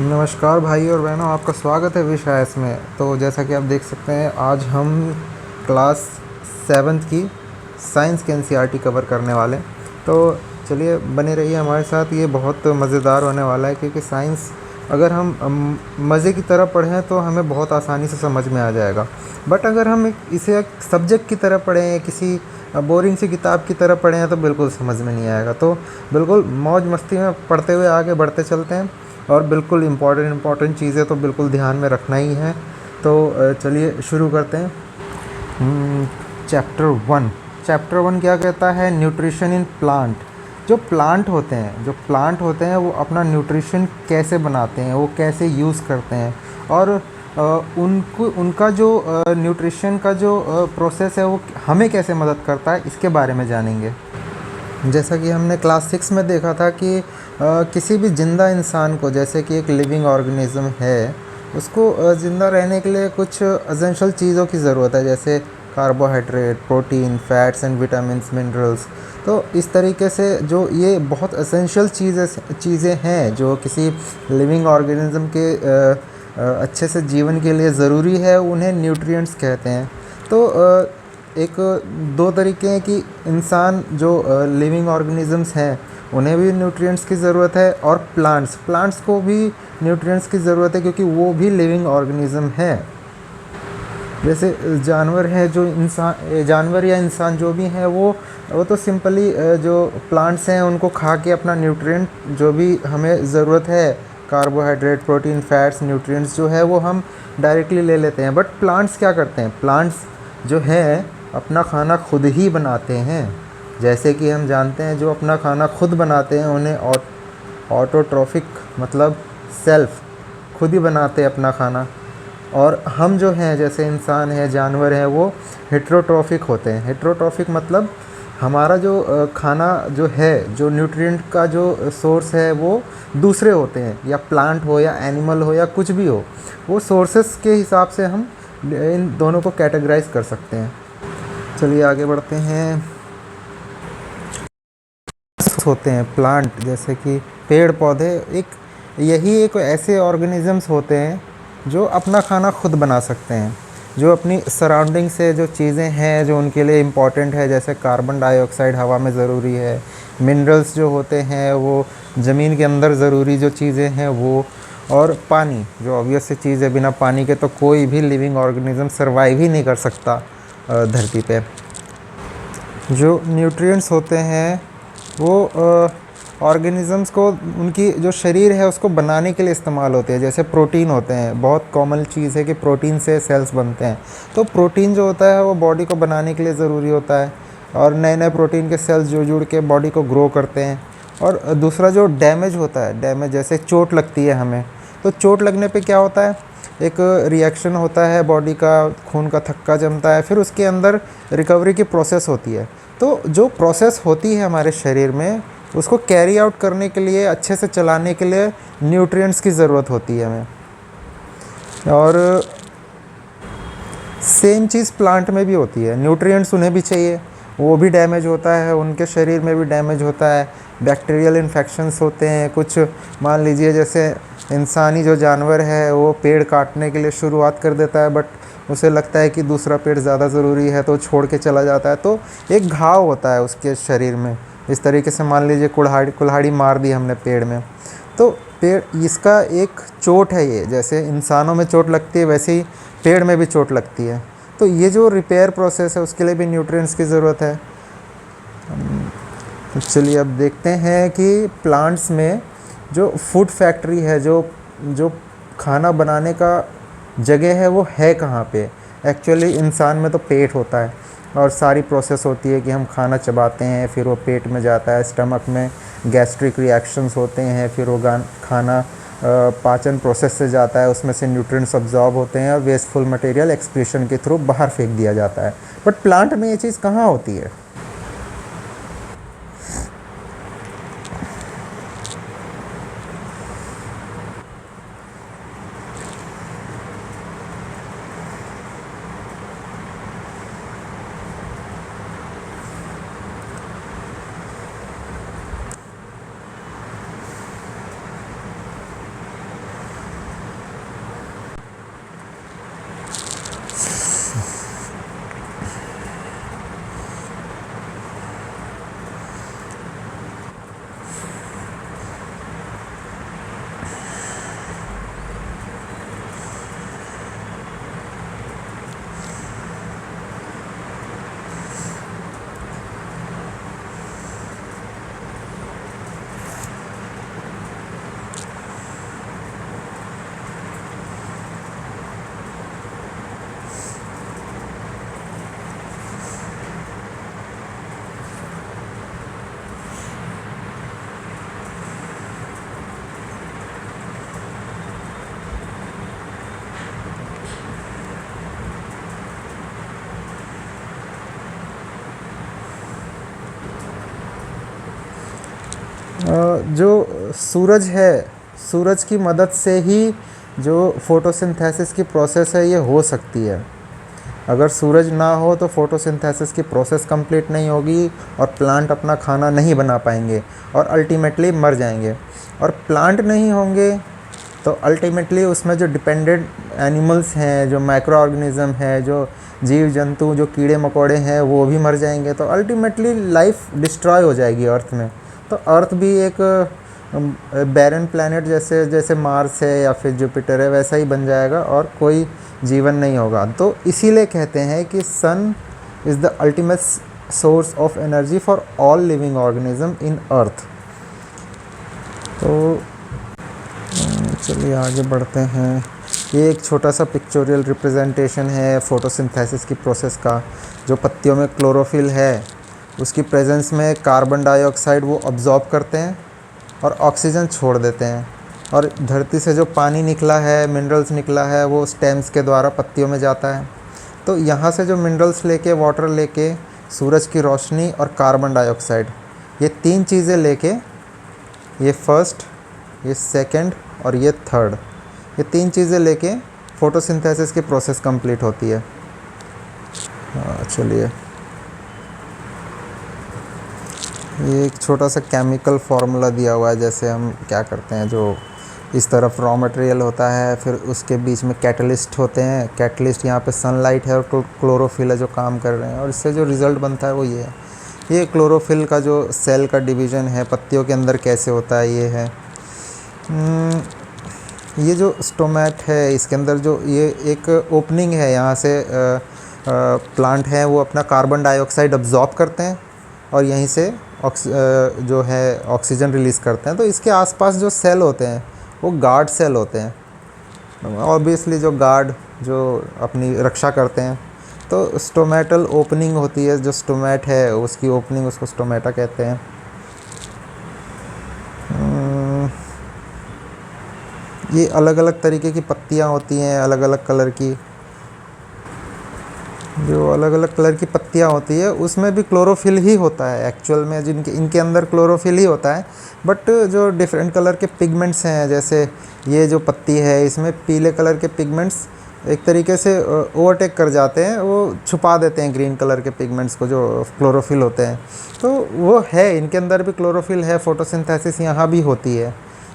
नमस्कार भाई और बहनों, आपका स्वागत है विशायस में। तो जैसा कि आप देख सकते हैं, आज हम क्लास सेवन्थ की साइंस के एनसीईआरटी कवर करने वाले हैं। तो चलिए बने रहिए हमारे साथ। ये बहुत मज़ेदार होने वाला है क्योंकि साइंस अगर हम मज़े की तरह पढ़ें तो हमें बहुत आसानी से समझ में आ जाएगा। बट अगर हम इसे एक सब्जेक्ट की तरह पढ़ें, किसी बोरिंग सी किताब की तरह पढ़ें, तो बिल्कुल समझ में नहीं आएगा। तो बिल्कुल मौज मस्ती में पढ़ते हुए आगे बढ़ते चलते हैं। और बिल्कुल इम्पॉर्टेंट चीज़ें तो बिल्कुल ध्यान में रखना ही है। तो चलिए शुरू करते हैं। चैप्टर वन क्या कहता है? Nutrition in plant. जो प्लांट होते हैं वो अपना न्यूट्रिशन कैसे बनाते हैं, वो कैसे यूज़ करते हैं, और उनको उनका जो न्यूट्रिशन का जो प्रोसेस है वो हमें कैसे मदद करता है, इसके बारे में जानेंगे। जैसा कि हमने क्लास सिक्स में देखा था कि किसी भी ज़िंदा इंसान को, जैसे कि एक लिविंग ऑर्गेनिज्म है, उसको ज़िंदा रहने के लिए कुछ एसेंशियल चीज़ों की ज़रूरत है, जैसे carbohydrate, protein, fats and vitamins, minerals. तो इस तरीके से जो ये बहुत एसेंशियल चीज़ें हैं जो किसी लिविंग ऑर्गेनिज्म के अच्छे से जीवन के लिए ज़रूरी है, उन्हें न्यूट्रिएंट्स कहते हैं। तो एक दो तरीके हैं कि इंसान जो लिविंग ऑर्गेनिजम्स हैं उन्हें भी न्यूट्रिएंट्स की ज़रूरत है, और प्लांट्स को भी न्यूट्रिएंट्स की ज़रूरत है क्योंकि वो भी लिविंग ऑर्गेनिज्म है। जैसे जानवर है, जो इंसान, जानवर या इंसान जो भी हैं, वो तो सिंपली जो प्लांट्स हैं उनको खा के अपना न्यूट्रिएंट जो भी हमें ज़रूरत है, कार्बोहाइड्रेट, प्रोटीन, फैट्स, न्यूट्रिएंट्स जो है वो हम डायरेक्टली ले लेते हैं। बट प्लांट्स क्या करते हैं? प्लांट्स जो है अपना खाना खुद ही बनाते हैं। जैसे कि हम जानते हैं, जो अपना खाना खुद बनाते हैं उन्हें ऑटोट्रॉफिक, मतलब सेल्फ, खुद ही बनाते हैं अपना खाना। और हम जो हैं, जैसे इंसान है, जानवर हैं, वो हेट्रोट्रॉफिक होते हैं। हेट्रोट्रॉफिक मतलब हमारा जो खाना जो है, जो न्यूट्रिएंट का जो सोर्स है, वो दूसरे होते हैं, या प्लांट हो या एनिमल हो या कुछ भी हो, वो सोर्सेस के हिसाब से हम इन दोनों को कैटेगराइज कर सकते हैं। चलिए आगे बढ़ते हैं। होते हैं प्लांट, जैसे कि पेड़ पौधे, एक ऐसे ऑर्गेनिजम्स होते हैं जो अपना खाना खुद बना सकते हैं, जो अपनी सराउंडिंग से जो चीज़ें हैं जो उनके लिए इम्पॉर्टेंट है, जैसे कार्बन डाइऑक्साइड हवा में ज़रूरी है, मिनरल्स जो होते हैं वो ज़मीन के अंदर ज़रूरी जो चीज़ें हैं वो, और पानी जो ऑब्वियस सी चीज़ है, बिना पानी के तो कोई भी लिविंग ऑर्गेनिज्म सर्वाइव ही नहीं कर सकता धरती पे। जो न्यूट्रिएंट्स होते हैं वो ऑर्गेनिजम्स को, उनकी जो शरीर है उसको बनाने के लिए इस्तेमाल होते हैं। जैसे प्रोटीन होते हैं, बहुत कॉमन चीज़ है कि प्रोटीन से सेल्स बनते हैं। तो प्रोटीन जो होता है वो बॉडी को बनाने के लिए ज़रूरी होता है, और नए नए प्रोटीन के सेल्स जुड़ जुड़ के बॉडी को ग्रो करते हैं। और दूसरा जो डैमेज होता है, डैमेज जैसे चोट लगती है हमें, तो चोट लगने पे क्या होता है, एक रिएक्शन होता है, बॉडी का खून का थक्का जमता है, फिर उसके अंदर रिकवरी की प्रोसेस होती है। तो जो प्रोसेस होती है हमारे शरीर में, उसको कैरी आउट करने के लिए, अच्छे से चलाने के लिए न्यूट्रिएंट्स की ज़रूरत होती है हमें। और सेम चीज़ प्लांट में भी होती है, न्यूट्रिएंट्स उन्हें भी चाहिए, वो भी डैमेज होता है, उनके शरीर में भी डैमेज होता है, बैक्टीरियल इन्फेक्शंस होते हैं कुछ। मान लीजिए जैसे इंसानी जो जानवर है वो पेड़ काटने के लिए शुरुआत कर देता है, बट उसे लगता है कि दूसरा पेड़ ज़्यादा ज़रूरी है तो छोड़ के चला जाता है, तो एक घाव होता है उसके शरीर में। इस तरीके से मान लीजिए कुल्हाड़ी मार दी हमने पेड़ में, तो पेड़, इसका एक चोट है ये, जैसे इंसानों में चोट लगती है वैसे ही पेड़ में भी चोट लगती है। तो ये जो रिपेयर प्रोसेस है उसके लिए भी न्यूट्रिएंट्स की ज़रूरत है। तो चलिए अब देखते हैं कि प्लांट्स में जो फूड फैक्ट्री है, जो जो खाना बनाने का जगह है, वो है कहाँ पे? एक्चुअली इंसान में तो पेट होता है, और सारी प्रोसेस होती है कि हम खाना चबाते हैं, फिर वो पेट में जाता है, स्टमक में गैस्ट्रिक रिएक्शंस होते हैं, फिर वो खाना पाचन प्रोसेस से जाता है, उसमें से न्यूट्रिएंट्स अब्जॉर्ब होते हैं और वेस्टफुल मटेरियल एक्सक्रीशन के थ्रू बाहर फेंक दिया जाता है। बट प्लांट में ये चीज़ कहाँ होती है? जो सूरज है, सूरज की मदद से ही जो फोटोसिंथेसिस की प्रोसेस है ये हो सकती है। अगर सूरज ना हो तो फोटोसिंथेसिस की प्रोसेस कंप्लीट नहीं होगी और प्लांट अपना खाना नहीं बना पाएंगे और अल्टीमेटली मर जाएंगे। और प्लांट नहीं होंगे तो अल्टीमेटली उसमें जो डिपेंडेंट एनिमल्स हैं, जो माइक्रो ऑर्गेनिज़म है, जो जीव जंतु, जो कीड़े मकोड़े हैं, वो भी मर जाएंगे। तो अल्टीमेटली लाइफ डिस्ट्रॉय हो जाएगी अर्थ में। तो अर्थ भी एक बैरन प्लैनेट जैसे जैसे मार्स है या फिर जुपिटर है वैसा ही बन जाएगा और कोई जीवन नहीं होगा। तो इसीलिए कहते हैं कि sun is the ultimate source of energy for all living organism in earth. तो चलिए आगे बढ़ते हैं। ये एक छोटा सा पिक्चोरियल रिप्रेजेंटेशन है फोटोसिंथेसिस की प्रोसेस का। जो पत्तियों में क्लोरोफिल है उसकी प्रेजेंस में कार्बन डाइऑक्साइड वो अब्जॉर्ब करते हैं और ऑक्सीजन छोड़ देते हैं। और धरती से जो पानी निकला है, मिनरल्स निकला है, वो स्टेम्स के द्वारा पत्तियों में जाता है। तो यहाँ से जो मिनरल्स लेके, वाटर लेके, सूरज की रोशनी और कार्बन डाइऑक्साइड, ये तीन चीज़ें लेके, ये फर्स्ट, ये सेकंड और ये थर्ड, ये तीन चीज़ें लेके फोटोसिंथेसिस की प्रोसेस कंप्लीट होती है। चलिए ये एक छोटा सा केमिकल फार्मूला दिया हुआ है। जैसे हम क्या करते हैं, जो इस तरफ रॉ मटेरियल होता है, फिर उसके बीच में कैटलिस्ट होते हैं। कैटलिस्ट यहाँ पे सनलाइट है और क्लोरोफिल है जो काम कर रहे हैं, और इससे जो रिज़ल्ट बनता है वो ये है। ये क्लोरोफिल का जो सेल का डिवीज़न है पत्तियों के अंदर कैसे होता है, ये है। ये जो स्टोमेट है इसके अंदर जो ये एक ओपनिंग है, यहाँ से प्लांट हैं वो अपना कार्बन डाइऑक्साइड अब्जॉर्ब करते हैं और यहीं से जो है ऑक्सीजन रिलीज़ करते हैं। तो इसके आसपास जो सेल होते हैं वो गार्ड सेल होते हैं, ऑब्वियसली जो गार्ड जो अपनी रक्षा करते हैं। तो स्टोमेटल ओपनिंग होती है, जो स्टोमेट है उसकी ओपनिंग, उसको स्टोमेटा कहते हैं। ये अलग अलग तरीके की पत्तियाँ होती हैं, अलग अलग कलर की। जो अलग अलग कलर की पत्तियाँ होती है उसमें भी क्लोरोफिल ही होता है एक्चुअल में, इनके अंदर क्लोरोफिल ही होता है। बट जो डिफरेंट कलर के पिगमेंट्स हैं, जैसे ये जो पत्ती है इसमें पीले कलर के पिगमेंट्स एक तरीके से ओवरटेक कर जाते हैं, वो छुपा देते हैं ग्रीन कलर के पिगमेंट्स को जो क्लोरोफिल होते हैं। तो वो है, इनके अंदर भी क्लोरोफिल है, फोटोसिंथेसिस यहाँ भी होती है।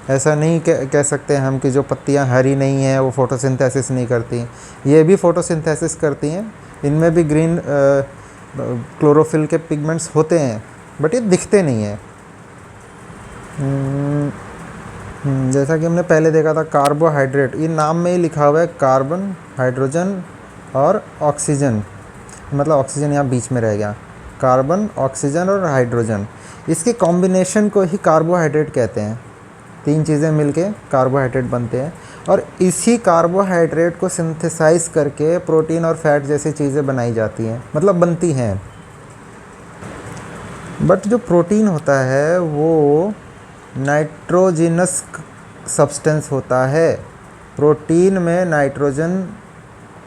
ऐसा नहीं कह सकते हम कि जो पत्तियाँ हरी नहीं हैं वो फोटोसिंथेसिस नहीं करती, ये भी फोटोसिंथेसिस करती हैं। इनमें भी ग्रीन क्लोरोफिल के पिगमेंट्स होते हैं, बट ये दिखते नहीं हैं। जैसा कि हमने पहले देखा था कार्बोहाइड्रेट, ये नाम में ही लिखा हुआ है कार्बन, हाइड्रोजन और ऑक्सीजन, मतलब ऑक्सीजन यहाँ बीच में रह गया। कार्बन, ऑक्सीजन और हाइड्रोजन, इसके कॉम्बिनेशन को ही कार्बोहाइड्रेट कहते हैं। तीन चीज़ें मिलके कार्बोहाइड्रेट बनते हैं और इसी कार्बोहाइड्रेट को सिंथेसाइज करके प्रोटीन और फैट जैसी चीज़ें बनाई जाती हैं, मतलब बनती हैं। बट जो प्रोटीन होता है वो नाइट्रोजिनस सब्सटेंस होता है। प्रोटीन में नाइट्रोजन,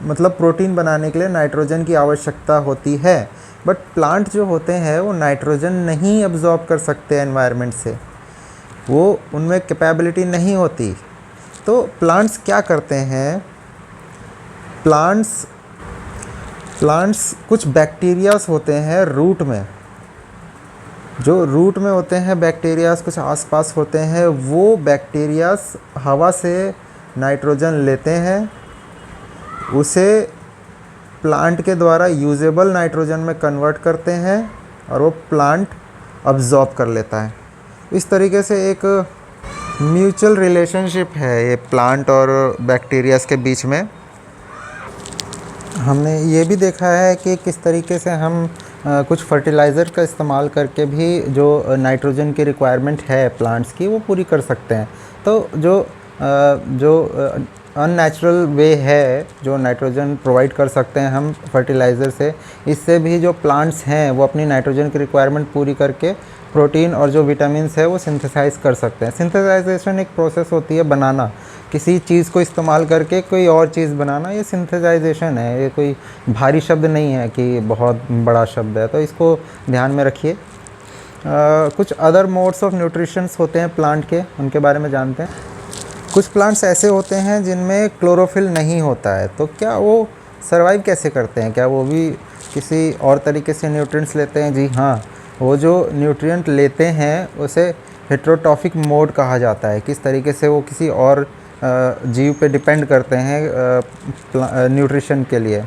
मतलब प्रोटीन बनाने के लिए नाइट्रोजन की आवश्यकता होती है। बट प्लांट जो होते हैं वो नाइट्रोजन नहीं अब्जॉर्ब कर सकते एनवायरनमेंट से, वो उनमें कैपेबिलिटी नहीं होती। तो प्लांट्स क्या करते हैं, प्लांट्स कुछ बैक्टीरियाज होते हैं रूट में, जो रूट में होते हैं बैक्टीरियाज, कुछ आसपास होते हैं। वो बैक्टीरियाज हवा से नाइट्रोजन लेते हैं, उसे प्लांट के द्वारा यूजेबल नाइट्रोजन में कन्वर्ट करते हैं और वो प्लांट अब्जॉर्ब कर लेता है। इस तरीके से एक म्यूचुअल रिलेशनशिप है ये प्लांट और बैक्टीरियाज के बीच में। हमने ये भी देखा है कि किस तरीके से हम कुछ फर्टिलाइज़र का इस्तेमाल करके भी जो नाइट्रोजन की रिक्वायरमेंट है प्लांट्स की वो पूरी कर सकते हैं। तो जो अननेचुरल वे है जो नाइट्रोजन प्रोवाइड कर सकते हैं हम फर्टिलाइज़र से, इससे भी जो प्लांट्स हैं वो अपनी नाइट्रोजन की रिक्वायरमेंट पूरी करके प्रोटीन और जो विटामिन्स है वो सिंथेसाइज कर सकते हैं। सिंथेसाइजेशन एक प्रोसेस होती है, बनाना, किसी चीज़ को इस्तेमाल करके कोई और चीज़ बनाना, ये सिंथेसाइजेशन है। ये कोई भारी शब्द नहीं है कि बहुत बड़ा शब्द है, तो इसको ध्यान में रखिए। कुछ अदर मोड्स ऑफ न्यूट्रिशंस होते हैं प्लांट के, उनके बारे में जानते हैं। कुछ प्लांट्स ऐसे होते हैं जिनमें क्लोरोफिल नहीं होता है, तो क्या वो सरवाइव कैसे करते हैं? क्या वो भी किसी और तरीके से न्यूट्रिएंट्स लेते हैं? जी हाँ, वो जो न्यूट्रिएंट लेते हैं उसे हेटेरोट्रॉफिक मोड कहा जाता है। किस तरीके से वो किसी और जीव पे डिपेंड करते हैं न्यूट्रिशन के लिए।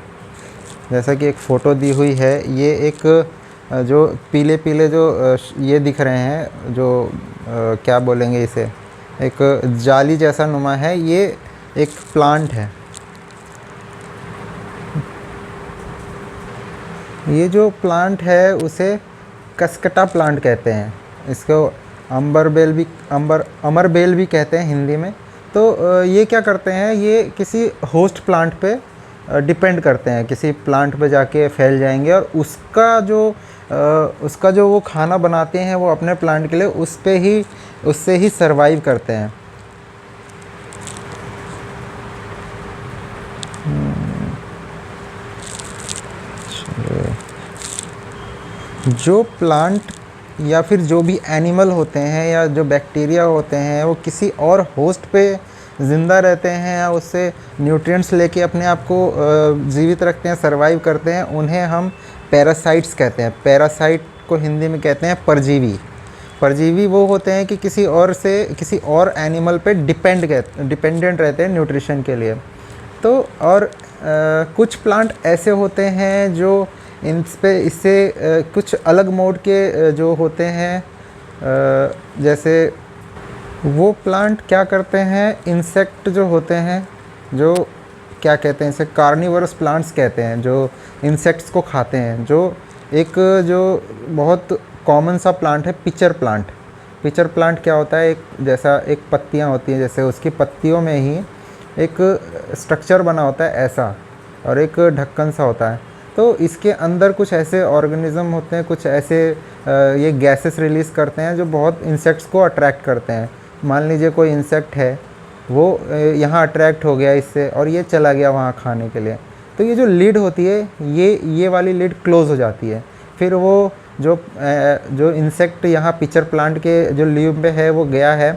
जैसा कि एक फ़ोटो दी हुई है, ये एक जो पीले पीले जो ये दिख रहे हैं, जो क्या बोलेंगे इसे, एक जाली जैसा नुमा है, ये एक प्लांट है। ये जो प्लांट है उसे कसकटा प्लांट कहते हैं। इसको अमर बेल भी कहते हैं हिंदी में। तो ये क्या करते हैं, ये किसी होस्ट प्लांट पे डिपेंड करते हैं, किसी प्लांट पे जाके फैल जाएंगे और उसका जो वो खाना बनाते हैं वो अपने प्लांट के लिए उससे ही सरवाइव करते हैं। जो प्लांट या फिर जो भी एनिमल होते हैं या जो बैक्टीरिया होते हैं वो किसी और होस्ट पे ज़िंदा रहते हैं या उससे न्यूट्रिएंट्स लेके अपने आप को जीवित रखते हैं, सरवाइव करते हैं, उन्हें हम पैरासाइट्स कहते हैं। पैरासाइट को हिंदी में कहते हैं परजीवी। परजीवी वो होते हैं कि किसी और एनिमल पे डिपेंडेंट रहते हैं न्यूट्रिशन के लिए। तो और कुछ प्लांट ऐसे होते हैं जो इससे कुछ अलग मोड के जो होते हैं, जैसे वो प्लांट क्या करते हैं, इंसेक्ट जो होते हैं, जो क्या कहते हैं इसे, कार्निवरस प्लांट्स कहते हैं, जो इंसेक्ट्स को खाते हैं। जो बहुत कॉमन सा प्लांट है पिचर प्लांट। पिचर प्लांट क्या होता है, एक पत्तियां होती हैं, जैसे उसकी पत्तियों में ही एक स्ट्रक्चर बना होता है ऐसा, और एक ढक्कन सा होता है। तो इसके अंदर कुछ ऐसे ऑर्गेनिज्म होते हैं, कुछ ऐसे ये गैसेस रिलीज़ करते हैं जो बहुत इंसेक्ट्स को अट्रैक्ट करते हैं। मान लीजिए कोई इंसेक्ट है, वो यहाँ अट्रैक्ट हो गया इससे और ये चला गया वहाँ खाने के लिए, तो ये जो लिड होती है, ये वाली लिड क्लोज़ हो जाती है। फिर वो जो इंसेक्ट यहाँ पिचर प्लांट के जो लीव पे है वो गया है,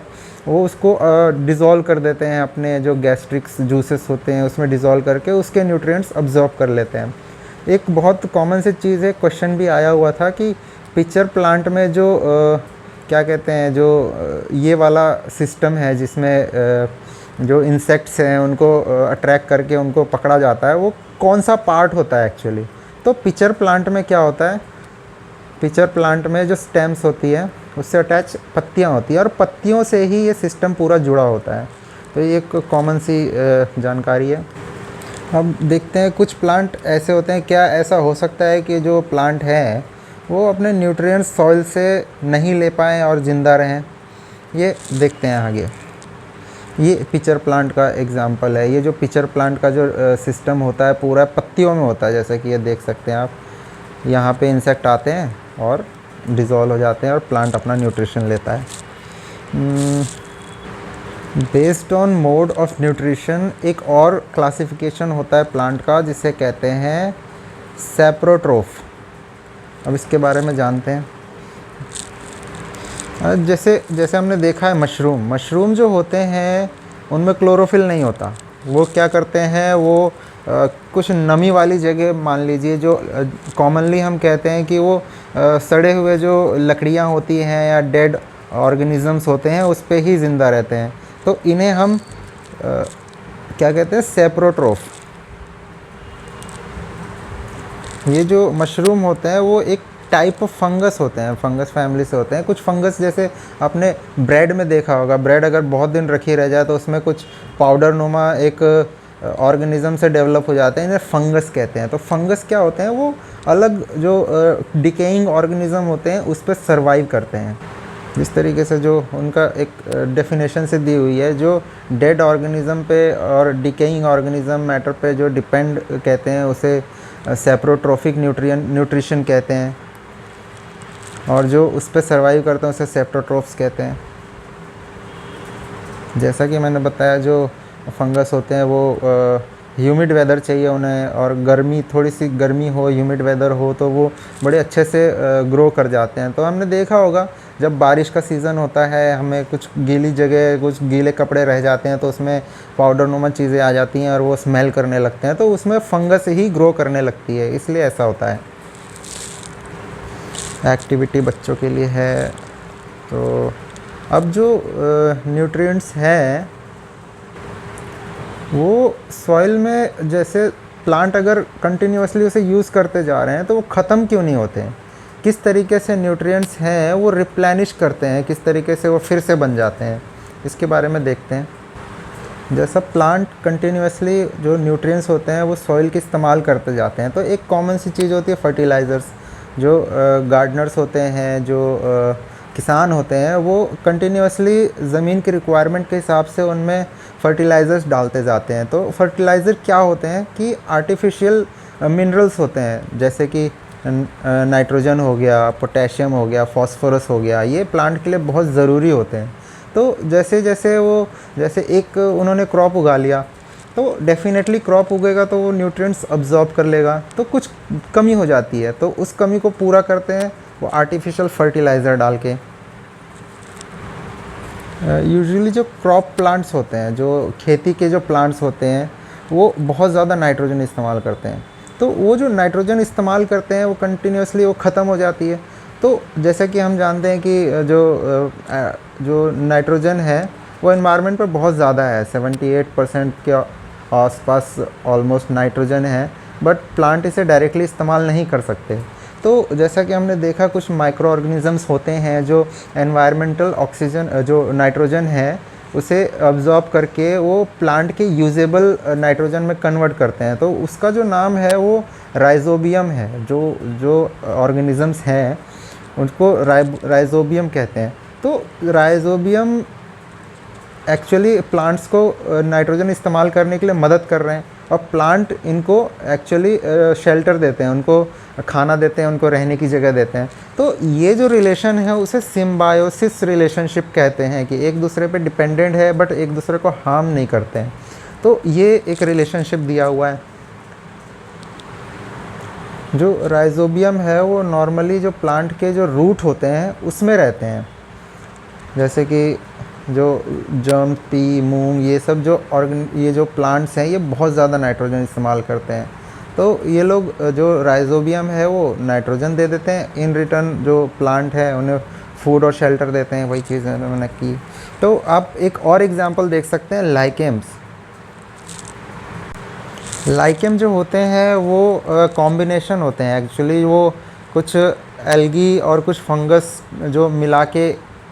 वो उसको डिज़ोल्व कर देते हैं, अपने जो गैस्ट्रिक्स जूसेस होते हैं उसमें डिज़ोल्व करके उसके न्यूट्रिएंट्स अब्जॉर्ब कर लेते हैं। एक बहुत कॉमन सी चीज़ है, क्वेश्चन भी आया हुआ था कि पिचर प्लांट में जो क्या कहते हैं, जो ये वाला सिस्टम है जिसमें जो इंसेक्ट्स हैं उनको अट्रैक्ट करके उनको पकड़ा जाता है, वो कौन सा पार्ट होता है एक्चुअली। तो पिचर प्लांट में क्या होता है, पिचर प्लांट में जो स्टेम्स होती है उससे अटैच पत्तियां होती हैं और पत्तियों से ही ये सिस्टम पूरा जुड़ा होता है। तो ये एक कॉमन सी जानकारी है। अब देखते हैं कुछ प्लांट ऐसे होते हैं, क्या ऐसा हो सकता है कि जो प्लांट है वो अपने न्यूट्रिएंट्स सॉइल से नहीं ले पाएँ और ज़िंदा रहें। ये देखते हैं आगे। ये पिचर प्लांट का एग्जांपल है। ये जो पिचर प्लांट का जो सिस्टम होता है पूरा पत्तियों में होता है, जैसे कि ये देख सकते हैं आप। यहाँ पे इंसेक्ट आते हैं और डिज़ोल्व हो जाते हैं और प्लांट अपना न्यूट्रिशन लेता है। Based on mode of nutrition एक और क्लासिफिकेशन होता है प्लांट का, जिसे कहते हैं सैप्रोट्रोफ। अब इसके बारे में जानते हैं। जैसे हमने देखा है मशरूम जो होते हैं उनमें क्लोरोफिल नहीं होता। वो क्या करते हैं, वो कुछ नमी वाली जगह, मान लीजिए जो कॉमनली हम कहते हैं कि वो सड़े हुए जो लकड़ियाँ होती हैं या डेड ऑर्गेनिजम्स होते हैं उस पे ही ज़िंदा रहते हैं। तो इन्हें हम क्या कहते हैं, सैप्रोट्रोफ। ये जो मशरूम होते हैं वो एक टाइप ऑफ फंगस होते हैं, फंगस फैमिली से होते हैं। कुछ फंगस जैसे आपने ब्रेड में देखा होगा, ब्रेड अगर बहुत दिन रखी रह जाए तो उसमें कुछ पाउडर नुमा एक ऑर्गेनिज्म से डेवलप हो जाते हैं, इन्हें फंगस कहते हैं। तो फंगस क्या होते हैं, वो अलग जो डिकेइंग ऑर्गेनिज्म होते हैं उस पर सर्वाइव करते हैं। जिस तरीके से जो उनका एक डेफिनेशन से दी हुई है, जो डेड ऑर्गेनिज्म पे और डिकेइंग ऑर्गेनिज्म मैटर पे जो डिपेंड कहते हैं उसे सैप्रोट्रोफिक न्यूट्रिशन कहते हैं, और जो उस पर सर्वाइव करते हैं उसे सेप्टोट्रोफ्स कहते हैं। जैसा कि मैंने बताया, जो फंगस होते हैं वो ह्यूमिड वेदर चाहिए उन्हें, और गर्मी, थोड़ी सी गर्मी हो, ह्यूमिड वेदर हो, तो वो बड़े अच्छे से ग्रो कर जाते हैं। तो हमने देखा होगा जब बारिश का सीज़न होता है, हमें कुछ गीली जगह, कुछ गीले कपड़े रह जाते हैं तो उसमें पाउडरनुमा चीज़ें आ जाती हैं और वो स्मेल करने लगते हैं, तो उसमें फंगस ही ग्रो करने लगती है, इसलिए ऐसा होता है। एक्टिविटी बच्चों के लिए है। तो अब जो न्यूट्रिएंट्स हैं वो सॉइल में, जैसे प्लांट अगर कंटिन्यूअसली उसे यूज़ करते जा रहे हैं तो वो ख़त्म क्यों नहीं होते हैं? किस तरीके से न्यूट्रिएंट्स हैं वो रिप्लेनिश करते हैं, किस तरीके से वो फिर से बन जाते हैं, इसके बारे में देखते हैं। जैसा प्लांट कंटिन्यूअसली जो न्यूट्रिएंट्स होते हैं वो सॉइल के इस्तेमाल करते जाते हैं, तो एक कॉमन सी चीज़ होती है फर्टिलाइज़र्स। जो गार्डनर्स होते हैं, जो किसान होते हैं, वो कंटिन्यूअसली ज़मीन की रिक्वायरमेंट के हिसाब से उनमें फर्टिलाइज़र्स डालते जाते हैं। तो फर्टिलाइज़र क्या होते हैं कि आर्टिफिशियल मिनरल्स होते हैं, जैसे कि नाइट्रोजन हो गया, पोटेशियम हो गया, फास्फोरस हो गया, ये प्लांट के लिए बहुत ज़रूरी होते हैं। तो जैसे जैसे एक उन्होंने क्रॉप उगा लिया, तो डेफिनेटली क्रॉप उगेगा तो वो न्यूट्रिएंट्स अब्जॉर्ब कर लेगा, तो कुछ कमी हो जाती है, तो उस कमी को पूरा करते हैं वो आर्टिफिशियल फर्टिलाइज़र डाल के। यूजुअली जो क्रॉप प्लांट्स होते हैं, जो खेती के जो प्लांट्स होते हैं, वो बहुत ज़्यादा नाइट्रोजन इस्तेमाल करते हैं, तो वो जो नाइट्रोजन इस्तेमाल करते हैं वो कंटिन्यूअसली वो ख़त्म हो जाती है। तो जैसे कि हम जानते हैं कि जो नाइट्रोजन है वो एनवायरनमेंट पर बहुत ज़्यादा है, 78% के आसपास ऑलमोस्ट नाइट्रोजन है, बट प्लांट इसे डायरेक्टली इस्तेमाल नहीं कर सकते। तो जैसा कि हमने देखा, कुछ माइक्रो ऑर्गेनिज़म्स होते हैं जो एनवायरमेंटल ऑक्सीजन, जो नाइट्रोजन है, उसे अब्जॉर्ब करके वो प्लांट के यूजेबल नाइट्रोजन में कन्वर्ट करते हैं। तो उसका जो नाम है वो राइजोबियम है। जो ऑर्गेनिज़म्स हैं उनको राइजोबियम कहते हैं। तो राइजोबियम एक्चुअली प्लांट्स को नाइट्रोजन इस्तेमाल करने के लिए मदद कर रहे हैं, और प्लांट इनको एक्चुअली शेल्टर देते हैं, उनको खाना देते हैं, उनको रहने की जगह देते हैं। तो ये जो रिलेशन है उसे सिम्बायोसिस रिलेशनशिप कहते हैं, कि एक दूसरे पे डिपेंडेंट है बट एक दूसरे को हार्म नहीं करते हैं। तो ये एक रिलेशनशिप दिया हुआ है। जो राइजोबियम है वो नॉर्मली जो प्लांट के जो रूट होते हैं उसमें रहते हैं, जैसे कि जो जम, पी, मूंग, ये सब ये जो प्लांट्स हैं ये बहुत ज़्यादा नाइट्रोजन इस्तेमाल करते हैं। तो ये लोग, जो राइजोबियम है वो नाइट्रोजन दे देते हैं, इन रिटर्न जो प्लांट है उन्हें फूड और शेल्टर देते हैं, वही चीज़ मैंने की। तो आप एक और एग्जांपल देख सकते हैं, लाइकेम्स। लाइकेम जो होते हैं वो कॉम्बिनेशन होते हैं एक्चुअली, वो कुछ एल्गी और कुछ फंगस जो मिला के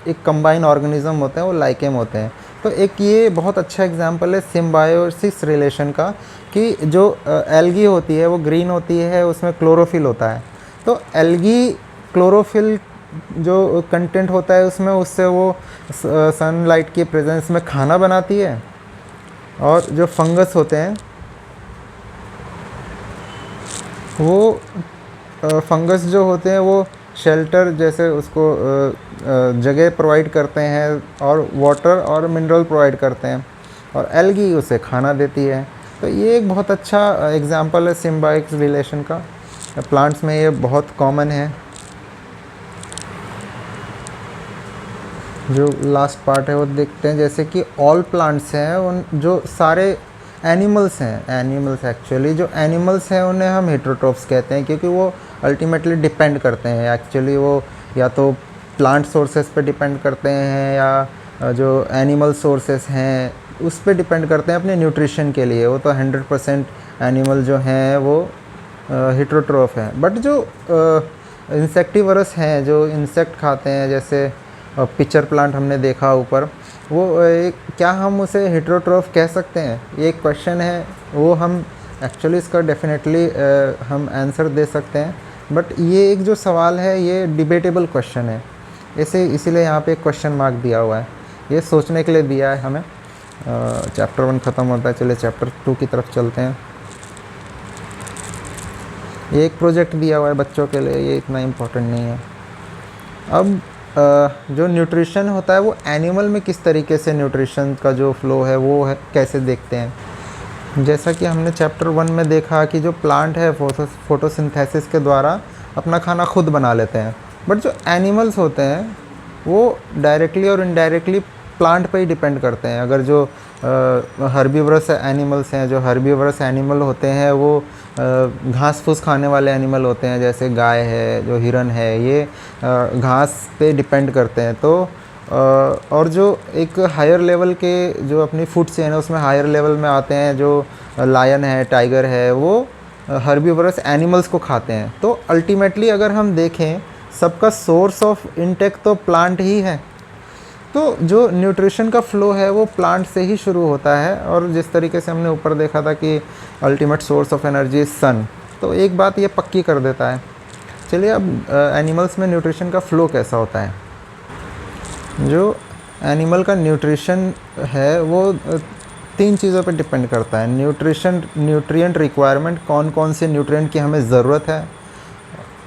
एक कंबाइन ऑर्गेनिज्म होते हैं, वो लाइकेम होते हैं। तो एक ये बहुत अच्छा एग्जांपल है सिम्बायोसिस रिलेशन का, कि जो एल्गी होती है वो ग्रीन होती है, उसमें क्लोरोफिल होता है। तो एल्गी क्लोरोफिल जो कंटेंट होता है उसमें, उससे वो सनलाइट की प्रेजेंस में खाना बनाती है, और जो फंगस होते हैं वो फंगस जो होते हैं वो शेल्टर जैसे उसको जगह प्रोवाइड करते हैं, और वाटर और मिनरल प्रोवाइड करते हैं, और एल्गी उसे खाना देती है। तो ये एक बहुत अच्छा एग्जांपल है सिम्बायोसिस रिलेशन का। प्लांट्स में ये बहुत कॉमन है। जो लास्ट पार्ट है वो देखते हैं, जैसे कि ऑल प्लांट्स हैं, उन जो सारे एनिमल्स हैं, एनिमल्स एक्चुअली जो एनिमल्स हैं उन्हें हम हेटेरोट्रोफ्स कहते हैं, क्योंकि वो अल्टीमेटली डिपेंड करते हैं एक्चुअली, वो या तो प्लांट सोर्सेस पे डिपेंड करते हैं, या जो एनिमल सोर्सेस हैं उस पे डिपेंड करते हैं अपने न्यूट्रिशन के लिए। वो तो 100% एनिमल जो हैं वो हेटेरोट्रोफ हैं। बट जो इंसेक्टिवरस हैं, जो इंसेक्ट खाते हैं, जैसे पिचर प्लांट हमने देखा ऊपर, वो क्या हम उसे हेटेरोट्रोफ कह सकते हैं? ये एक क्वेश्चन है, वो हम एक्चुअली इसका डेफिनेटली हम आंसर दे सकते हैं, बट ये एक जो सवाल है ये डिबेटेबल क्वेश्चन है, इसीलिए यहाँ पे एक क्वेश्चन मार्क दिया हुआ है, ये सोचने के लिए दिया है हमें। चैप्टर 1 ख़त्म होता है, चलिए चैप्टर 2 की तरफ चलते हैं। ये एक प्रोजेक्ट दिया हुआ है बच्चों के लिए, ये इतना इम्पोर्टेंट नहीं है। अब जो न्यूट्रिशन होता है वो एनिमल में किस तरीके से न्यूट्रिशन का जो फ्लो है वो है कैसे देखते हैं। जैसा कि हमने चैप्टर 1 में देखा कि जो प्लांट है फोटोसिंथेसिस के द्वारा अपना खाना खुद बना लेते हैं, बट जो एनिमल्स होते हैं वो डायरेक्टली और इनडायरेक्टली प्लांट पे ही डिपेंड करते हैं। अगर जो हर्बीवरस एनिमल्स हैं, जो हर्बीवरस एनिमल होते हैं वो घास फूस खाने वाले एनिमल होते हैं, जैसे गाय है, जो हिरन है, ये घास पे डिपेंड करते हैं। तो और जो एक हायर लेवल के जो अपनी फूड चेन है उसमें हायर लेवल में आते हैं, जो लायन है, टाइगर है, वो हर्बीवरस एनिमल्स को खाते हैं। तो अल्टीमेटली अगर हम देखें, सबका सोर्स ऑफ इंटेक तो प्लांट ही है। तो जो न्यूट्रिशन का फ्लो है वो प्लांट से ही शुरू होता है, और जिस तरीके से हमने ऊपर देखा था कि ultimate source of energy is sun, तो एक बात ये पक्की कर देता है। चलिए अब एनिमल्स में न्यूट्रिशन का फ्लो कैसा होता है। जो एनिमल का न्यूट्रिशन है वो 3 चीज़ों पे डिपेंड करता है। न्यूट्रिएंट रिक्वायरमेंट, कौन कौन से न्यूट्रिएंट की हमें ज़रूरत है।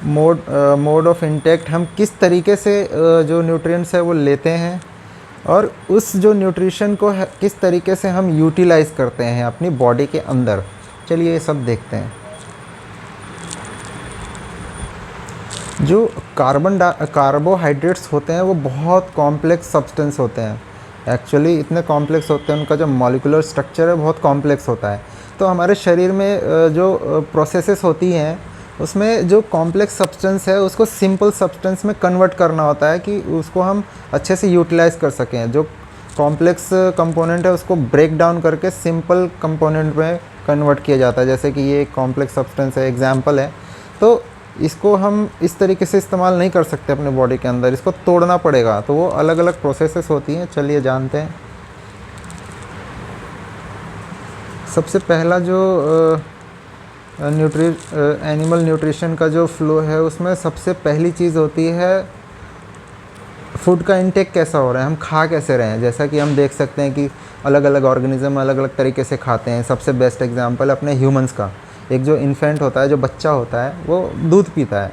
मोड ऑफ इंटेक्ट, हम किस तरीके से जो न्यूट्रिएंट्स है वो लेते हैं, और उस जो न्यूट्रिशन को किस तरीके से हम यूटिलाइज़ करते हैं अपनी बॉडी के अंदर। चलिए ये सब देखते हैं। जो कार्बोहाइड्रेट्स होते हैं वो बहुत कॉम्प्लेक्स सब्सटेंस होते हैं। एक्चुअली इतने कॉम्प्लेक्स होते हैं, उनका जो मॉलिक्यूलर स्ट्रक्चर है बहुत कॉम्प्लेक्स होता है। तो हमारे शरीर में जो प्रोसेसेस होती हैं उसमें जो कॉम्प्लेक्स सब्सटेंस है उसको सिंपल सब्सटेंस में कन्वर्ट करना होता है कि उसको हम अच्छे से यूटिलाइज़ कर सकें। जो कॉम्प्लेक्स कंपोनेंट है उसको ब्रेक डाउन करके सिंपल कंपोनेंट में कन्वर्ट किया जाता है। जैसे कि ये एक कॉम्प्लेक्स सब्सटेंस है, एग्जाम्पल है। तो इसको हम इस तरीके से इस्तेमाल नहीं कर सकते अपने बॉडी के अंदर, इसको तोड़ना पड़ेगा। तो वो अलग अलग प्रोसेसेस होती हैं, चलिए जानते हैं। सबसे पहला जो एनिमल न्यूट्रिशन का जो फ्लो है उसमें सबसे पहली चीज़ होती है फूड का इंटेक कैसा हो रहा है, हम खा कैसे रहे हैं। जैसा कि हम देख सकते हैं कि अलग अलग ऑर्गेनिज्म अलग अलग तरीके से खाते हैं। सबसे बेस्ट एग्जांपल अपने ह्यूमंस का, एक जो इन्फेंट होता है, जो बच्चा होता है, वो दूध पीता है।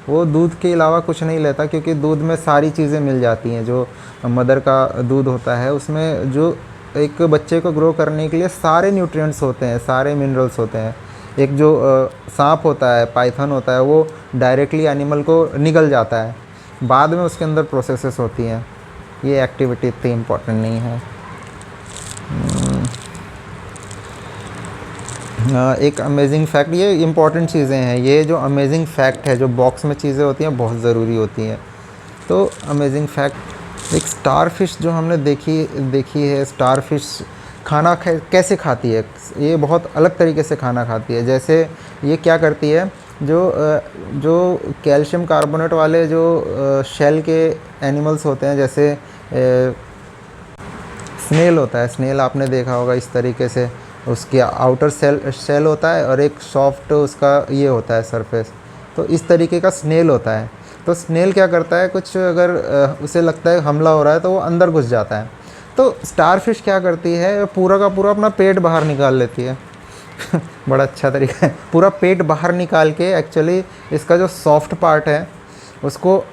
वो दूध के अलावा कुछ नहीं लेता, क्योंकि दूध में सारी चीज़ें मिल जाती हैं। जो मदर का दूध होता है उसमें जो एक बच्चे को ग्रो करने के लिए सारे न्यूट्रिएंट्स होते हैं, सारे मिनरल्स होते हैं। एक जो सांप होता है, पाइथन होता है, वो डायरेक्टली एनिमल को निगल जाता है, बाद में उसके अंदर प्रोसेसेस होती हैं। ये एक्टिविटी इतनी इम्पोर्टेंट नहीं है। एक अमेजिंग फैक्ट, ये इम्पॉर्टेंट चीज़ें हैं। ये जो अमेजिंग फैक्ट है, जो बॉक्स में चीज़ें होती हैं बहुत ज़रूरी होती हैं। तो अमेजिंग फैक्ट, एक स्टार फिश जो हमने देखी है, स्टार फिश खाना कैसे खाती है। ये बहुत अलग तरीके से खाना खाती है। जैसे ये क्या करती है, जो कैल्शियम कार्बोनेट वाले जो शेल के एनिमल्स होते हैं, जैसे स्नेल होता है। स्नेल आपने देखा होगा, इस तरीके से उसके आउटर शेल होता है और एक सॉफ्ट उसका ये होता है सरफेस। तो इस तरीके का स्नेल होता है। तो स्नेल क्या करता है, कुछ अगर उसे लगता है हमला हो रहा है तो वो अंदर घुस जाता है। तो स्टारफिश क्या करती है, पूरा का पूरा अपना पेट बाहर निकाल लेती है। बड़ा अच्छा तरीका है, पूरा पेट बाहर निकाल के एक्चुअली इसका जो सॉफ्ट पार्ट है उसको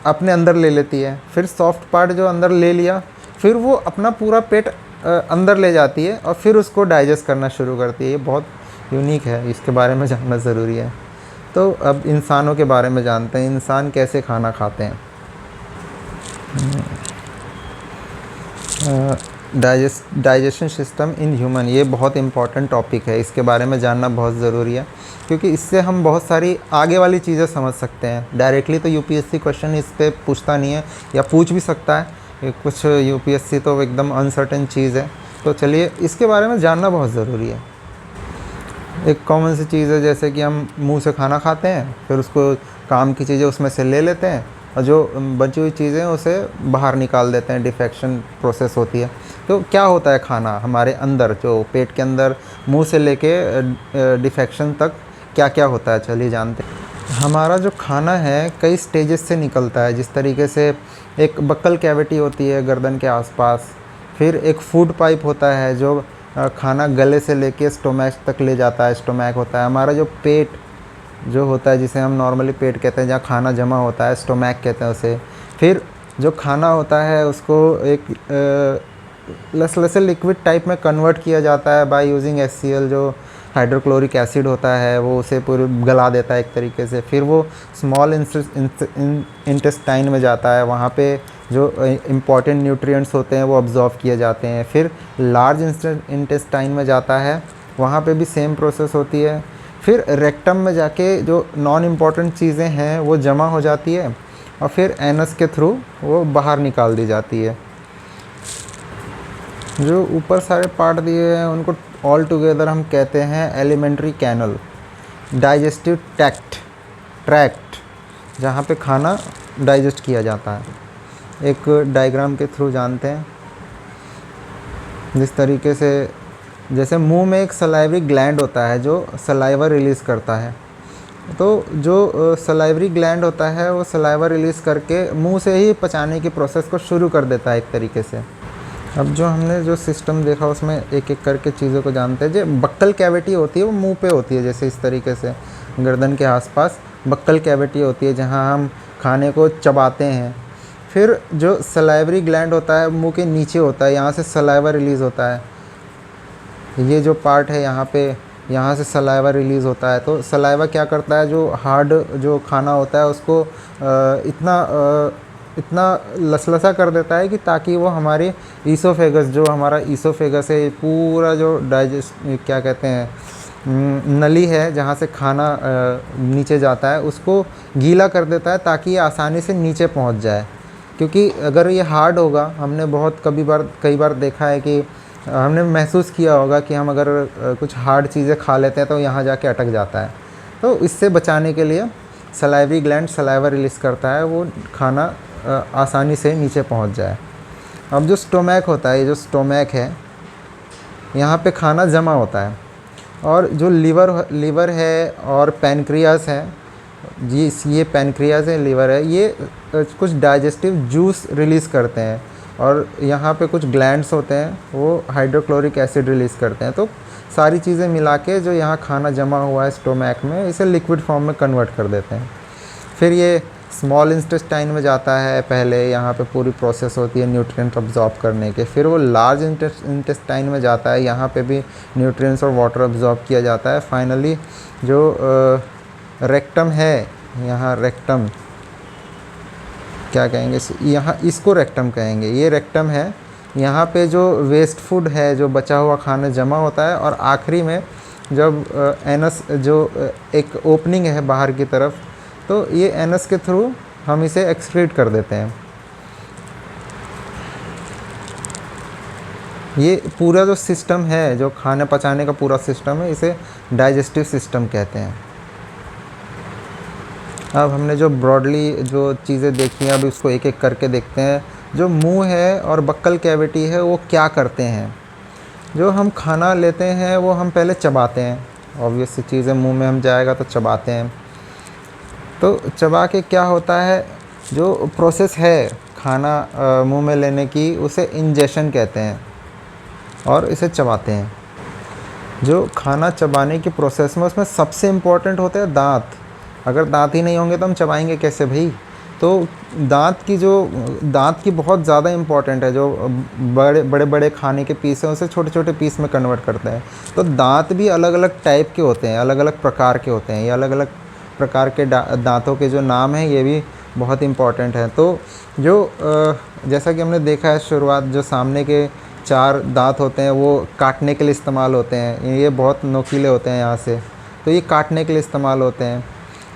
अपने अंदर ले लेती है। फिर सॉफ्ट पार्ट जो अंदर ले लिया, फिर वो अपना पूरा पेट अंदर ले जाती है और फिर उसको डाइजेस्ट करना शुरू करती है। ये बहुत यूनिक है, इसके बारे में जानना ज़रूरी है। तो अब इंसानों के बारे में जानते हैं, इंसान कैसे खाना खाते हैं। डाइजेशन सिस्टम इन ह्यूमन, ये बहुत इम्पॉर्टेंट टॉपिक है। इसके बारे में जानना बहुत ज़रूरी है, क्योंकि इससे हम बहुत सारी आगे वाली चीज़ें समझ सकते हैं। डायरेक्टली तो यूपीएससी क्वेश्चन इस पे पूछता नहीं है, या पूछ भी सकता है कुछ। यूपीएससी तो एकदम अनसर्टेन चीज़ है। तो चलिए इसके बारे में जानना बहुत ज़रूरी है। एक कॉमन सी चीज़ है, जैसे कि हम मुंह से खाना खाते हैं, फिर उसको काम की चीज़ें उसमें से ले लेते हैं और जो बची हुई चीज़ें उसे बाहर निकाल देते हैं। डिफेक्शन प्रोसेस होती है। तो क्या होता है खाना हमारे अंदर, जो पेट के अंदर मुंह से लेके डिफेक्शन तक क्या क्या होता है, चलिए जानते हैं। हमारा जो खाना है कई स्टेजेस से निकलता है। जिस तरीके से एक बक्कल कैविटी होती है गर्दन के आसपास, फिर एक फूड पाइप होता है जो खाना गले से लेके स्टोमैक तक ले जाता है। स्टोमैक होता है हमारा जो पेट जो होता है, जिसे हम नॉर्मली पेट कहते हैं, जहाँ खाना जमा होता है, स्टोमैक कहते हैं उसे। फिर जो खाना होता है उसको एक लसलसे लिक्विड टाइप में कन्वर्ट किया जाता है बाय यूजिंग HCl, जो हाइड्रोक्लोरिक एसिड होता है वो उसे पूरे गला देता है एक तरीके से। फिर वो स्मॉल इंटेस्टाइन में जाता है, वहाँ पे जो इम्पॉर्टेंट न्यूट्रिएंट्स होते हैं वो अब्जॉर्ब किए जाते हैं। फिर लार्ज इंटेस्टाइन में जाता है, वहाँ पे भी सेम प्रोसेस होती है। फिर रेक्टम में जाके जो नॉन इम्पॉर्टेंट चीज़ें हैं वो जमा हो जाती है और फिर एनस के थ्रू वो बाहर निकाल दी जाती है। जो ऊपर सारे पार्ट दिए हैं उनको ऑल टुगेदर हम कहते हैं एलिमेंट्री कैनल, डाइजेस्टिव ट्रैक्ट, जहाँ पे खाना डाइजेस्ट किया जाता है। एक डायग्राम के थ्रू जानते हैं, जिस तरीके से जैसे मुंह में एक सलाइवरी ग्लैंड होता है जो सलाइवा रिलीज़ करता है, तो जो सलाइवरी ग्लैंड होता है वो सलाइवा रिलीज़ करके मुंह से ही पचाने की प्रोसेस को शुरू कर देता है एक तरीके से। अब जो हमने जो सिस्टम देखा उसमें एक एक करके चीज़ों को जानते हैं। जो बक्कल कैविटी होती है वो मुंह पे होती है, जैसे इस तरीके से गर्दन के आसपास बक्कल कैविटी होती है जहाँ हम खाने को चबाते हैं। फिर जो सलाइवरी ग्लैंड होता है मुंह के नीचे होता है, यहाँ से सलाइवा रिलीज़ होता है। ये जो पार्ट है यहाँ पे, यहाँ से सलाइवा रिलीज़ होता है। तो सलाइवा क्या करता है, जो हार्ड जो खाना होता है उसको इतना लसलसा कर देता है कि ताकि वो हमारे ईसोफेगस, जो हमारा ईसोफेगस है, पूरा जो डाइजेस्ट क्या कहते हैं नली है जहाँ से खाना नीचे जाता है, उसको गीला कर देता है ताकि ये आसानी से नीचे पहुँच जाए। क्योंकि अगर ये हार्ड होगा, हमने कई बार देखा है कि हमने महसूस किया होगा कि हम अगर कुछ हार्ड चीज़ें खा लेते हैं तो यहाँ जाके अटक जाता है। तो इससे बचाने के लिए सलाइवरी ग्लैंड सलाइवा रिलीज़ करता है, वो खाना आसानी से नीचे पहुंच जाए। अब जो स्टोमैक होता है, ये जो स्टोमैक है यहाँ पे खाना जमा होता है, और जो लीवर है और पैनक्रियास है, ये पैनक्रियास है, लीवर है, ये कुछ डाइजेस्टिव जूस रिलीज़ करते हैं, और यहाँ पे कुछ ग्लैंड्स होते हैं वो हाइड्रोक्लोरिक एसिड रिलीज़ करते हैं। तो सारी चीज़ें मिला के जो यहाँ खाना जमा हुआ है स्टोमैक में, इसे लिक्विड फॉर्म में कन्वर्ट कर देते हैं। फिर ये स्मॉल इंटेस्टाइन में जाता है, पहले यहाँ पे पूरी प्रोसेस होती है न्यूट्रिएंट अब्जॉर्ब करने के। फिर वो लार्ज इंटेस्टाइन में जाता है, यहाँ पे भी न्यूट्रिएंट्स और वाटर अब्जॉर्ब किया जाता है। फाइनली जो रेक्टम है, यहाँ रेक्टम क्या कहेंगे, यहाँ इसको रेक्टम कहेंगे, ये रेक्टम है। यहाँ पे जो वेस्ट फूड है, जो बचा हुआ खाना जमा होता है, और आखिरी में जब एनस जो एक ओपनिंग है बाहर की तरफ, तो ये एनस के थ्रू हम इसे एक्सक्रीट कर देते हैं। ये पूरा जो सिस्टम है, जो खाने पचाने का पूरा सिस्टम है, इसे डाइजेस्टिव सिस्टम कहते हैं। अब हमने जो ब्रॉडली जो चीज़ें देखी हैं, अब इसको एक एक करके देखते हैं। जो मुंह है और बक्कल कैविटी है वो क्या करते हैं। जो हम खाना लेते हैं वो हम पहले चबाते हैं, ऑब्वियस सी चीज़ है, मुँह में हम जाएगा तो चबाते हैं। तो चबा के क्या होता है, जो प्रोसेस है खाना मुंह में लेने की, उसे इंजेशन कहते हैं, और इसे चबाते हैं। जो खाना चबाने की प्रोसेस में, उसमें सबसे इम्पोर्टेंट होते हैं दांत। अगर दांत ही नहीं होंगे तो हम चबाएंगे कैसे भाई। तो दांत की बहुत ज़्यादा इम्पोर्टेंट है। जो बड़े बड़े खाने के पीस हैं उसे छोटे छोटे पीस में कन्वर्ट करते हैं। तो दांत भी अलग अलग टाइप के होते हैं, अलग अलग प्रकार के होते हैं। ये अलग अलग प्रकार के दांतों के जो नाम हैं ये भी बहुत इम्पॉर्टेंट है। तो जो जैसा कि हमने देखा है शुरुआत, जो सामने के 4 दांत होते हैं वो काटने के लिए इस्तेमाल होते हैं। ये बहुत नोकीले होते हैं यहाँ से, तो ये काटने के लिए इस्तेमाल होते हैं।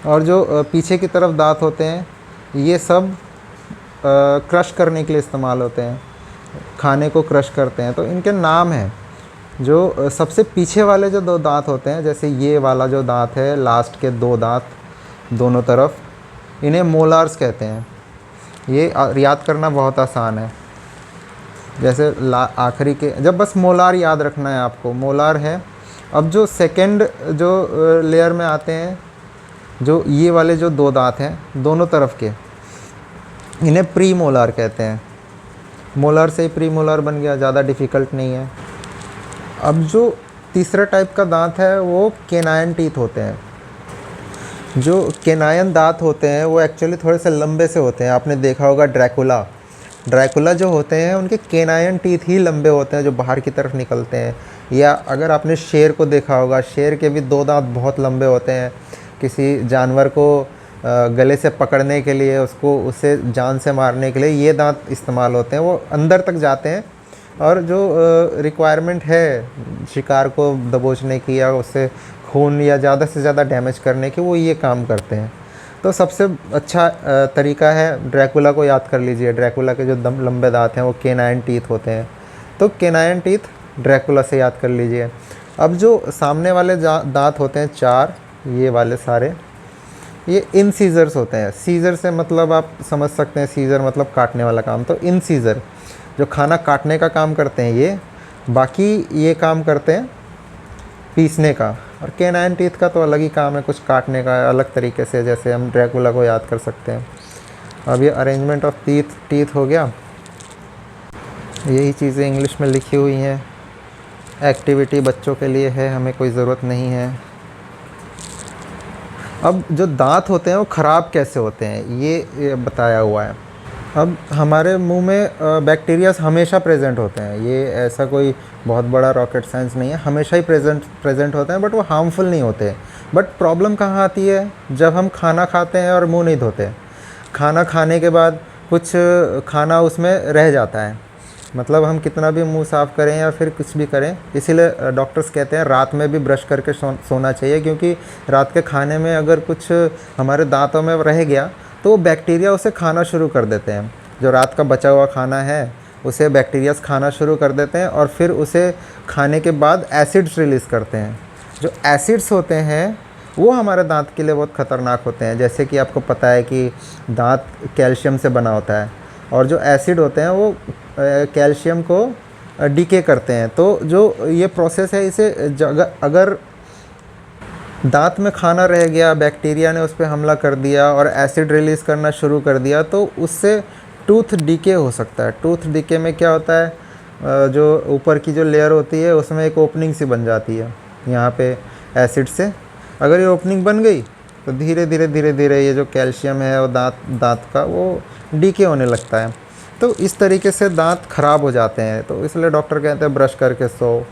और जो पीछे की तरफ दांत होते हैं ये सब क्रश करने के लिए इस्तेमाल होते हैं, खाने को क्रश करते हैं। तो इनके नाम हैं। जो सबसे पीछे वाले जो 2 दांत होते हैं, जैसे ये वाला जो दांत है, लास्ट के 2 दांत दोनों तरफ, इन्हें मोलार्स कहते हैं। ये याद करना बहुत आसान है। जैसे आखिरी के, जब बस मोलार याद रखना है आपको, मोलार है। अब जो सेकंड जो लेयर में आते हैं, जो ये वाले जो 2 दांत हैं दोनों तरफ के, इन्हें प्री मोलार कहते हैं। मोलार से ही प्री मोलार बन गया, ज़्यादा डिफ़िकल्ट नहीं है। अब जो तीसरा टाइप का दांत है वो केनायन टीथ होते हैं। जो केनायन दांत होते हैं वो एक्चुअली थोड़े से लंबे से होते हैं। आपने देखा होगा ड्रैकुला, ड्रैकुला जो होते हैं उनके केनायन टीथ ही लंबे होते हैं जो बाहर की तरफ निकलते हैं। या अगर आपने शेर को देखा होगा, शेर के भी 2 दांत बहुत लंबे होते हैं। किसी जानवर को गले से पकड़ने के लिए, उसको उसे जान से मारने के लिए ये दांत इस्तेमाल होते हैं, वो अंदर तक जाते हैं। और जो रिक्वायरमेंट है शिकार को दबोचने की या उससे खून या ज़्यादा से ज़्यादा डैमेज करने की, वो ये काम करते हैं। तो सबसे अच्छा तरीका है, ड्रैकुला को याद कर लीजिए। ड्रैकुला के जो दम लंबे दांत हैं वो केनाइन टीथ होते हैं, तो केनाइन टीथ ड्रैकुला से याद कर लीजिए। अब जो सामने वाले दांत होते हैं 4, ये वाले सारे, ये इनसीजर्स होते हैं। सीजर से मतलब आप समझ सकते हैं, सीजर मतलब काटने वाला काम। तो इनसीजर जो खाना काटने का काम करते हैं ये, बाकी ये काम करते हैं पीसने का। और केनाइन टीथ का तो अलग ही काम है, कुछ काटने का अलग तरीके से, जैसे हम ड्रैकुला को याद कर सकते हैं। अब ये अरेंजमेंट ऑफ टीथ हो गया। यही चीज़ें इंग्लिश में लिखी हुई हैं। एक्टिविटी बच्चों के लिए है, हमें कोई ज़रूरत नहीं है। अब जो दांत होते हैं वो ख़राब कैसे होते हैं ये बताया हुआ है। अब हमारे मुंह में बैक्टीरियाज हमेशा प्रेजेंट होते हैं, ये ऐसा कोई बहुत बड़ा रॉकेट साइंस नहीं है, हमेशा ही प्रेजेंट होते हैं, बट वो हार्मफुल नहीं होते। बट प्रॉब्लम कहाँ आती है, जब हम खाना खाते हैं और मुंह नहीं धोते। खाना खाने के बाद कुछ खाना उसमें रह जाता है, मतलब हम कितना भी मुंह साफ़ करें या फिर कुछ भी करें, इसीलिए डॉक्टर्स कहते हैं रात में भी ब्रश करके सोना चाहिए, क्योंकि रात के खाने में अगर कुछ हमारे दांतों में रह गया तो वो बैक्टीरिया उसे खाना शुरू कर देते हैं। जो रात का बचा हुआ खाना है उसे बैक्टीरियाज खाना शुरू कर देते हैं, और फिर उसे खाने के बाद एसिड्स रिलीज़ करते हैं। जो एसिड्स होते हैं वो हमारे दांत के लिए बहुत ख़तरनाक होते हैं। जैसे कि आपको पता है कि दांत कैल्शियम से बना होता है, और जो एसिड होते हैं वो कैल्शियम को डीके करते हैं। तो जो ये प्रोसेस है, इसे अगर दांत में खाना रह गया, बैक्टीरिया ने उस पर हमला कर दिया और एसिड रिलीज़ करना शुरू कर दिया, तो उससे टूथ डीके हो सकता है। टूथ डीके में क्या होता है, जो ऊपर की जो लेयर होती है उसमें एक ओपनिंग सी बन जाती है यहाँ पे एसिड से। अगर ये ओपनिंग बन गई तो धीरे धीरे ये जो कैल्शियम है वो दांत का वो डीके होने लगता है। तो इस तरीके से दांत ख़राब हो जाते हैं, तो इसलिए डॉक्टर कहते हैं ब्रश करके सो।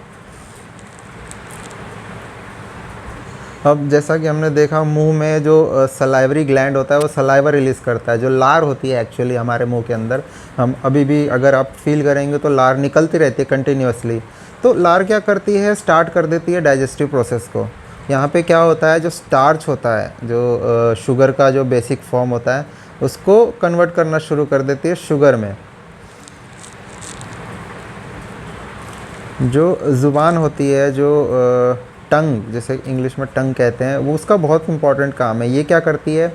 अब जैसा कि हमने देखा, मुंह में जो सलाइवरी ग्लैंड होता है वो सलाइवा रिलीज़ करता है। जो लार होती है एक्चुअली हमारे मुंह के अंदर, हम अभी भी अगर आप फील करेंगे तो लार निकलती रहती है कंटिन्यूअसली। तो लार क्या करती है, स्टार्ट कर देती है डाइजेस्टिव प्रोसेस को। यहाँ पे क्या होता है, जो स्टार्च होता है, जो शुगर का जो बेसिक फॉर्म होता है, उसको कन्वर्ट करना शुरू कर देती है शुगर में। जो ज़ुबान होती है, जो टंग, जैसे इंग्लिश में टंग कहते हैं, वो उसका बहुत इंपॉर्टेंट काम है। ये क्या करती है,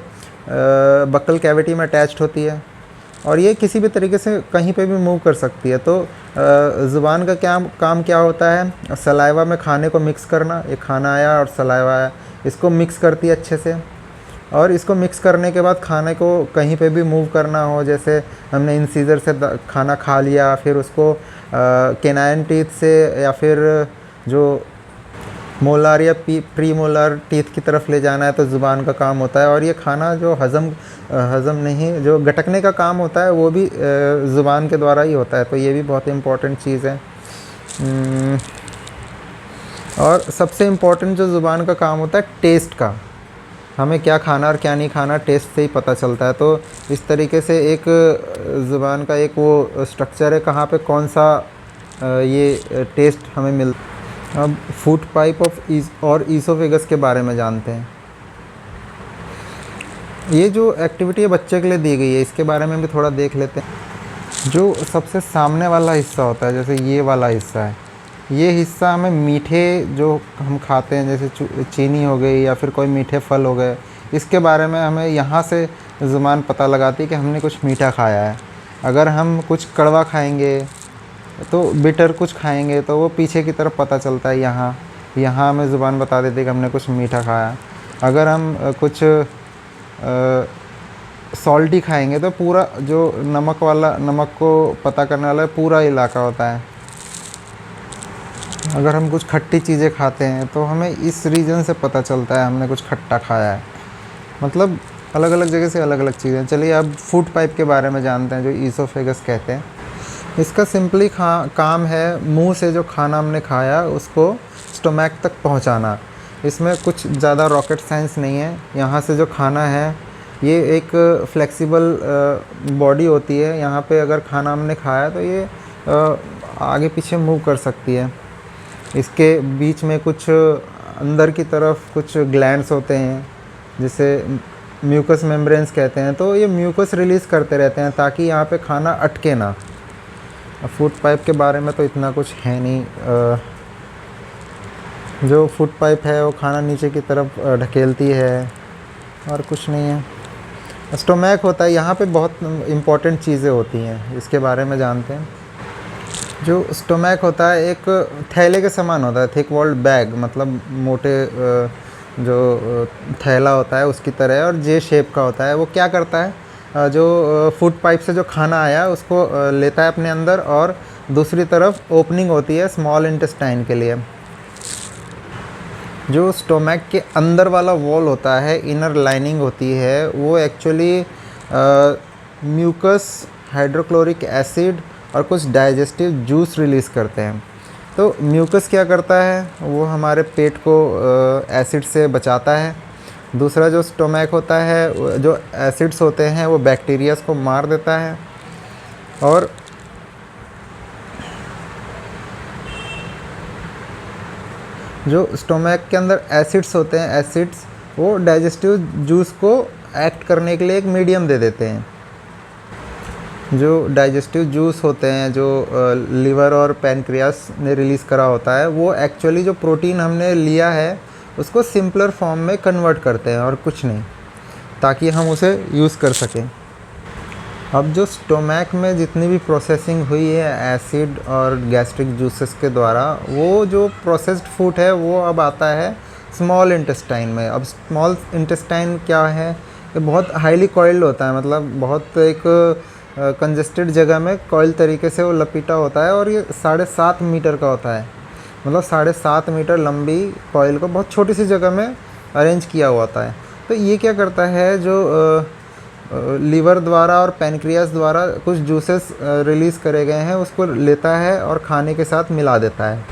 बक्कल कैविटी में अटैच्ड होती है, और ये किसी भी तरीके से कहीं पे भी मूव कर सकती है। तो ज़ुबान का काम क्या होता है, सलाइवा में खाने को मिक्स करना। ये खाना आया और सलाइवा आया, इसको मिक्स करती है अच्छे से, और इसको मिक्स करने के बाद खाने को कहीं पे भी मूव करना हो, जैसे हमने इंसीजर से खाना खा लिया, फिर उसको केनाइन टीथ से या फिर जो मोलार या प्री मोलार टीथ की तरफ ले जाना है, तो ज़ुबान का काम होता है। और ये खाना जो हज़म नहीं, जो गटकने का काम होता है वो भी ज़ुबान के द्वारा ही होता है। तो ये भी बहुत इम्पॉर्टेंट चीज़ है। और सबसे इम्पॉर्टेंट जो ज़ुबान का काम होता है टेस्ट का, हमें क्या खाना और क्या नहीं खाना टेस्ट से ही पता चलता है। तो इस तरीके से एक ज़ुबान का एक वो स्ट्रक्चर है, कहाँ पे कौन सा ये टेस्ट हमें मिलता है। अब फूड पाइप और ईसोफेगस के बारे में जानते हैं। ये जो एक्टिविटी है बच्चे के लिए दी गई है, इसके बारे में भी थोड़ा देख लेते हैं। जो सबसे सामने वाला हिस्सा होता है, जैसे ये वाला हिस्सा है, ये हिस्सा हमें मीठे जो हम खाते हैं, जैसे चीनी हो गई या फिर कोई मीठे फल हो गए, इसके बारे में हमें यहाँ से ज़ुबान पता लगाती है कि हमने कुछ मीठा खाया है। अगर हम कुछ कड़वा खाएंगे तो बिटर कुछ खाएंगे तो वो पीछे की तरफ पता चलता है, यहाँ हमें ज़ुबान बता देती है कि हमने कुछ मीठा खाया। अगर हम कुछ सॉल्टी खाएंगे तो पूरा जो नमक को पता करने वाला पूरा इलाका होता है। अगर हम कुछ खट्टी चीज़ें खाते हैं तो हमें इस रीजन से पता चलता है हमने कुछ खट्टा खाया है। मतलब अलग अलग जगह से अलग अलग चीज़ें। चलिए अब फूड पाइप के बारे में जानते हैं, जो ईसोफेगस कहते हैं। इसका सिंपली काम है मुंह से जो खाना हमने खाया उसको स्टोमैक तक पहुंचाना। इसमें कुछ ज़्यादा रॉकेट साइंस नहीं है। यहाँ से जो खाना है ये एक फ्लेक्सिबल बॉडी होती है। यहाँ पे अगर खाना हमने खाया तो ये आगे पीछे मूव कर सकती है। इसके बीच में कुछ अंदर की तरफ कुछ ग्लैंड्स होते हैं जिसे म्यूकस मेम्ब्रेन्स कहते हैं। तो ये म्यूकस रिलीज़ करते रहते हैं ताकि यहाँ पे खाना अटके ना। फूड पाइप के बारे में तो इतना कुछ है नहीं। जो फूड पाइप है वो खाना नीचे की तरफ ढकेलती है और कुछ नहीं है। स्टोमैक होता है, यहाँ पे बहुत इम्पॉर्टेंट चीज़ें होती हैं, इसके बारे में जानते हैं। जो स्टोमैक होता है एक थैले के समान होता है, थिक वॉल्ड बैग, मतलब मोटे जो थैला होता है उसकी तरह है और जे शेप का होता है। वो क्या करता है, जो फूड पाइप से जो खाना आया उसको लेता है अपने अंदर, और दूसरी तरफ ओपनिंग होती है स्मॉल इंटेस्टाइन के लिए। जो स्टोमैक के अंदर वाला वॉल होता है, इनर लाइनिंग होती है, वो एक्चुअली म्यूकस, हाइड्रोक्लोरिक एसिड और कुछ डाइजेस्टिव जूस रिलीज़ करते हैं। तो म्यूकस क्या करता है, वो हमारे पेट को एसिड से बचाता है। दूसरा जो स्टोमैक होता है, जो एसिड्स होते हैं वो बैक्टीरियाज को मार देता है। और जो स्टोमैक के अंदर एसिड्स होते हैं, एसिड्स वो डाइजेस्टिव जूस को एक्ट करने के लिए एक मीडियम दे देते हैं। जो डाइजेस्टिव जूस होते हैं, जो लिवर और पैनक्रियास ने रिलीज़ करा होता है, वो एक्चुअली जो प्रोटीन हमने लिया है उसको सिंपलर फॉर्म में कन्वर्ट करते हैं और कुछ नहीं, ताकि हम उसे यूज़ कर सकें। अब जो स्टोमैक में जितनी भी प्रोसेसिंग हुई है एसिड और गैस्ट्रिक जूसेस के द्वारा, वो जो प्रोसेस्ड फूड है वो अब आता है स्मॉल इंटेस्टाइन में। अब स्मॉल इंटेस्टाइन क्या है, ये बहुत हाईली कॉइल्ड होता है, मतलब बहुत एक कंजेस्टेड जगह में कॉइल तरीके से वो लपेटा होता है, और ये 7.5 मीटर का होता है। मतलब 7.5 मीटर लंबी कॉइल को बहुत छोटी सी जगह में अरेंज किया हुआ होता है। तो ये क्या करता है, जो लीवर द्वारा और पैनक्रियास द्वारा कुछ जूसेस रिलीज़ करे गए हैं उसको लेता है और खाने के साथ मिला देता है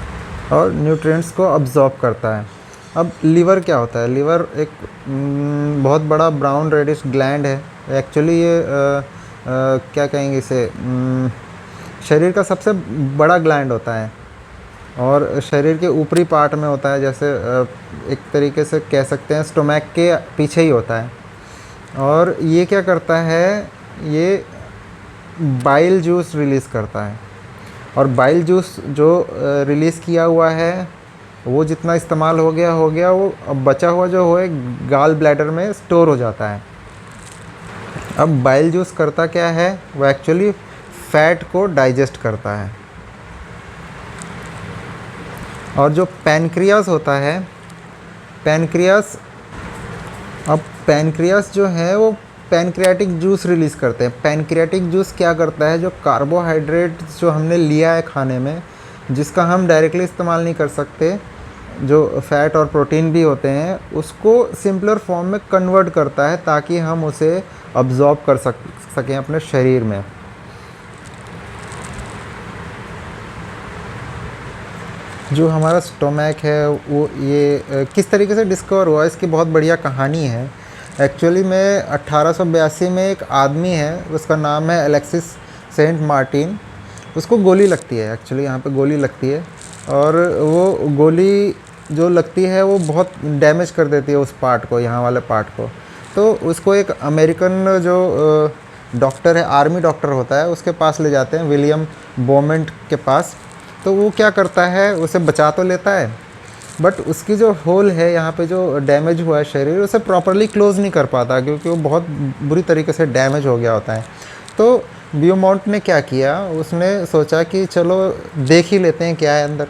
और न्यूट्रिएंट्स को अब्जॉर्ब करता है। अब लीवर क्या होता है, लीवर एक बहुत बड़ा ब्राउन रेडिश ग्लैंड है। एक्चुअली ये क्या कहेंगे इसे, शरीर का सबसे बड़ा ग्लैंड होता है और शरीर के ऊपरी पार्ट में होता है, जैसे एक तरीके से कह सकते हैं स्टोमैक के पीछे ही होता है। और ये क्या करता है, ये बाइल जूस रिलीज़ करता है, और बाइल जूस जो रिलीज़ किया हुआ है वो जितना इस्तेमाल हो गया, वो अब बचा हुआ जो है गाल ब्लैडर में स्टोर हो जाता है। अब बाइल जूस करता क्या है, वो एक्चुअली फैट को डाइजेस्ट करता है। और जो पैनक्रियास होता है, पैनक्रियास जो है वो पैनक्रियाटिक जूस रिलीज़ करते हैं। पैनक्रियाटिक जूस क्या करता है, जो कार्बोहाइड्रेट जो हमने लिया है खाने में, जिसका हम डायरेक्टली इस्तेमाल नहीं कर सकते, जो फैट और प्रोटीन भी होते हैं, उसको सिंपलर फॉर्म में कन्वर्ट करता है ताकि हम उसे अब्जॉर्ब कर सकें अपने शरीर में। जो हमारा स्टोमैक है वो ये किस तरीके से डिस्कवर हुआ, इसकी बहुत बढ़िया कहानी है। एक्चुअली में 1882 में एक आदमी है, उसका नाम है एलेक्सिस सेंट मार्टिन। उसको गोली लगती है, एक्चुअली यहाँ पे गोली लगती है, और वो गोली जो लगती है वो बहुत डैमेज कर देती है उस पार्ट को, यहाँ वाले पार्ट को। तो उसको एक अमेरिकन जो डॉक्टर है, आर्मी डॉक्टर होता है, उसके पास ले जाते हैं, विलियम बोमेंट के पास। तो वो क्या करता है, उसे बचा तो लेता है, बट उसकी जो होल है यहाँ पे, जो डैमेज हुआ है शरीर, उसे प्रॉपरली क्लोज़ नहीं कर पाता क्योंकि वो बहुत बुरी तरीके से डैमेज हो गया होता है। तो ब्यूमॉन्ट ने क्या किया, उसने सोचा कि चलो देख ही लेते हैं क्या है अंदर,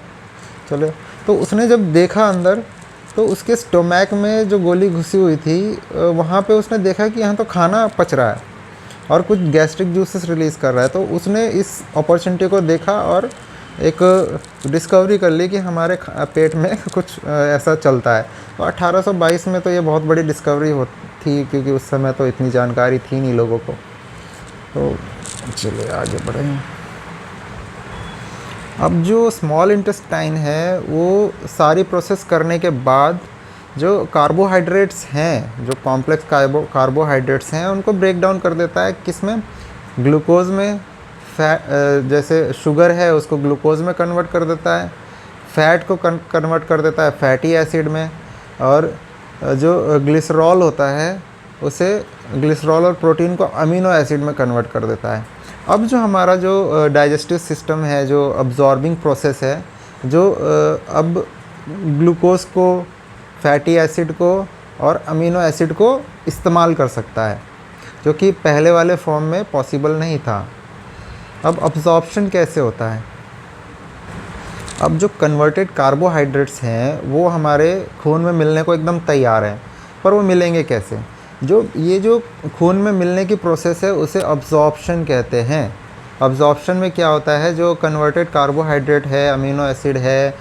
चलो। तो उसने जब देखा अंदर, तो उसके स्टोमैक में जो गोली घुसी हुई थी वहाँ पे उसने देखा कि यहाँ तो खाना पच रहा है और कुछ गैस्ट्रिक जूसेस रिलीज़ कर रहा है। तो उसने इस अपॉर्चुनिटी को देखा और एक डिस्कवरी कर ली कि हमारे पेट में कुछ ऐसा चलता है। तो 1822 में तो ये बहुत बड़ी डिस्कवरी थी, क्योंकि उस समय तो इतनी जानकारी थी नहीं लोगों को। तो चलिए आगे बढ़ें। अब जो स्मॉल इंटेस्टाइन है वो सारी प्रोसेस करने के बाद जो कार्बोहाइड्रेट्स हैं, जो कॉम्प्लेक्स कार्बोहाइड्रेट्स हैं, उनको ब्रेक डाउन कर देता है किस में, ग्लूकोज में। जैसे शुगर है उसको ग्लूकोज में कन्वर्ट कर देता है, फैट को कन्वर्ट कर देता है फैटी एसिड में, और जो ग्लिसरॉल होता है उसे, ग्लिसरॉल और प्रोटीन को अमीनो एसिड में कन्वर्ट कर देता है। अब जो हमारा जो डाइजेस्टिव सिस्टम है, जो अब्जॉर्बिंग प्रोसेस है, जो अब ग्लूकोज को, फैटी एसिड को और अमीनो एसिड को इस्तेमाल कर सकता है, जो कि पहले वाले फॉर्म में पॉसिबल नहीं था। अब अब्जॉर्प्शन कैसे होता है? अब जो कन्वर्टेड कार्बोहाइड्रेट्स हैं वो हमारे खून में मिलने को एकदम तैयार हैं, पर वो मिलेंगे कैसे? जो खून में मिलने की प्रोसेस है उसे अब्जॉर्प्शन कहते हैं। अब्जॉर्प्शन में क्या होता है, जो कन्वर्टेड कार्बोहाइड्रेट है, अमीनो एसिड है,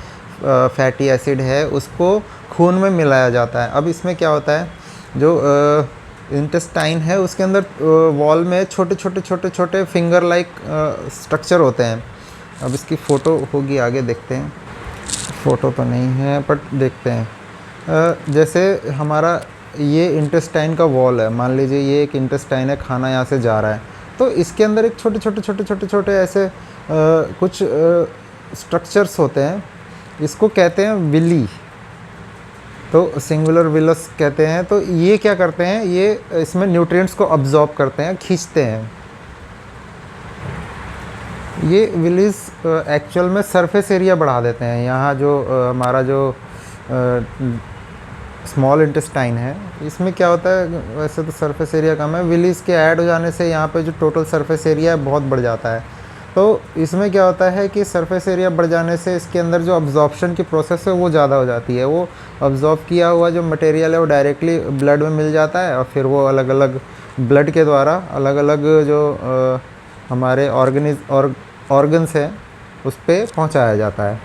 फैटी एसिड है, उसको खून में मिलाया जाता है। अब इसमें क्या होता है, जो इंटेस्टाइन है उसके अंदर वॉल में छोटे छोटे छोटे छोटे फिंगर लाइक स्ट्रक्चर होते हैं। अब इसकी फ़ोटो होगी, आगे देखते हैं। फ़ोटो तो नहीं है बट देखते हैं। जैसे हमारा ये इंटेस्टाइन का वॉल है, मान लीजिए ये एक इंटेस्टाइन है, खाना यहाँ से जा रहा है, तो इसके अंदर एक छोटे छोटे छोटे छोटे छोटे ऐसे कुछ स्ट्रक्चर्स होते हैं, इसको कहते हैं विली, तो सिंगुलर विलस कहते हैं। तो ये क्या करते हैं, ये इसमें न्यूट्रिएंट्स को अब्जॉर्ब करते हैं, खींचते हैं। ये विलीज एक्चुअल में सरफेस एरिया बढ़ा देते हैं। यहाँ जो हमारा जो स्मॉल इंटेस्टाइन है, इसमें क्या होता है, वैसे तो सरफेस एरिया कम है, विलीज के ऐड हो जाने से यहाँ पे जो टोटल सरफेस एरिया है बहुत बढ़ जाता है। तो इसमें क्या होता है कि सरफेस एरिया बढ़ जाने से इसके अंदर जो अब्जॉर्प्शन की प्रोसेस है वो ज़्यादा हो जाती है। वो अब्जॉर्ब किया हुआ जो मटेरियल है वो डायरेक्टली ब्लड में मिल जाता है, और फिर वो अलग अलग ब्लड के द्वारा अलग अलग जो हमारे ऑर्गन्स हैं उस पर पहुँचाया जाता है।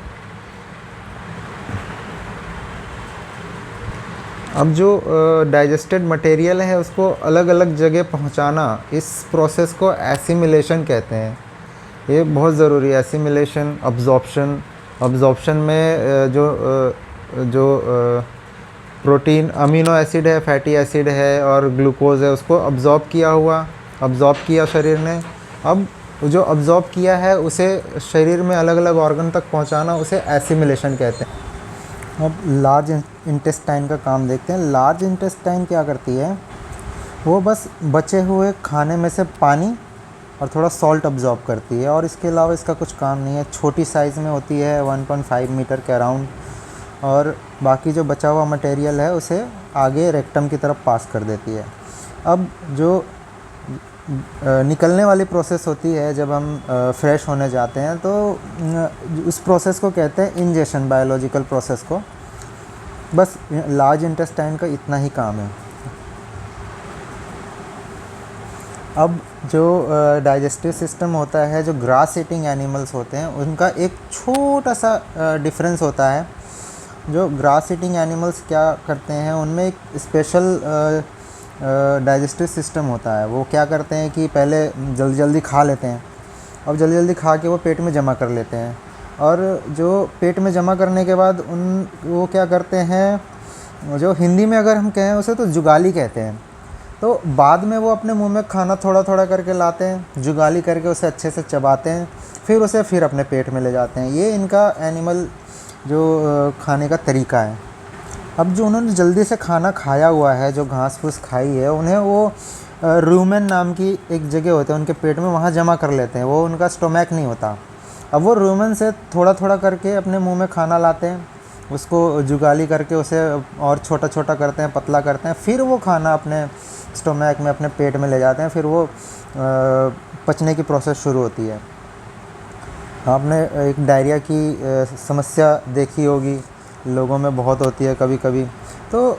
अब जो डाइजेस्टेड मटेरियल है उसको अलग अलग जगह पहुंचाना, इस प्रोसेस को एसिमिलेशन कहते हैं। ये बहुत ज़रूरी है, एसिमिलेशन, अब्जॉर्प्शन में जो प्रोटीन, अमीनो एसिड है, फैटी एसिड है और ग्लूकोज है, उसको अब्जॉर्ब किया शरीर ने। अब जो अब्जॉर्ब किया है उसे शरीर में अलग अलग ऑर्गन तक पहुंचाना, उसे एसिमिलेशन कहते हैं। अब लार्ज इंटेस्टाइन का काम देखते हैं। लार्ज इंटेस्टाइन क्या करती है, वो बस बचे हुए खाने में से पानी और थोड़ा सॉल्ट अब्जॉर्ब करती है, और इसके अलावा इसका कुछ काम नहीं है। छोटी साइज़ में होती है, 1.5 मीटर के अराउंड, और बाकी जो बचा हुआ मटेरियल है उसे आगे रेक्टम की तरफ पास कर देती है। अब जो निकलने वाली प्रोसेस होती है जब हम फ्रेश होने जाते हैं, तो उस प्रोसेस को कहते हैं इंजेशन, बायोलॉजिकल प्रोसेस को। बस लार्ज इंटेस्टाइन का इतना ही काम है। अब जो डाइजेस्टिव सिस्टम होता है, जो ग्रास ईटिंग एनिमल्स होते हैं, उनका एक छोटा सा डिफरेंस होता है। जो ग्रास ईटिंग एनिमल्स क्या करते हैं, उनमें एक स्पेशल डाइजेस्टिव सिस्टम होता है। वो क्या करते हैं कि पहले जल्दी जल्दी खा लेते हैं, अब जल्दी जल्दी खा के वो पेट में जमा कर लेते हैं, और जो पेट में जमा करने के बाद वो क्या करते हैं, जो हिंदी में अगर हम कहें उसे तो जुगाली कहते हैं। तो बाद में वो अपने मुंह में खाना थोड़ा थोड़ा करके लाते हैं, जुगाली करके उसे अच्छे से चबाते हैं, फिर उसे फिर अपने पेट में ले जाते हैं। ये इनका एनिमल जो खाने का तरीका है। अब जो उन्होंने जल्दी से खाना खाया हुआ है, जो घास फूस खाई है, उन्हें वो रूमेन नाम की एक जगह होती है उनके पेट में, वहाँ जमा कर लेते हैं। वो उनका स्टोमैक नहीं होता। अब वो रूमेन से थोड़ा थोड़ा करके अपने मुंह में खाना लाते हैं, उसको जुगाली करके उसे और छोटा छोटा करते हैं, पतला करते हैं, फिर वो खाना अपने स्टोमैक में, अपने पेट में ले जाते हैं, फिर वो पचने की प्रोसेस शुरू होती है। आपने एक डायरिया की समस्या देखी होगी, लोगों में बहुत होती है कभी कभी। तो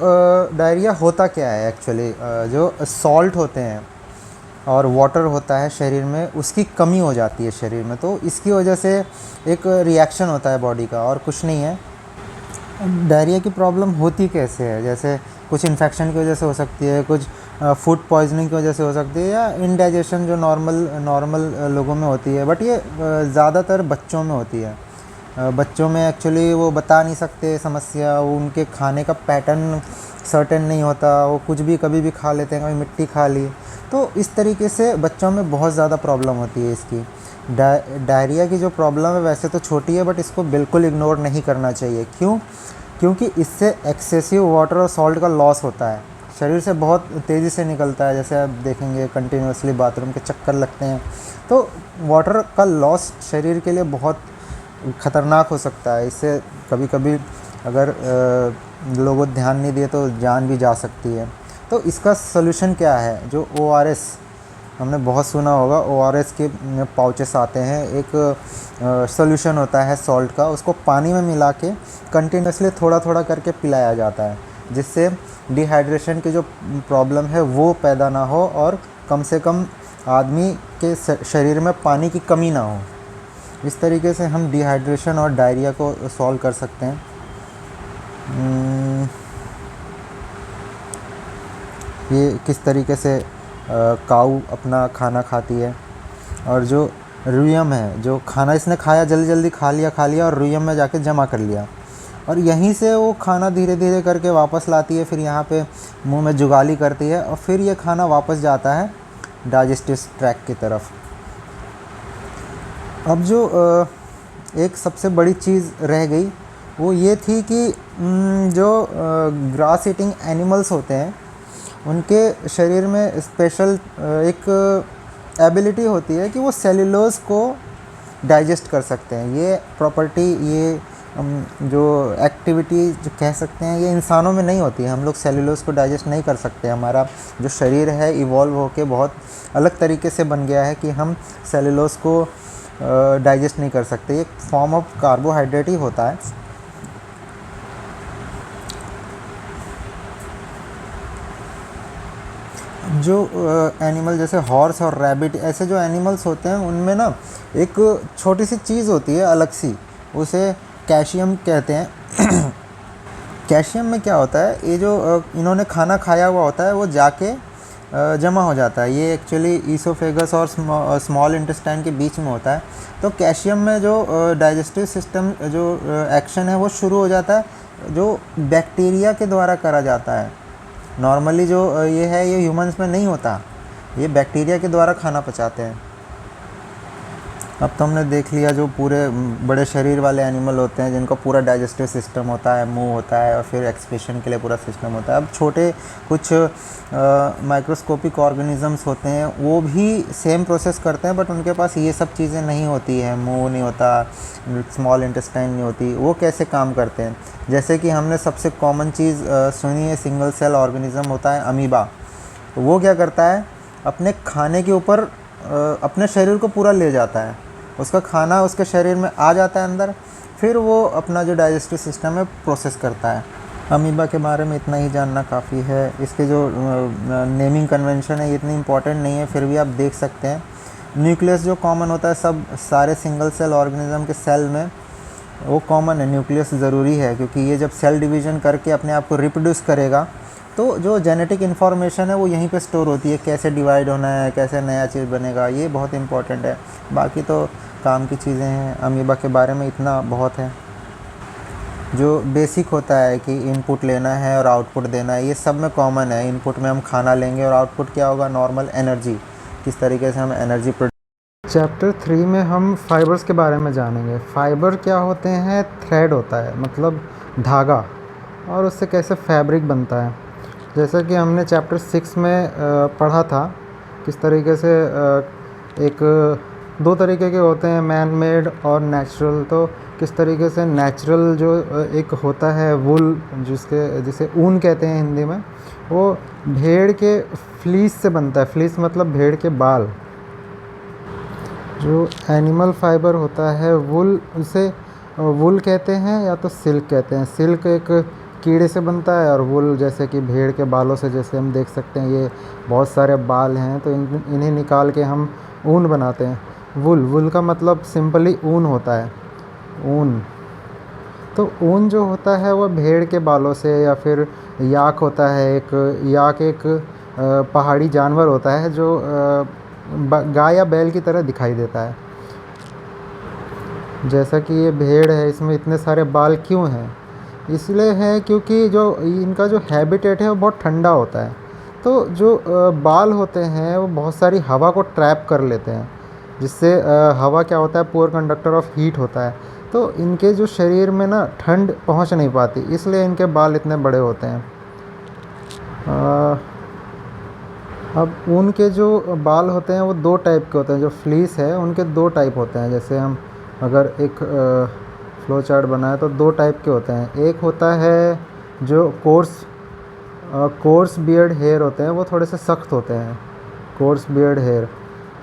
डायरिया होता क्या है एक्चुअली, जो सॉल्ट होते हैं और वाटर होता है शरीर में, उसकी कमी हो जाती है शरीर में, तो इसकी वजह से एक रिएक्शन होता है बॉडी का, और कुछ नहीं है। डायरिया की प्रॉब्लम होती कैसे है, जैसे कुछ इन्फेक्शन की वजह से हो सकती है, कुछ फूड पॉइजनिंग की वजह से हो सकती है, या इंडाइजेशन जो नॉर्मल नॉर्मल लोगों में होती है, बट ये ज़्यादातर बच्चों में होती है। बच्चों में एक्चुअली वो बता नहीं सकते समस्या, वो उनके खाने का पैटर्न सर्टेन नहीं होता, वो कुछ भी कभी भी खा लेते हैं, कभी मिट्टी खा ली, तो इस तरीके से बच्चों में बहुत ज़्यादा प्रॉब्लम होती है इसकी। डायरिया की जो प्रॉब्लम है वैसे तो छोटी है, बट इसको बिल्कुल इग्नोर नहीं करना चाहिए। क्यों? क्योंकि इससे एक्सेसिव वाटर और सॉल्ट का लॉस होता है, शरीर से बहुत तेज़ी से निकलता है। जैसे आप देखेंगे कंटिन्यूसली बाथरूम के चक्कर लगते हैं, तो वाटर का लॉस शरीर के लिए बहुत ख़तरनाक हो सकता है। इससे कभी कभी अगर लोगों ध्यान नहीं दिए तो जान भी जा सकती है। तो इसका सलूशन क्या है? जो ORS, हमने बहुत सुना होगा, ORS के पाउचेस आते हैं, एक सॉल्यूशन होता है सॉल्ट का, उसको पानी में मिला के कंटिन्यूसली थोड़ा थोड़ा करके पिलाया जाता है, जिससे डिहाइड्रेशन की जो प्रॉब्लम है वो पैदा ना हो, और कम से कम आदमी के शरीर में पानी की कमी ना हो। इस तरीके से हम डिहाइड्रेशन और डायरिया को सॉल्व कर सकते हैं। ये किस तरीके से काऊ अपना खाना खाती है, और जो रूयम है, जो खाना इसने खाया जल्दी जल्दी खा लिया और रूयम में जाके जमा कर लिया, और यहीं से वो खाना धीरे धीरे करके वापस लाती है, फिर यहाँ पे मुंह में जुगाली करती है, और फिर ये खाना वापस जाता है डाइजेस्टिव ट्रैक्ट की तरफ। अब जो एक सबसे बड़ी चीज़ रह गई वो ये थी कि जो ग्रास ईटिंग एनिमल्स होते हैं उनके शरीर में स्पेशल एक एबिलिटी होती है कि वो सेल्यूलोज को डाइजेस्ट कर सकते हैं। ये प्रॉपर्टी, ये जो एक्टिविटी जो कह सकते हैं, ये इंसानों में नहीं होती है। हम लोग सेल्यूलोज को डाइजेस्ट नहीं कर सकते। हमारा जो शरीर है इवॉल्व होके बहुत अलग तरीके से बन गया है कि हम सेल्यूलोज को डाइजेस्ट नहीं कर सकते। एक फॉर्म ऑफ कार्बोहाइड्रेट ही होता है। जो एनिमल जैसे हॉर्स और रैबिट, ऐसे जो एनिमल्स होते हैं उनमें ना एक छोटी सी चीज़ होती है अलग सी, उसे कैल्शियम कहते हैं। कैल्शियम में क्या होता है, ये जो इन्होंने खाना खाया हुआ होता है वो जाके जमा हो जाता है। ये एक्चुअली ईसोफेगस और स्मॉल इंटेस्टाइन के बीच में होता है। तो कैल्शियम में जो डाइजेस्टिव सिस्टम जो एक्शन है वो शुरू हो जाता है, जो बैक्टीरिया के द्वारा करा जाता है। नॉर्मली जो ये है ये ह्यूमंस में नहीं होता, ये बैक्टीरिया के द्वारा खाना पचाते हैं। अब तो हमने देख लिया जो पूरे बड़े शरीर वाले एनिमल होते हैं जिनका पूरा डाइजेस्टिव सिस्टम होता है, मुंह होता है और फिर एक्सक्रीशन के लिए पूरा सिस्टम होता है। अब छोटे कुछ माइक्रोस्कोपिक ऑर्गेनिजम्स होते हैं, वो भी सेम प्रोसेस करते हैं, बट उनके पास ये सब चीज़ें नहीं होती है, मुंह नहीं होता, स्मॉल इंटेस्टाइन नहीं होती। वो कैसे काम करते हैं? जैसे कि हमने सबसे कॉमन चीज़ सुनी है, सिंगल सेल ऑर्गेनिज़म होता है अमीबा। तो वो क्या करता है, अपने खाने के ऊपर अपने शरीर को पूरा ले जाता है, उसका खाना उसके शरीर में आ जाता है अंदर, फिर वो अपना जो डाइजेस्टिव सिस्टम है प्रोसेस करता है। अमीबा के बारे में इतना ही जानना काफ़ी है। इसके जो नेमिंग कन्वेंशन है ये इतनी इम्पॉर्टेंट नहीं है, फिर भी आप देख सकते हैं। न्यूक्लियस जो कॉमन होता है सब सारे सिंगल सेल ऑर्गेनिज्म के सेल में, वो कॉमन है। न्यूक्लियस ज़रूरी है क्योंकि ये जब सेल डिवीज़न करके अपने आप को रिप्रोड्यूस करेगा तो जो जेनेटिक इन्फॉर्मेशन है वो यहीं पे स्टोर होती है, कैसे डिवाइड होना है, कैसे नया चीज़ बनेगा, ये बहुत इंपॉर्टेंट है। बाकी तो काम की चीज़ें हैं। अमीबा के बारे में इतना बहुत है। जो बेसिक होता है कि इनपुट लेना है और आउटपुट देना है, ये सब में कॉमन है। इनपुट में हम खाना लेंगे और आउटपुट क्या होगा, नॉर्मल एनर्जी, किस तरीके से हम एनर्जी प्रोड्यूस। चैप्टर 3 में हम फाइबर्स के बारे में जानेंगे। फाइबर क्या होते हैं? थ्रेड होता है, मतलब धागा, और उससे कैसे फैब्रिक बनता है। जैसा कि हमने चैप्टर 6 में पढ़ा था, किस तरीके से एक दो तरीके के होते हैं, मैन मेड और नेचुरल। तो किस तरीके से नेचुरल जो एक होता है वुल, जिसे ऊन कहते हैं हिंदी में, वो भेड़ के फ्लीस से बनता है। फ्लीस मतलब भेड़ के बाल। जो एनिमल फाइबर होता है वुल, उसे वुल कहते हैं या तो सिल्क कहते हैं। सिल्क एक कीड़े से बनता है और वुल जैसे कि भेड़ के बालों से, जैसे हम देख सकते हैं ये बहुत सारे बाल हैं, तो इन्हें निकाल के हम ऊन बनाते हैं। वुल का मतलब सिंपली ऊन होता है, ऊन। तो ऊन जो होता है वह भेड़ के बालों से, या फिर याक होता है एक, याक एक पहाड़ी जानवर होता है जो गाय या बैल की तरह दिखाई देता है। जैसा कि ये भेड़ है, इसमें इतने सारे बाल क्यों हैं? इसलिए है क्योंकि जो इनका जो हैबिटेट है वो बहुत ठंडा होता है। तो जो बाल होते हैं वो बहुत सारी हवा को ट्रैप कर लेते हैं, जिससे हवा क्या होता है, पुअर कंडक्टर ऑफ हीट होता है। तो इनके जो शरीर में ना ठंड पहुंच नहीं पाती, इसलिए इनके बाल इतने बड़े होते हैं। अ, अब ऊन के जो बाल होते हैं वो दो टाइप के होते हैं। जो फ्लीस है उनके दो टाइप होते हैं। जैसे हम अगर एक फ्लो चार्ट बनाए तो दो टाइप के होते हैं। एक होता है जो कोर्स बियर्ड हेयर होते हैं, वो थोड़े से सख्त होते हैं। कोर्स बियर्ड हेयर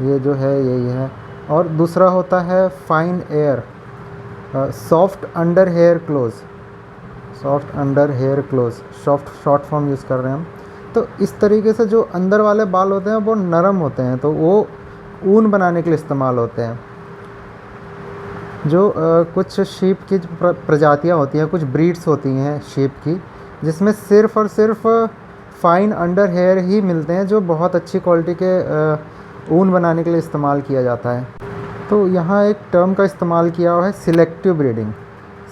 ये जो है यही है। और दूसरा होता है fine air, soft under hair close, soft under hair close, soft short form use कर रहे हैं हम। तो इस तरीके से जो अंदर वाले बाल होते हैं वो नरम होते हैं, तो वो ऊन बनाने के लिए इस्तेमाल होते हैं। जो कुछ शीप की प्रजातियां होती हैं, कुछ ब्रीड्स होती हैं शीप की, जिसमें सिर्फ़ और सिर्फ फाइन अंडर हेयर ही मिलते हैं, जो बहुत अच्छी क्वालिटी के ऊन बनाने के लिए इस्तेमाल किया जाता है। तो यहाँ एक टर्म का इस्तेमाल किया हुआ है, सिलेक्टिव ब्रीडिंग।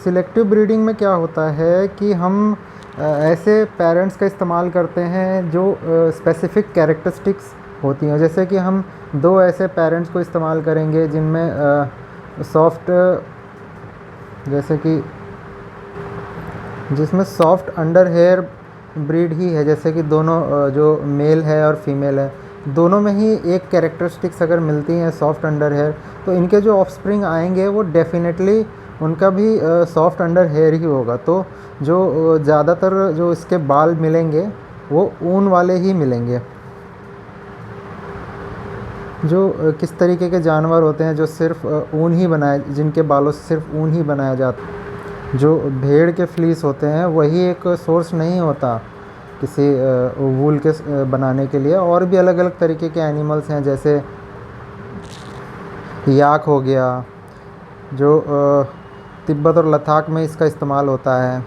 सिलेक्टिव ब्रीडिंग में क्या होता है कि हम ऐसे पेरेंट्स का इस्तेमाल करते हैं जो स्पेसिफ़िक कैरेक्टरिस्टिक्स होती हैं। जैसे कि हम दो ऐसे पेरेंट्स को इस्तेमाल करेंगे जिनमें सॉफ्ट, जैसे कि जिसमें सॉफ्ट अंडर हेयर ब्रीड ही है। जैसे कि दोनों जो मेल है और फीमेल है, दोनों में ही एक कैरेक्टरिस्टिक्स अगर मिलती हैं सॉफ्ट अंडर हेयर, तो इनके जो ऑफस्प्रिंग आएंगे वो डेफिनेटली उनका भी सॉफ्ट अंडर हेयर ही होगा। तो जो ज़्यादातर जो इसके बाल मिलेंगे वो ऊन वाले ही मिलेंगे। जो किस तरीके के जानवर होते हैं जो सिर्फ ऊन ही बनाए, जिनके बालों से सिर्फ ऊन ही बनाया जाता है। जो भेड़ के फ्लीस होते हैं वही एक सोर्स नहीं होता किसी वूल के बनाने के लिए। और भी अलग अलग तरीके के एनिमल्स हैं, जैसे याक हो गया, जो तिब्बत और लद्दाख में इसका इस्तेमाल होता है।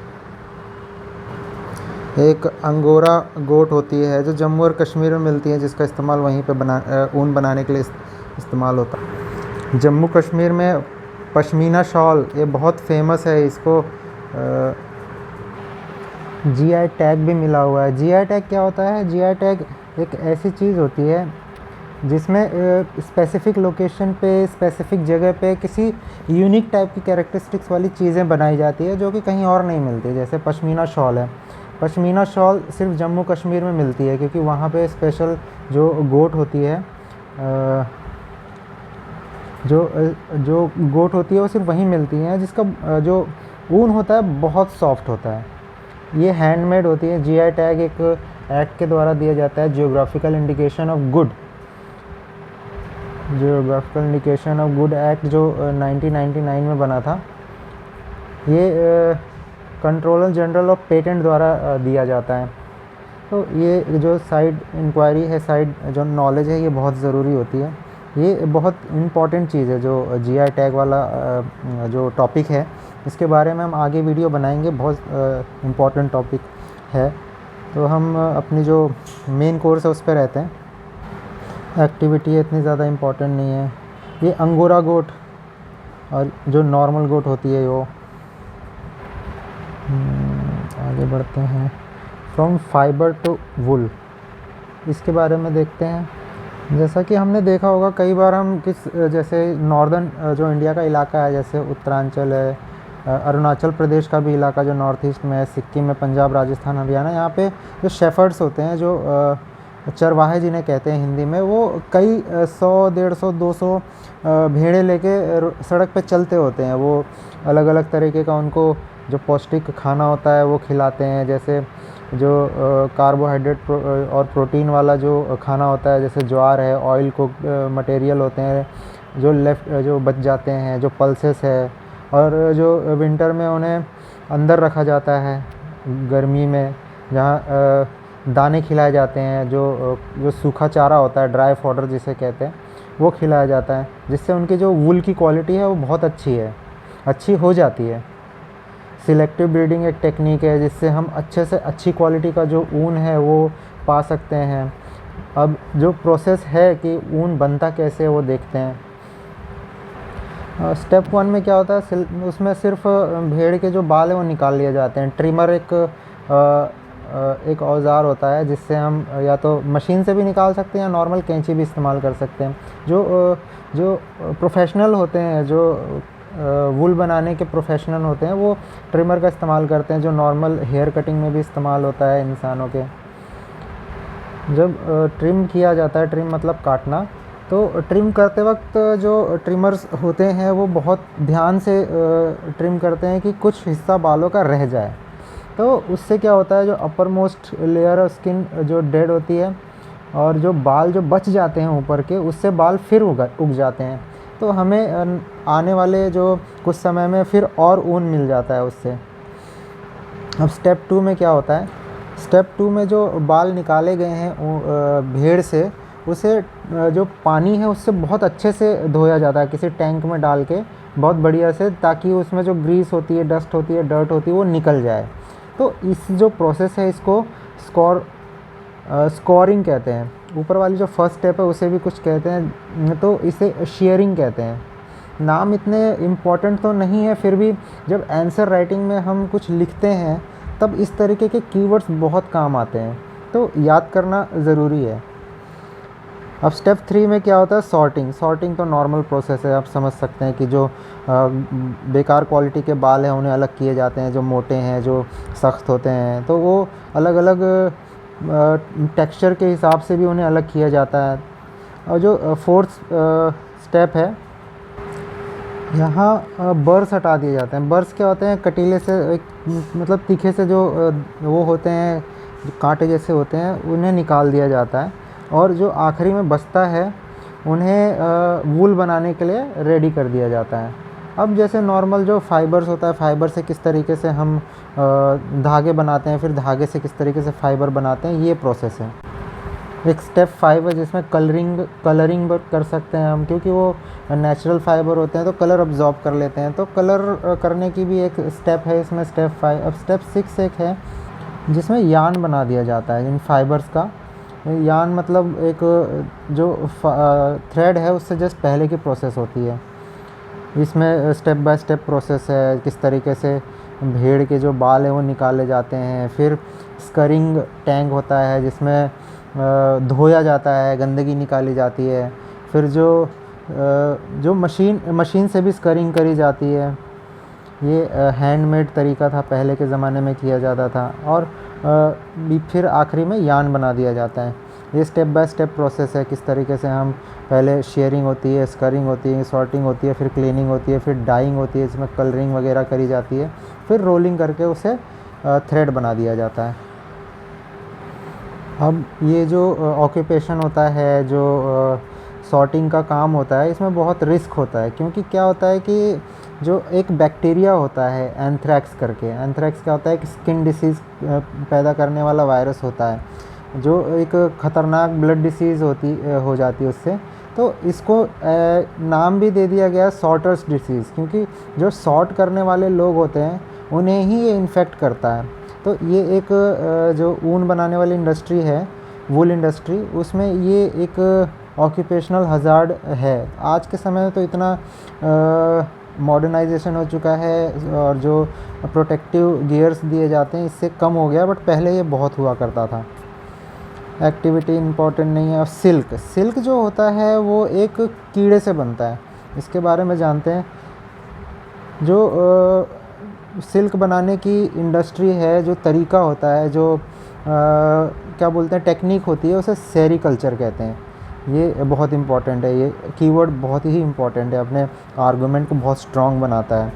एक अंगोरा गोट होती है जो जम्मू और कश्मीर में मिलती है, जिसका इस्तेमाल वहीं पे ऊन बनाने के लिए इस्तेमाल होता है। जम्मू कश्मीर में पश्मीना शॉल ये बहुत फेमस है, इसको जीआई टैग भी मिला हुआ है। जीआई टैग क्या होता है? जीआई टैग एक ऐसी चीज़ होती है जिसमें स्पेसिफ़िक लोकेशन पे, स्पेसिफ़िक जगह पे किसी यूनिक टाइप की कैरेक्टरिस्टिक्स वाली चीज़ें बनाई जाती है जो कि कहीं और नहीं मिलती। जैसे पश्मीना शॉल है, पश्मीना शॉल सिर्फ जम्मू कश्मीर में मिलती है, क्योंकि वहाँ पे स्पेशल जो गोट होती है, जो गोट होती है वो सिर्फ वहीं मिलती है, जिसका जो ऊन होता है बहुत सॉफ्ट होता है। ये हैंडमेड होती है। जीआई टैग एक एक्ट के द्वारा दिया जाता है, geographical indication of good, geographical indication of good act, जो 1999 में बना था। ये कंट्रोलर जनरल ऑफ पेटेंट द्वारा दिया जाता है। तो ये जो साइड इंक्वायरी है, साइड जो नॉलेज है, ये बहुत ज़रूरी होती है। ये बहुत इम्पॉर्टेंट चीज़ है जो जीआई टैग वाला जो टॉपिक है, इसके बारे में हम आगे वीडियो बनाएंगे। बहुत इम्पॉर्टेंट टॉपिक है। तो हम अपनी जो मेन कोर्स है उस पर रहते हैं। एक्टिविटी इतनी ज़्यादा इम्पॉर्टेंट नहीं है। ये अंगोरा गोट और जो नॉर्मल गोट होती है वो। आगे बढ़ते हैं। फ्रॉम फाइबर टू वुल, इसके बारे में देखते हैं। जैसा कि हमने देखा होगा कई बार, हम जैसे नॉर्दर्न जो इंडिया का इलाका है, जैसे उत्तरांचल है, अरुणाचल प्रदेश का भी इलाका जो नॉर्थ ईस्ट में है, सिक्किम में, पंजाब, राजस्थान, हरियाणा, यहाँ पे जो शेफर्ड्स होते हैं, जो चरवाहे जिन्हें कहते हैं हिंदी में, वो कई 100, 150, 200 भेड़ें लेके सड़क पे चलते होते हैं। वो अलग अलग तरीके का उनको जो पौष्टिक खाना होता है वो खिलाते हैं। जैसे जो कार्बोहाइड्रेट और प्रोटीन वाला जो खाना होता है, जैसे ज्वार है, ऑयल को मटेरियल होते हैं जो बच जाते हैं, जो पल्सेस है, और जो विंटर में उन्हें अंदर रखा जाता है, गर्मी में जहाँ दाने खिलाए जाते हैं, जो सूखा चारा होता है, ड्राई फॉडर जिसे कहते हैं, वो खिलाया जाता है, जिससे उनकी जो वूल की क्वालिटी है वो बहुत अच्छी हो जाती है। सिलेक्टिव ब्रीडिंग एक टेक्निक है जिससे हम अच्छे से अच्छी क्वालिटी का जो ऊन है वो पा सकते हैं। अब जो प्रोसेस है कि ऊन बनता कैसे है वो देखते हैं। स्टेप वन में क्या होता है, उसमें सिर्फ भेड़ के जो बाल हैं वो निकाल लिए जाते हैं। ट्रिमर एक औज़ार होता है जिससे हम या तो मशीन से भी निकाल सकते हैं या नॉर्मल कैंची भी इस्तेमाल कर सकते हैं। जो प्रोफेशनल होते हैं, जो वूल बनाने के प्रोफेशनल होते हैं, वो ट्रिमर का इस्तेमाल करते हैं, जो नॉर्मल हेयर कटिंग में भी इस्तेमाल होता है इंसानों के। जब ट्रिम किया जाता है, ट्रिम मतलब काटना, तो ट्रिम करते वक्त जो ट्रिमर्स होते हैं वो बहुत ध्यान से ट्रिम करते हैं कि कुछ हिस्सा बालों का रह जाए। तो उससे क्या होता है, जो upper most layer of skin जो डेड होती है और जो बाल जो बच जाते हैं ऊपर के, उससे बाल फिर उग जाते हैं। तो हमें आने वाले जो कुछ समय में फिर और ऊन मिल जाता है उससे। अब स्टेप 2 में क्या होता है, स्टेप 2 में जो बाल निकाले गए हैं भेड़ से, उसे जो पानी है उससे बहुत अच्छे से धोया जाता है किसी टैंक में डाल के, बहुत बढ़िया से, ताकि उसमें जो ग्रीस होती है, डस्ट होती है, डर्ट होती है, वो निकल जाए। तो इस जो प्रोसेस है इसको स्कोरिंग कहते हैं। ऊपर वाली जो फर्स्ट स्टेप है उसे भी कुछ कहते हैं, तो इसे शेयरिंग कहते हैं। नाम इतने इम्पॉर्टेंट तो नहीं है, फिर भी जब आंसर राइटिंग में हम कुछ लिखते हैं तब इस तरीके के कीवर्ड्स बहुत काम आते हैं, तो याद करना ज़रूरी है। अब स्टेप 3 में क्या होता है, सॉर्टिंग। सॉर्टिंग तो नॉर्मल प्रोसेस है, आप समझ सकते हैं कि जो बेकार क्वालिटी के बाल हैं उन्हें अलग किए जाते हैं, जो मोटे हैं, जो सख्त होते हैं, तो वो अलग अलग टेक्सचर के हिसाब से भी उन्हें अलग किया जाता है। और जो फोर्थ स्टेप है, यहाँ बर्स हटा दिए जाते हैं। बर्स क्या होते हैं, कटीले से एक मतलब तीखे से जो वो होते हैं, जो कांटे जैसे होते हैं, उन्हें निकाल दिया जाता है। और जो आखिरी में बचता है उन्हें वूल बनाने के लिए रेडी कर दिया जाता है। अब जैसे नॉर्मल जो फाइबर्स होता है, फाइबर से किस तरीके से हम धागे बनाते हैं, फिर धागे से किस तरीके से फाइबर बनाते हैं, ये प्रोसेस है। एक स्टेप 5 है जिसमें कलरिंग कर सकते हैं हम, क्योंकि वो नेचुरल फाइबर होते हैं तो कलर अब्जॉर्ब कर लेते हैं, तो कलर करने की भी एक स्टेप है इसमें, स्टेप 5। अब स्टेप 6 एक है जिसमें यान बना दिया जाता है इन फाइबर्स का। यान मतलब एक जो थ्रेड है उससे जस्ट पहले की प्रोसेस होती है। इसमें स्टेप बाय स्टेप प्रोसेस है, किस तरीके से भेड़ के जो बाल हैं वो निकाले जाते हैं। फिर स्करिंग टैंक होता है जिसमें धोया जाता है, गंदगी निकाली जाती है। फिर जो मशीन से भी स्करिंग करी जाती है। ये हैंडमेड तरीका था, पहले के ज़माने में किया जाता था। और फिर आखिरी में यान बना दिया जाता है। ये स्टेप बाय स्टेप प्रोसेस है, किस तरीके से हम पहले शेयरिंग होती है, स्करिंग होती है, सॉर्टिंग होती है, फिर क्लीनिंग होती है, फिर डाइंग होती है, इसमें कलरिंग वगैरह करी जाती है, फिर रोलिंग करके उसे थ्रेड बना दिया जाता है। अब ये जो ऑक्यूपेशन होता है, जो सॉर्टिंग का काम होता है, इसमें बहुत रिस्क होता है, क्योंकि क्या होता है कि जो एक बैक्टीरिया होता है एंथ्रैक्स करके, एंथ्रैक्स क्या होता है कि स्किन डिसीज़ पैदा करने वाला वायरस होता है, जो एक ख़तरनाक ब्लड डिसीज़ हो जाती है उससे। तो इसको नाम भी दे दिया गया सॉर्टर्स डिसीज़, क्योंकि जो सॉर्ट करने वाले लोग होते हैं उन्हें ही ये इन्फेक्ट करता है। तो ये एक जो ऊन बनाने वाली इंडस्ट्री है, वूल इंडस्ट्री, उसमें ये एक ऑक्यूपेशनल हज़ार्ड है। आज के समय में तो इतना मॉडर्नाइजेशन हो चुका है और जो प्रोटेक्टिव गियर्स दिए जाते हैं इससे कम हो गया, बट पहले ये बहुत हुआ करता था। एक्टिविटी इम्पॉर्टेंट नहीं है। और सिल्क जो होता है वो एक कीड़े से बनता है, इसके बारे में जानते हैं। जो सिल्क बनाने की इंडस्ट्री है, जो तरीका होता है, जो क्या बोलते हैं टेक्निक होती है, उसे सेरीकल्चर कहते हैं। ये बहुत इम्पॉर्टेंट है, ये कीवर्ड बहुत ही इम्पॉर्टेंट है, अपने आर्गुमेंट को बहुत स्ट्रॉन्ग बनाता है।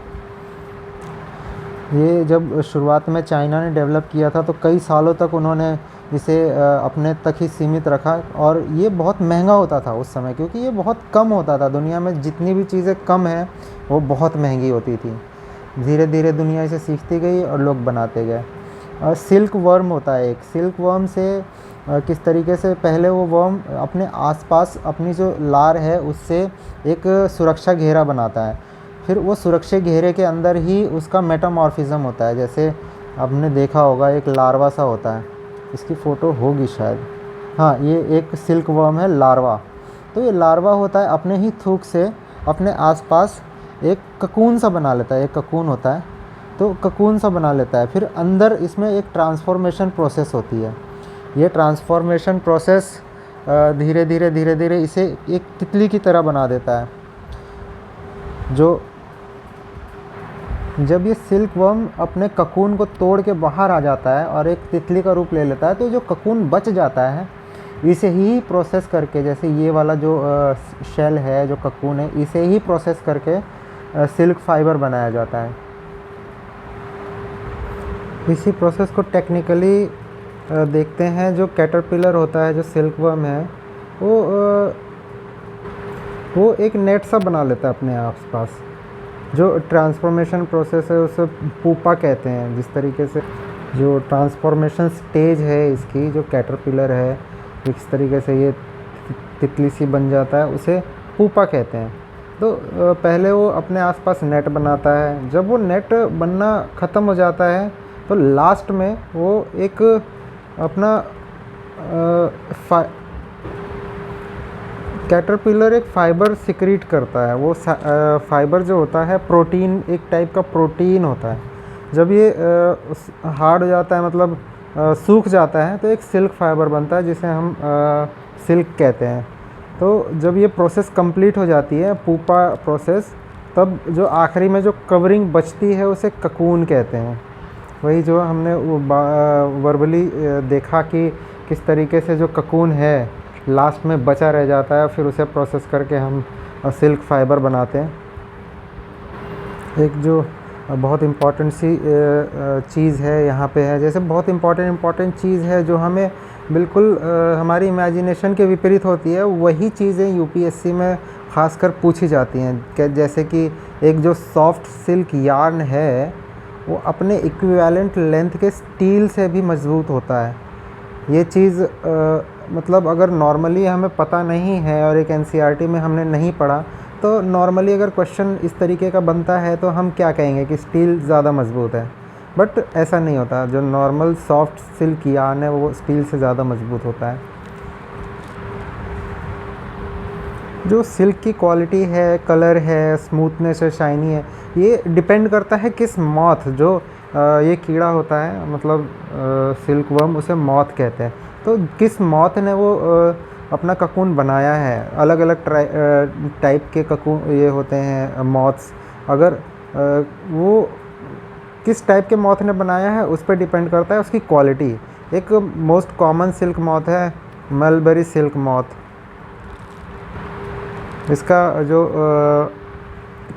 ये जब शुरुआत में चाइना ने डेवलप किया था तो कई सालों तक उन्होंने इसे अपने तक ही सीमित रखा, और ये बहुत महंगा होता था उस समय, क्योंकि ये बहुत कम होता था। दुनिया में जितनी भी चीज़ें कम हैं वो बहुत महंगी होती थी। धीरे धीरे दुनिया इसे सीखती गई और लोग बनाते गए। और सिल्क वर्म होता है एक, सिल्क वर्म से किस तरीके से पहले वो वर्म अपने आसपास अपनी जो लार है उससे एक सुरक्षा घेरा बनाता है, फिर वो सुरक्षित घेरे के अंदर ही उसका मेटामॉर्फिज्म होता है। जैसे आपने देखा होगा एक लार्वा सा होता है, इसकी फ़ोटो होगी शायद, हाँ ये एक सिल्क वर्म है लार्वा। तो ये लार्वा होता है अपने ही थूक से अपने आसपास एक ककून सा बना लेता है, एक ककून होता है तो ककून सा बना लेता है। फिर अंदर इसमें एक ट्रांसफॉर्मेशन प्रोसेस होती है। ये ट्रांसफॉर्मेशन प्रोसेस धीरे धीरे इसे एक तितली की तरह बना देता है। जो जब ये सिल्क वर्म अपने ककून को तोड़ के बाहर आ जाता है और एक तितली का रूप ले लेता है, तो जो ककून बच जाता है इसे ही प्रोसेस करके, जैसे ये वाला जो शेल है, जो ककून है, इसे ही प्रोसेस करके सिल्क फाइबर बनाया जाता है। इसी प्रोसेस को टेक्निकली देखते हैं। जो कैटरपिलर होता है, जो सिल्क वर्म है, वो एक नेट सा बना लेता है अपने आसपास। जो ट्रांसफॉर्मेशन प्रोसेस है उसे पूपा कहते हैं। जिस तरीके से जो ट्रांसफॉर्मेशन स्टेज है इसकी, जो कैटरपिलर है, इस तरीके से ये तितली सी बन जाता है, उसे पूपा कहते हैं। तो पहले वो अपने आसपास नेट बनाता है। जब वो नेट बनना ख़त्म हो जाता है तो लास्ट में वो एक अपना कैटरपिलर एक फ़ाइबर सिक्रीट करता है। वो फ़ाइबर जो होता है प्रोटीन, एक टाइप का प्रोटीन होता है। जब ये हार्ड हो जाता है, मतलब सूख जाता है, तो एक सिल्क फाइबर बनता है जिसे हम सिल्क कहते हैं। तो जब ये प्रोसेस कंप्लीट हो जाती है, पूपा प्रोसेस, तब जो आखिरी में जो कवरिंग बचती है उसे ककून कहते हैं। वही जो हमने वो वर्बली देखा कि किस तरीके से जो ककून है लास्ट में बचा रह जाता है, फिर उसे प्रोसेस करके हम सिल्क फाइबर बनाते हैं। एक जो बहुत इम्पॉर्टेंट सी चीज़ है यहाँ पे है, जैसे बहुत इम्पॉर्टेंट चीज़ है जो हमें बिल्कुल हमारी इमेजिनेशन के विपरीत होती है, वही चीज़ें यूपीएससी में ख़ासकर पूछी जाती हैं। जैसे कि एक जो सॉफ्ट सिल्क यार्न है वो अपने इक्विवेलेंट लेंथ के स्टील से भी मजबूत होता है। ये चीज़ मतलब अगर नॉर्मली हमें पता नहीं है और एक एनसीईआरटी में हमने नहीं पढ़ा, तो नॉर्मली अगर क्वेश्चन इस तरीके का बनता है तो हम क्या कहेंगे कि स्टील ज़्यादा मजबूत है, बट ऐसा नहीं होता। जो नॉर्मल सॉफ्ट सिल्क यार्न है वो स्टील से ज़्यादा मजबूत होता है। जो सिल्क की क्वालिटी है, कलर है, स्मूथनेस है, शाइनी है, ये डिपेंड करता है किस मॉथ, जो ये कीड़ा होता है, मतलब सिल्क वर्म, उसे मॉथ कहते हैं। तो किस मॉथ ने वो अपना ककून बनाया है। अलग अलग टाइप के ककून ये होते हैं मॉथ्स। अगर वो किस टाइप के मॉथ ने बनाया है उस पर डिपेंड करता है उसकी क्वालिटी। एक मोस्ट कॉमन सिल्क मॉथ है मलबरी सिल्क मॉथ। इसका जो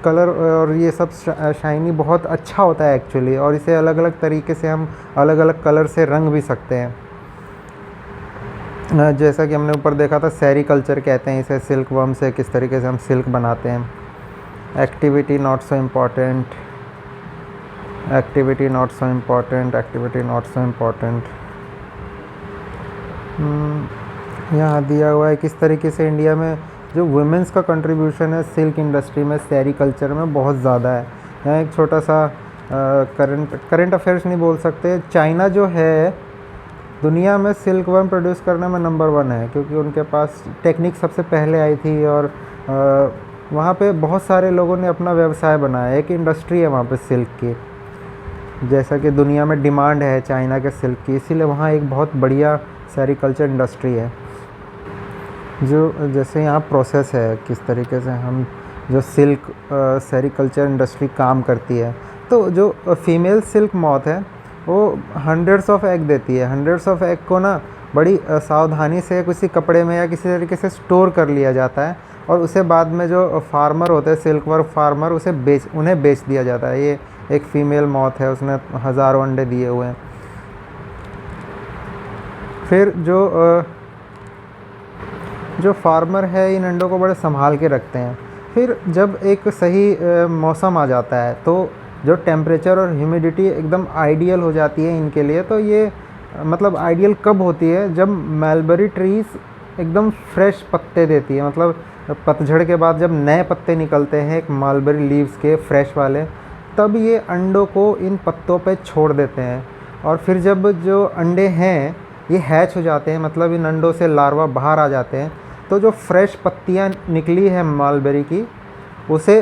कलर और ये सब शाइनी बहुत अच्छा होता है एक्चुअली, और इसे अलग अलग तरीके से हम अलग अलग कलर से रंग भी सकते हैं। जैसा कि हमने ऊपर देखा था, सेरीकल्चर कहते हैं इसे। सिल्क वर्म से किस तरीके से हम सिल्क बनाते हैं। Activity not so important, activity not so important, activity not so important. यहाँ दिया हुआ है किस तरीके से इंडिया में जो वुमेंस का कंट्रीब्यूशन है सिल्क इंडस्ट्री में, सेरीकल्चर में, बहुत ज़्यादा है। यहाँ एक छोटा सा करंट अफेयर्स नहीं बोल सकते। चाइना जो है दुनिया में सिल्क वर्म प्रोड्यूस करने में नंबर 1 है, क्योंकि उनके पास टेक्निक सबसे पहले आई थी, और वहाँ पे बहुत सारे लोगों ने अपना व्यवसाय बनाया। एक इंडस्ट्री है वहाँ पे सिल्क की, जैसा कि दुनिया में डिमांड है चाइना के सिल्क की, इसीलिए वहाँ एक बहुत बढ़िया सेरीकल्चर इंडस्ट्री है। जो जैसे यहाँ प्रोसेस है किस तरीके से हम जो सिल्क सेरीकल्चर इंडस्ट्री काम करती है। तो जो फीमेल सिल्क मॉथ है वो हंड्रेड्स ऑफ एग देती है। हंड्रेड्स ऑफ एग को ना बड़ी सावधानी से किसी कपड़े में या किसी तरीके से स्टोर कर लिया जाता है, और उसे बाद में जो फार्मर होते हैं, सिल्क वर्म फार्मर, उन्हें बेच दिया जाता है। ये एक फ़ीमेल मॉथ है, उसने हज़ारों अंडे दिए हुए हैं। फिर जो फार्मर है इन अंडों को बड़े संभाल के रखते हैं। फिर जब एक सही मौसम आ जाता है तो जो टेम्परेचर और ह्यूमिडिटी एकदम आइडियल हो जाती है इनके लिए। तो ये मतलब आइडियल कब होती है, जब मलबरी ट्रीज़ एकदम फ्रेश पत्ते देती है, मतलब पतझड़ के बाद जब नए पत्ते निकलते हैं एक मलबेरी लीव्स के फ्रेश वाले, तब ये अंडों को इन पत्तों पे छोड़ देते हैं। और फिर जब जो अंडे हैं ये हैच हो जाते हैं, मतलब इन अंडों से लार्वा बाहर आ जाते हैं, तो जो फ्रेश पत्तियाँ निकली है मलबेरी की उसे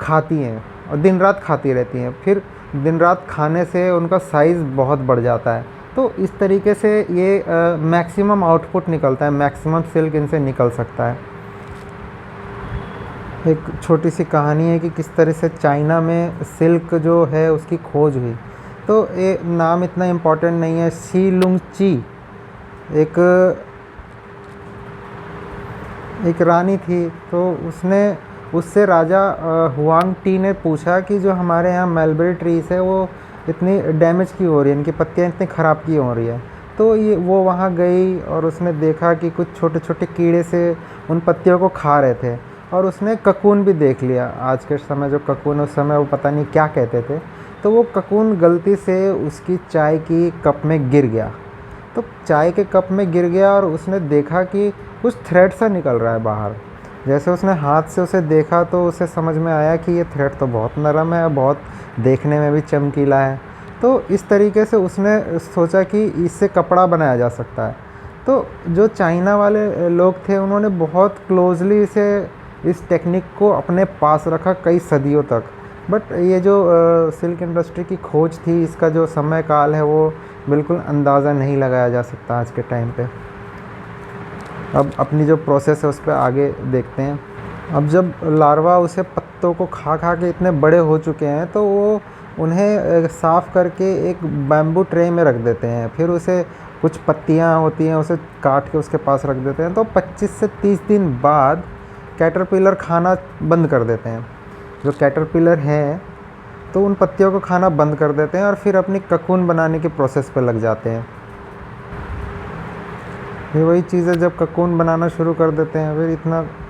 खाती हैं और दिन रात खाती रहती हैं। फिर दिन रात खाने से उनका साइज़ बहुत बढ़ जाता है। तो इस तरीके से ये मैक्सिमम आउटपुट निकलता है, मैक्सिमम सिल्क इनसे निकल सकता है। एक छोटी सी कहानी है कि किस तरह से चाइना में सिल्क जो है उसकी खोज हुई। तो ये नाम इतना इम्पोर्टेंट नहीं है। शी लुंगची एक रानी थी, तो उससे राजा हुआंग टी ने पूछा कि जो हमारे यहाँ मलबेरी ट्रीज़ है वो इतनी डैमेज क्यों हो रही है, इनकी पत्तियाँ इतनी ख़राब क्यों हो रही है। तो वो वहाँ गई और उसने देखा कि कुछ छोटे छोटे कीड़े से उन पत्तियों को खा रहे थे, और उसने ककून भी देख लिया। आज के समय जो ककून, उस समय वो पता नहीं क्या कहते थे। तो वो ककून गलती से उसकी चाय की कप में गिर गया। तो चाय के कप में गिर गया और उसने देखा कि कुछ थ्रेड सा निकल रहा है बाहर। जैसे उसने हाथ से उसे देखा तो उसे समझ में आया कि ये थ्रेड तो बहुत नरम है, बहुत देखने में भी चमकीला है। तो इस तरीके से उसने सोचा कि इससे कपड़ा बनाया जा सकता है। तो जो चाइना वाले लोग थे उन्होंने बहुत क्लोजली इस टेक्निक को अपने पास रखा कई सदियों तक। बट ये जो सिल्क इंडस्ट्री की खोज थी, इसका जो समय काल है वो बिल्कुल अंदाज़ा नहीं लगाया जा सकता आज के टाइम पे। अब अपनी जो प्रोसेस है उस पर आगे देखते हैं। अब जब लार्वा उसे पत्तों को खा खा के इतने बड़े हो चुके हैं तो वो उन्हें साफ़ करके एक बैम्बू ट्रे में रख देते हैं। फिर उसे कुछ पत्तियाँ होती हैं उसे काट के उसके पास रख देते हैं। तो 25 से 30 दिन बाद कैटरपिलर खाना बंद कर देते हैं। जो कैटरपिलर हैं तो उन पत्तियों को खाना बंद कर देते हैं और फिर अपनी ककून बनाने की प्रोसेस पे लग जाते हैं। ये वही चीज़ है, जब ककून बनाना शुरू कर देते हैं फिर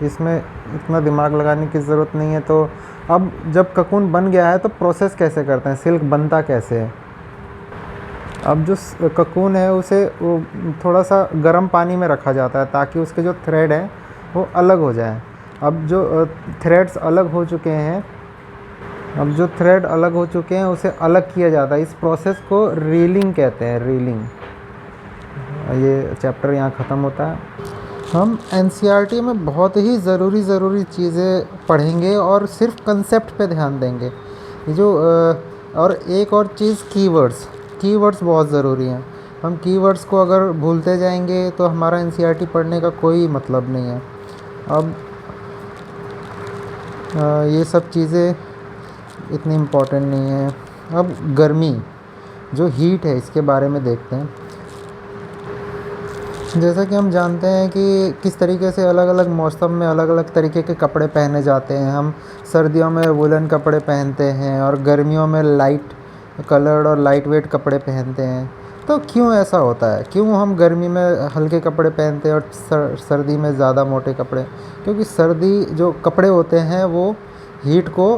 इसमें इतना दिमाग लगाने की ज़रूरत नहीं है। तो अब जब ककून बन गया है तो प्रोसेस कैसे करते हैं, सिल्क बनता कैसे है। अब जो ककून है उसे वो थोड़ा सा गर्म पानी में रखा जाता है ताकि उसके जो थ्रेड हैं वो अलग हो जाए। अब जो थ्रेड्स अलग हो चुके हैं उसे अलग किया जाता है। इस प्रोसेस को रीलिंग कहते हैं, रीलिंग। ये चैप्टर यहाँ ख़त्म होता है। हम एनसीईआरटी में बहुत ही ज़रूरी चीज़ें पढ़ेंगे और सिर्फ कंसेप्ट पे ध्यान देंगे। ये जो और एक और चीज़, कीवर्ड्स बहुत ज़रूरी हैं। हम कीवर्ड्स को अगर भूलते जाएंगे तो हमारा एनसीईआरटी पढ़ने का कोई मतलब नहीं है। अब ये सब चीज़ें इतनी इम्पोर्टेंट नहीं है। अब गर्मी, जो हीट है, इसके बारे में देखते हैं। जैसा कि हम जानते हैं कि किस तरीके से अलग अलग मौसम में अलग अलग तरीके के कपड़े पहने जाते हैं। हम सर्दियों में वुलन कपड़े पहनते हैं और गर्मियों में लाइट कलर्ड और लाइट वेट कपड़े पहनते हैं। तो क्यों ऐसा होता है, क्यों हम गर्मी में हल्के कपड़े पहनते हैं और सर्दी में ज़्यादा मोटे कपड़े? क्योंकि सर्दी जो कपड़े होते हैं वो हीट को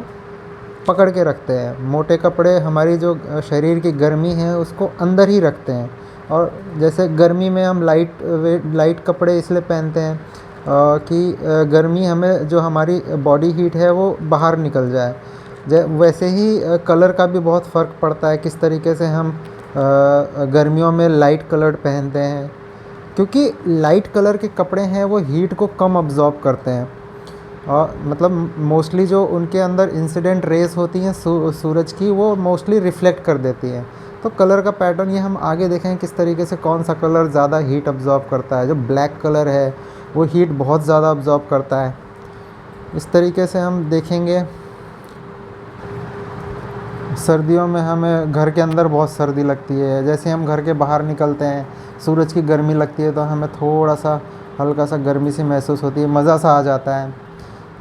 पकड़ के रखते हैं। मोटे कपड़े हमारी जो शरीर की गर्मी है उसको अंदर ही रखते हैं। और जैसे गर्मी में हम लाइट कपड़े इसलिए पहनते हैं कि गर्मी हमें, जो हमारी बॉडी हीट है वो बाहर निकल जाए। वैसे ही कलर का भी बहुत फ़र्क पड़ता है, किस तरीके से हम गर्मियों में लाइट कलर्ड पहनते हैं। क्योंकि लाइट कलर के कपड़े हैं वो हीट को कम अब्ज़ॉर्ब करते हैं। और मतलब मोस्टली जो उनके अंदर इंसिडेंट रेस होती हैं सूरज की, वो मोस्टली रिफ्लेक्ट कर देती हैं। तो कलर का पैटर्न ये हम आगे देखें किस तरीके से कौन सा कलर ज़्यादा हीट अब्ज़ॉर्ब करता है। जो ब्लैक कलर है वो हीट बहुत ज़्यादा अब्ज़ॉर्ब करता है। इस तरीके से हम देखेंगे। सर्दियों में हमें घर के अंदर बहुत सर्दी लगती है। जैसे हम घर के बाहर निकलते हैं, सूरज की गर्मी लगती है तो हमें थोड़ा सा हल्का सा गर्मी सी महसूस होती है, मज़ा सा आ जाता है।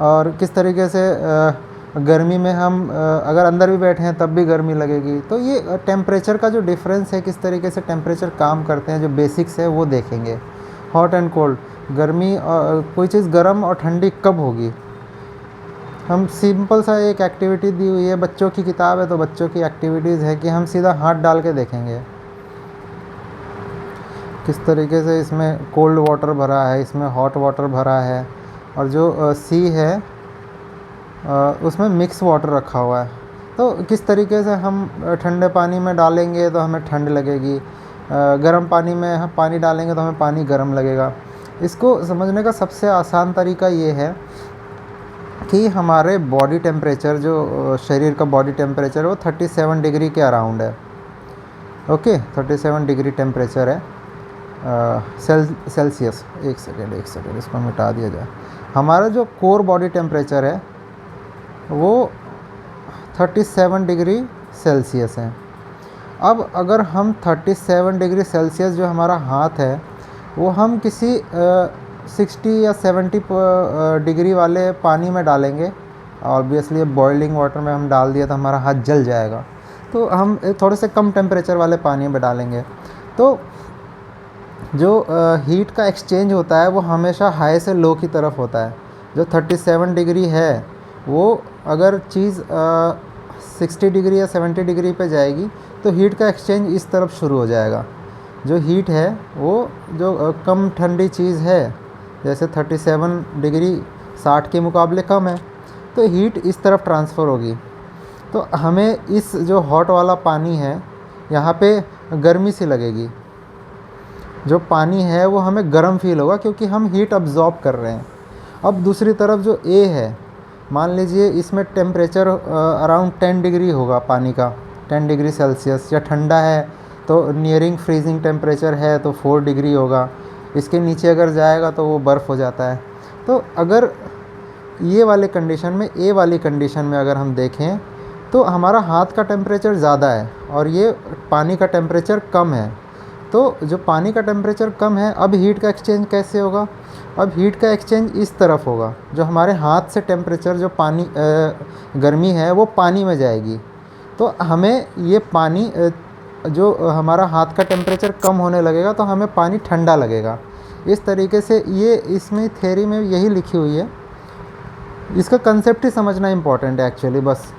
और किस तरीके से गर्मी में हम अगर अंदर भी बैठे हैं तब भी गर्मी लगेगी। तो ये टेम्परेचर का जो डिफरेंस है, किस तरीके से टेम्परेचर काम करते हैं, जो बेसिक्स है वो देखेंगे। हॉट एंड कोल्ड, गर्मी कोई चीज़ गर्म और ठंडी कब होगी। हम सिंपल सा एक एक्टिविटी दी हुई है, बच्चों की किताब है तो बच्चों की एक्टिविटीज़ है कि हम सीधा हाथ डाल के देखेंगे किस तरीके से इसमें कोल्ड वाटर भरा है, इसमें हॉट वाटर भरा है। और जो सी है उसमें मिक्स वाटर रखा हुआ है। तो किस तरीके से हम ठंडे पानी में डालेंगे तो हमें ठंड लगेगी, गर्म पानी में हम पानी डालेंगे तो हमें पानी गर्म लगेगा। इसको समझने का सबसे आसान तरीका ये है कि हमारे बॉडी टेम्परेचर, जो शरीर का बॉडी टेम्परेचर वो 37 डिग्री के अराउंड है। ओके, 37 डिग्री टेम्परेचर है सेल्सियस। एक सेकेंड इसको मिटा दिया जाए। हमारा जो कोर बॉडी टेम्परेचर है वो 37 डिग्री सेल्सियस है। अब अगर हम 37 डिग्री सेल्सियस जो हमारा हाथ है वो हम किसी 60 या 70 डिग्री वाले पानी में डालेंगे, ऑब्वियसली बॉइलिंग वाटर में हम डाल दिया तो हमारा हाथ जल जाएगा। तो हम थोड़े से कम टेम्परेचर वाले पानी में डालेंगे तो जो हीट का एक्सचेंज होता है वो हमेशा हाई से लो की तरफ होता है। जो 37 डिग्री है वो अगर चीज़ 60 डिग्री या 70 डिग्री पे जाएगी तो हीट का एक्सचेंज इस तरफ शुरू हो जाएगा। जो हीट है वो जो कम ठंडी चीज़ है, जैसे 37 डिग्री 60 के मुकाबले कम है, तो हीट इस तरफ ट्रांसफ़र होगी। तो हमें इस जो हॉट वाला पानी है यहाँ पे गर्मी सी लगेगी, जो पानी है वो हमें गर्म फील होगा क्योंकि हम हीट अब्ज़ॉर्ब कर रहे हैं। अब दूसरी तरफ जो ए है, मान लीजिए इसमें टेम्परेचर अराउंड 10 डिग्री होगा पानी का, 10 डिग्री सेल्सियस, या ठंडा है तो नियरिंग फ्रीजिंग टेम्परेचर है तो 4 डिग्री होगा। इसके नीचे अगर जाएगा तो वो बर्फ़ हो जाता है। तो अगर ये वाले कंडीशन में, ए वाली कंडीशन में अगर हम देखें तो हमारा हाथ का टेम्परेचर ज़्यादा है और ये पानी का टेम्परेचर कम है। तो जो पानी का टेम्परेचर कम है, अब हीट का एक्सचेंज कैसे होगा? अब हीट का एक्सचेंज इस तरफ होगा। जो हमारे हाथ से टेम्परेचर, जो पानी गर्मी है वो पानी में जाएगी। तो हमें ये पानी जो हमारा हाथ का टेम्परेचर कम होने लगेगा तो हमें पानी ठंडा लगेगा। इस तरीके से ये इसमें थ्योरी में यही लिखी हुई है। इसका कंसेप्ट ही समझना इम्पॉर्टेंट है एक्चुअली, बस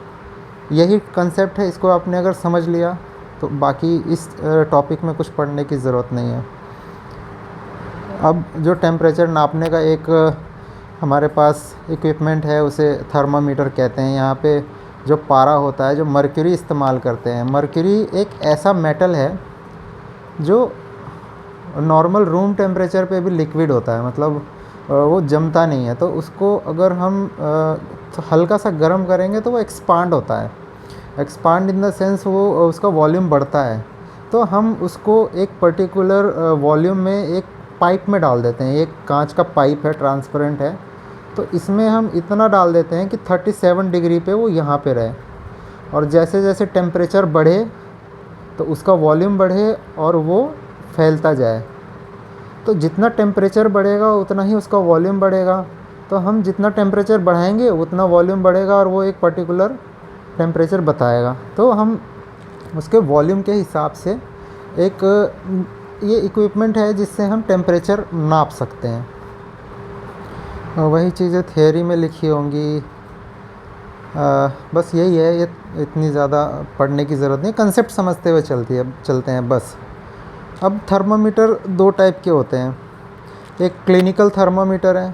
यही कंसेप्ट है। इसको आपने अगर समझ लिया तो बाकी इस टॉपिक में कुछ पढ़ने की ज़रूरत नहीं है। अब जो टेम्परेचर नापने का एक हमारे पास इक्विपमेंट है उसे थर्मामीटर कहते हैं। यहाँ पे जो पारा होता है, जो मर्क्यूरी इस्तेमाल करते हैं। मर्क्यूरी एक ऐसा मेटल है जो नॉर्मल रूम टेम्परेचर पे भी लिक्विड होता है, मतलब वो जमता नहीं है। तो उसको अगर हम हल्का सा गर्म करेंगे तो वो एक्सपांड होता है। एक्सपांड इन द सेंस वो उसका वॉल्यूम बढ़ता है। तो हम उसको एक पर्टिकुलर वॉल्यूम में एक पाइप में डाल देते हैं। एक कांच का पाइप है, ट्रांसपेरेंट है, तो इसमें हम इतना डाल देते हैं कि 37 डिग्री पे वो यहाँ पे रहे। और जैसे जैसे टेम्परेचर बढ़े तो उसका वॉल्यूम बढ़े और वो फैलता जाए। तो जितना टेम्परेचर बढ़ेगा उतना ही उसका वॉल्यूम बढ़ेगा। तो हम जितना टेम्परेचर बढ़ाएंगे उतना वॉल्यूम बढ़ेगा और वो एक पर्टिकुलर टेम्परेचर बताएगा। तो हम उसके वॉल्यूम के हिसाब से एक ये इक्विपमेंट है जिससे हम टेम्परेचर नाप सकते हैं। वही चीज़ें थियरी में लिखी होंगी। बस यही है, ये इतनी ज़्यादा पढ़ने की ज़रूरत नहीं, कंसेप्ट समझते हुए चलते हैं बस। अब थर्मामीटर दो टाइप के होते हैं। एक क्लिनिकल थर्मामीटर है।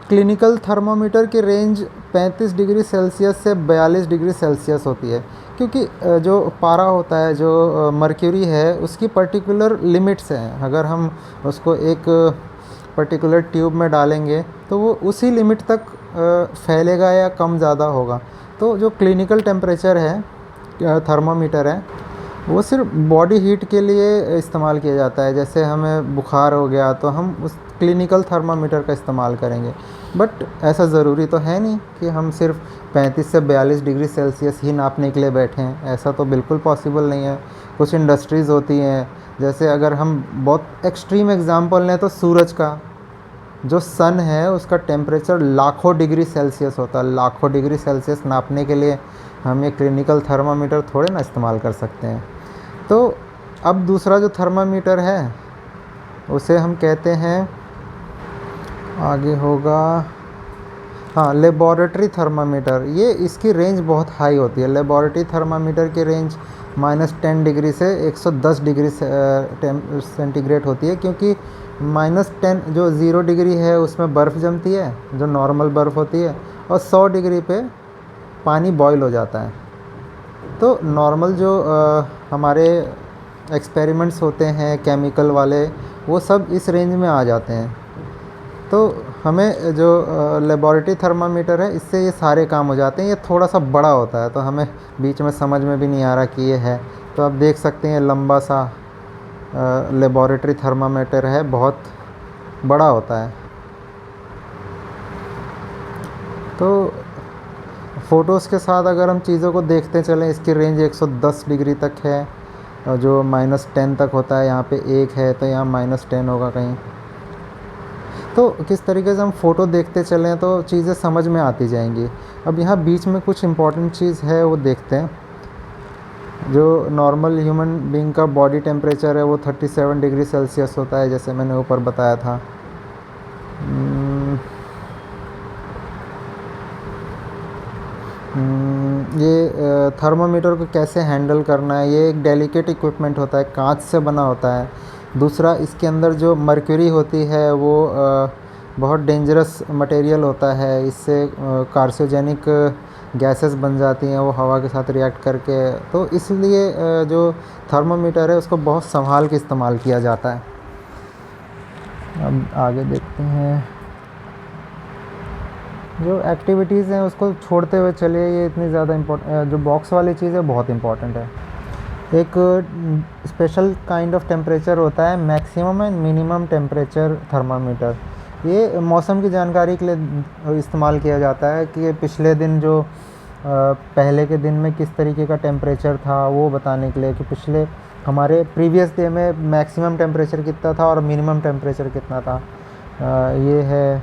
क्लिनिकल थर्मामीटर की रेंज 35 डिग्री सेल्सियस से 42 डिग्री सेल्सियस होती है, क्योंकि जो पारा होता है, जो मर्क्यूरी है, उसकी पर्टिकुलर लिमिट्स हैं। अगर हम उसको एक पर्टिकुलर ट्यूब में डालेंगे तो वो उसी लिमिट तक फैलेगा या कम ज़्यादा होगा। तो जो क्लिनिकल टेम्परेचर है, थर्मामीटर है, वो सिर्फ बॉडी हीट के लिए इस्तेमाल किया जाता है। जैसे हमें बुखार हो गया तो हम उस क्लिनिकल थर्मामीटर का इस्तेमाल करेंगे। बट ऐसा ज़रूरी तो है नहीं कि हम सिर्फ 35 से 42 डिग्री सेल्सियस ही नापने के लिए बैठे हैं। ऐसा तो बिल्कुल पॉसिबल नहीं है। कुछ इंडस्ट्रीज़ होती हैं, जैसे अगर हम बहुत एक्सट्रीम एग्ज़ाम्पल लें तो सूरज का जो सन है उसका टेम्परेचर लाखों डिग्री सेल्सियस होता है। लाखों डिग्री सेल्सियस नापने के लिए हम ये क्लिनिकल थर्मामीटर थोड़े ना इस्तेमाल कर सकते हैं। तो अब दूसरा जो थर्मामीटर है उसे हम कहते हैं, आगे होगा, हाँ, लेबॉरेटरी थर्मामीटर। ये इसकी रेंज बहुत हाई होती है। लेबॉरेटरी थर्मामीटर की रेंज -10 डिग्री से 110 डिग्री सेंटीग्रेड होती है, क्योंकि -10 जो 0 डिग्री है उसमें बर्फ़ जमती है, जो नॉर्मल बर्फ़ होती है, और 100 डिग्री पे पानी बॉयल हो जाता है। तो नॉर्मल जो हमारे एक्सपेरिमेंट्स होते हैं केमिकल वाले, वो सब इस रेंज में आ जाते हैं। तो हमें जो लेबॉरेटरी थर्मामीटर है, इससे ये सारे काम हो जाते हैं। ये थोड़ा सा बड़ा होता है, तो हमें बीच में समझ में भी नहीं आ रहा कि ये है। तो आप देख सकते हैं लंबा सा लेबॉरेटरी थर्मामीटर है, बहुत बड़ा होता है। तो फ़ोटोज़ के साथ अगर हम चीज़ों को देखते चलें, इसकी रेंज 110 डिग्री तक है, और जो -10 तक होता है, यहाँ पे 1 है तो यहाँ -10 होगा कहीं। तो किस तरीके से हम फ़ोटो देखते चलें तो चीज़ें समझ में आती जाएंगी। अब यहाँ बीच में कुछ इम्पॉर्टेंट चीज़ है, वो देखते हैं। जो नॉर्मल ह्यूमन बीइंग का बॉडी टेम्परेचर है वो 37 डिग्री सेल्सियस होता है, जैसे मैंने ऊपर बताया था। ये थर्मामीटर को कैसे हैंडल करना है, ये एक डेलिकेट इक्विपमेंट होता है, कांच से बना होता है। दूसरा, इसके अंदर जो मर्क्यूरी होती है वो बहुत डेंजरस मटेरियल होता है। इससे कार्सिनोजेनिक गैसेस बन जाती हैं वो हवा के साथ रिएक्ट करके। तो इसलिए जो थर्मामीटर है उसको बहुत संभाल के इस्तेमाल किया जाता है। अब आगे देखते हैं। जो एक्टिविटीज़ हैं उसको छोड़ते हुए चलिए, ये इतनी ज़्यादा जो बॉक्स वाली चीज़ है बहुत इम्पॉर्टेंट है। एक स्पेशल काइंड ऑफ टेम्परेचर होता है, maximum and minimum temperature thermometer. ये मौसम की जानकारी के लिए इस्तेमाल किया जाता है कि पिछले दिन जो पहले के दिन में किस तरीके का टेम्परेचर था वो बताने के लिए, कि पिछले हमारे प्रीवियस डे में मैक्सिमम टेम्परेचर कितना था और मिनिमम टेम्परेचर कितना था। ये है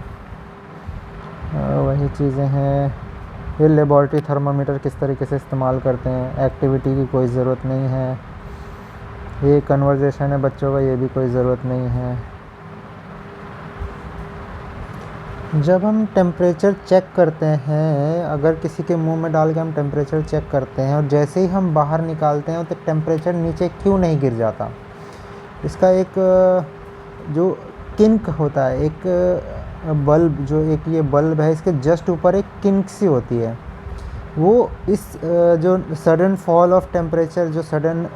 वही चीज़ें हैं। ये लेबॉरेटरी थर्मामीटर किस तरीके से इस्तेमाल करते हैं, एक्टिविटी की कोई ज़रूरत नहीं है। ये कन्वर्सेशन है बच्चों का, ये भी कोई ज़रूरत नहीं है। जब हम टेम्परेचर चेक करते हैं, अगर किसी के मुंह में डाल के हम टेम्परेचर चेक करते हैं और जैसे ही हम बाहर निकालते हैं तो टेम्परेचर नीचे क्यों नहीं गिर जाता, इसका एक जो किंक होता है, एक बल्ब, जो एक ये बल्ब है, इसके जस्ट ऊपर एक किंक सी होती है। वो इस जो सडन फॉल ऑफ टेम्परेचर, जो सडन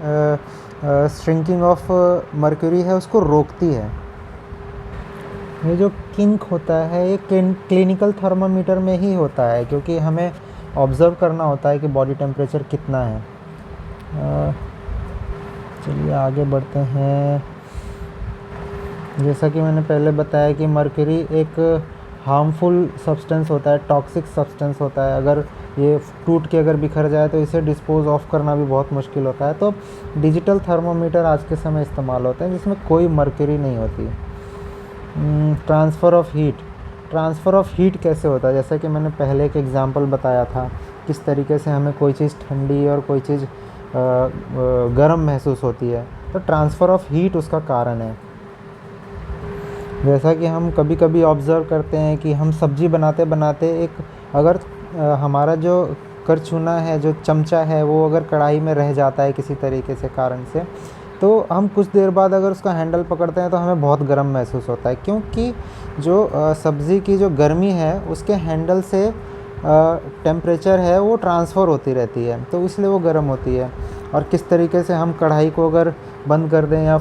श्रिंकिंग ऑफ मर्क्यूरी है, उसको रोकती है। ये जो किंक होता है ये क्लिनिकल थर्मामीटर में ही होता है, क्योंकि हमें ऑब्ज़र्व करना होता है कि बॉडी टेम्परेचर कितना है। चलिए आगे बढ़ते हैं। जैसा कि मैंने पहले बताया कि मर्क्यूरी एक हार्मफुल सब्सटेंस होता है, टॉक्सिक सब्सटेंस होता है। अगर ये टूट के अगर बिखर जाए तो इसे डिस्पोज ऑफ करना भी बहुत मुश्किल होता है। तो डिजिटल थर्मामीटर आज के समय इस्तेमाल होते हैं जिसमें कोई मर्क्यूरी नहीं होती। ट्रांसफ़र ऑफ हीट कैसे होता है, जैसा कि मैंने पहले एक एग्जांपल बताया था, किस तरीके से हमें कोई चीज़ ठंडी और कोई चीज़ गर्म महसूस होती है। तो ट्रांसफ़र ऑफ हीट उसका कारण है। जैसा कि हम कभी कभी ऑब्ज़र्व करते हैं कि हम सब्ज़ी बनाते बनाते अगर हमारा जो करछुना है, जो चमचा है, वो अगर कढ़ाई में रह जाता है किसी तरीके से कारण से, तो हम कुछ देर बाद अगर उसका हैंडल पकड़ते हैं तो हमें बहुत गर्म महसूस होता है, क्योंकि जो सब्ज़ी की जो गर्मी है उसके हैंडल से टेम्परेचर है वो ट्रांसफ़र होती रहती है, तो इसलिए वो गर्म होती है। और किस तरीके से हम कढ़ाई को अगर बंद कर दें या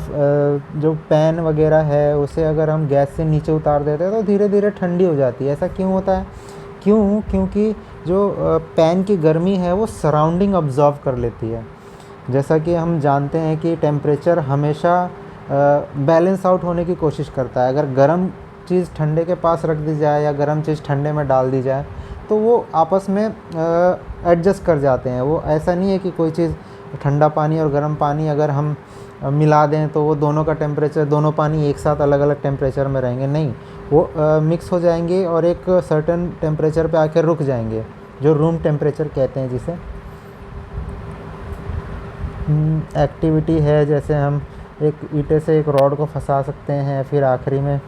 जो पैन वगैरह है उसे अगर हम गैस से नीचे उतार देते हैं तो धीरे धीरे ठंडी हो जाती है। ऐसा क्यों होता है? क्योंकि जो पैन की गर्मी है वो सराउंडिंग ऑब्ज़र्व कर लेती है। जैसा कि हम जानते हैं कि टेम्परेचर हमेशा बैलेंस आउट होने की कोशिश करता है। अगर गर्म चीज़ ठंडे के पास रख दी जाए या गर्म चीज़ ठंडे में डाल दी जाए तो वो आपस में एडजस्ट कर जाते हैं। वो ऐसा नहीं है कि कोई चीज़, ठंडा पानी और गर्म पानी अगर हम मिला दें तो वो दोनों का टेम्परेचर, दोनों पानी एक साथ अलग अलग टेम्परेचर में रहेंगे, नहीं, वो मिक्स हो जाएंगे और एक सर्टेन टेम्परेचर पे आकर रुक जाएंगे, जो रूम टेम्परेचर कहते हैं जिसे। एक्टिविटी है, जैसे हम एक ईंटे से एक रॉड को फंसा सकते हैं, फिर आखिरी में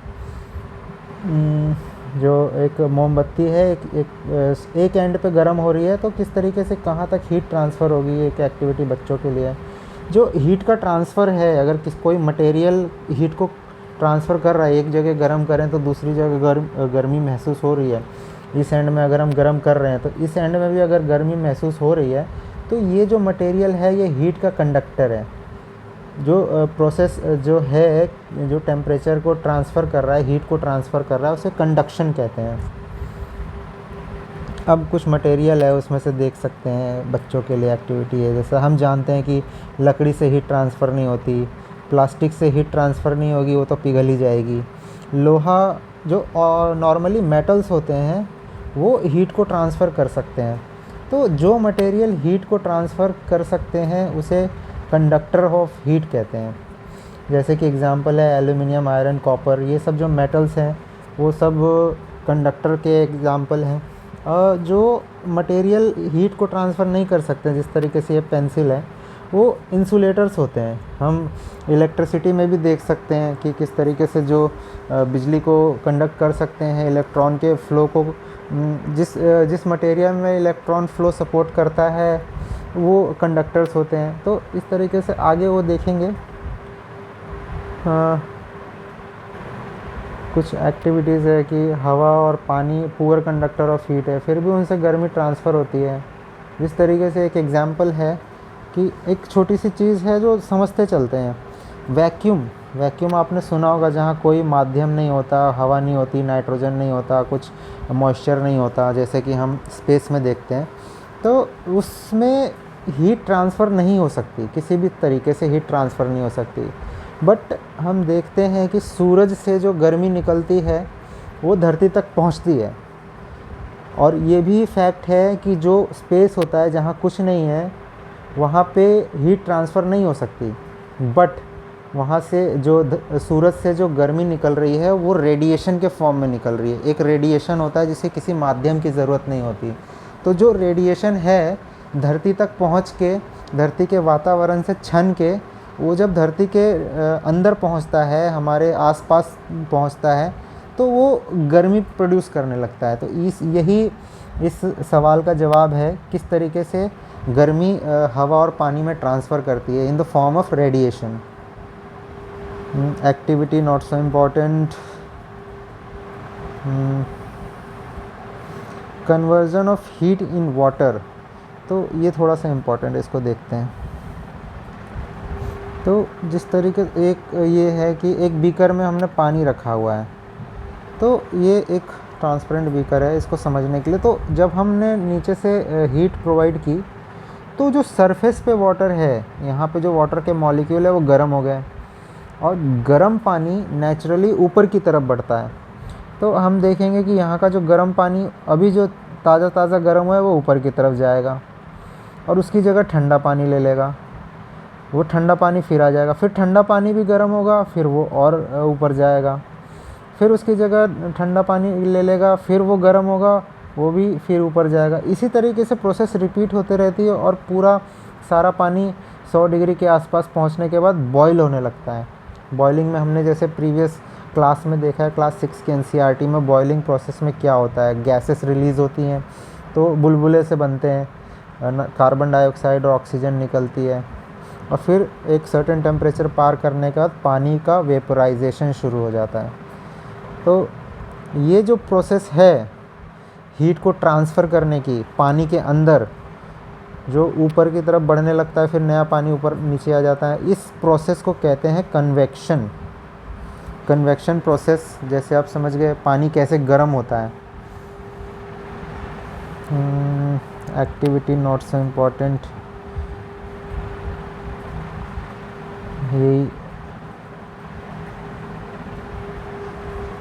जो एक मोमबत्ती है एक एंड पे गर्म हो रही है तो किस तरीके से कहाँ तक हीट ट्रांसफ़र होगी, एक एक्टिविटी बच्चों के लिए। जो हीट का ट्रांसफ़र है, अगर कोई मटेरियल हीट को ट्रांसफ़र कर रहा है, एक जगह गर्म करें तो दूसरी जगह गर्मी महसूस हो रही है। इस एंड में अगर हम गर्म कर रहे हैं तो इस एंड में भी अगर गर्मी महसूस हो रही है, तो ये जो मटेरियल है ये हीट का कंडक्टर है। जो प्रोसेस जो है, जो टेम्परेचर को ट्रांसफ़र कर रहा है, हीट को ट्रांसफ़र कर रहा है, उसे कंडक्शन कहते हैं। अब कुछ मटेरियल है उसमें से देख सकते हैं, बच्चों के लिए एक्टिविटी है। जैसा हम जानते हैं कि लकड़ी से हीट ट्रांसफ़र नहीं होती, प्लास्टिक से हीट ट्रांसफ़र नहीं होगी, वो तो पिघल ही जाएगी। लोहा, जो नॉर्मली मेटल्स होते हैं, वो हीट को ट्रांसफ़र कर सकते हैं। तो जो मटेरियल हीट को ट्रांसफ़र कर सकते हैं उसे कंडक्टर ऑफ हीट कहते हैं। जैसे कि एग्जांपल है एल्युमिनियम, आयरन, कॉपर, ये सब जो मेटल्स हैं वो सब कंडक्टर के एग्जांपल हैं। जो मटेरियल हीट को ट्रांसफ़र नहीं कर सकते, जिस तरीके से ये पेंसिल है, वो इंसुलेटर्स होते हैं। हम इलेक्ट्रिसिटी में भी देख सकते हैं कि किस तरीके से जो बिजली को कंडक्ट कर सकते हैं, इलेक्ट्रॉन के फ़्लो को, जिस मटेरियल में इलेक्ट्रॉन फ़्लो सपोर्ट करता है वो कंडक्टर्स होते हैं। तो इस तरीके से आगे वो देखेंगे। कुछ एक्टिविटीज़ है कि हवा और पानी पुअर कंडक्टर ऑफ हीट है, फिर भी उनसे गर्मी ट्रांसफ़र होती है। जिस तरीके से एक एग्जांपल है कि एक छोटी सी चीज़ है जो समझते चलते हैं, वैक्यूम आपने सुना होगा, जहाँ कोई माध्यम नहीं होता, हवा नहीं होती, नाइट्रोजन नहीं होता, कुछ मॉइस्चर नहीं होता, जैसे कि हम स्पेस में देखते हैं। तो उसमें हीट ट्रांसफ़र नहीं हो सकती, किसी भी तरीके से हीट ट्रांसफ़र नहीं हो सकती। बट हम देखते हैं कि सूरज से जो गर्मी निकलती है वो धरती तक पहुंचती है। और ये भी फैक्ट है कि जो स्पेस होता है, जहाँ कुछ नहीं है, वहाँ पे हीट ट्रांसफ़र नहीं हो सकती। बट वहाँ से जो सूरज से जो गर्मी निकल रही है वो रेडिएशन के फॉर्म में निकल रही है। एक रेडिएशन होता है जिसे किसी माध्यम की ज़रूरत नहीं होती। तो जो रेडिएशन है धरती तक पहुँच के, धरती के वातावरण से छन के, वो जब धरती के अंदर पहुंचता है, हमारे आसपास पहुंचता है, तो वो गर्मी प्रोड्यूस करने लगता है। तो यही इस सवाल का जवाब है, किस तरीके से गर्मी हवा और पानी में ट्रांसफ़र करती है, in the form of radiation. Activity not so important. Conversion of heat in water, तो ये थोड़ा सा इम्पॉर्टेंट है, इसको देखते हैं। तो जिस तरीके एक ये है कि एक बीकर में हमने पानी रखा हुआ है, तो ये एक ट्रांसपेरेंट बीकर है, इसको समझने के लिए। तो जब हमने नीचे से हीट प्रोवाइड की, तो जो सरफेस पे वाटर है, यहाँ पे जो वाटर के मॉलिक्यूल है वो गर्म हो गए, और गर्म पानी नेचुरली ऊपर की तरफ बढ़ता है। तो हम देखेंगे कि यहाँ का जो गर्म पानी अभी जो ताज़ा गर्म हुआ है वो ऊपर की तरफ जाएगा, और उसकी जगह ठंडा पानी ले लेगा। वो ठंडा पानी फिर आ जाएगा, फिर ठंडा पानी भी गर्म होगा, फिर वो और ऊपर जाएगा, फिर उसकी जगह ठंडा पानी ले लेगा, फिर वो गर्म होगा, वो भी फिर ऊपर जाएगा। इसी तरीके से प्रोसेस रिपीट होते रहती है, और पूरा सारा पानी 100 डिग्री के आसपास पहुंचने के बाद बॉयल होने लगता है। बॉइलिंग में हमने जैसे प्रीवियस क्लास में देखा है, क्लास 6 के एनसीईआरटी में, बॉइलिंग प्रोसेस में क्या होता है, गैसेस रिलीज़ होती हैं, तो बुलबुले से बनते हैं, कार्बन डाइऑक्साइड और ऑक्सीजन निकलती है, और फिर एक सर्टेन टेम्परेचर पार करने के बाद पानी का वेपोराइजेशन शुरू हो जाता है। तो ये जो प्रोसेस है हीट को ट्रांसफ़र करने की, पानी के अंदर जो ऊपर की तरफ बढ़ने लगता है, फिर नया पानी ऊपर नीचे आ जाता है, इस प्रोसेस को कहते हैं कन्वेक्शन। कन्वेक्शन प्रोसेस, जैसे आप समझ गए पानी कैसे गर्म होता है। Activity not so important.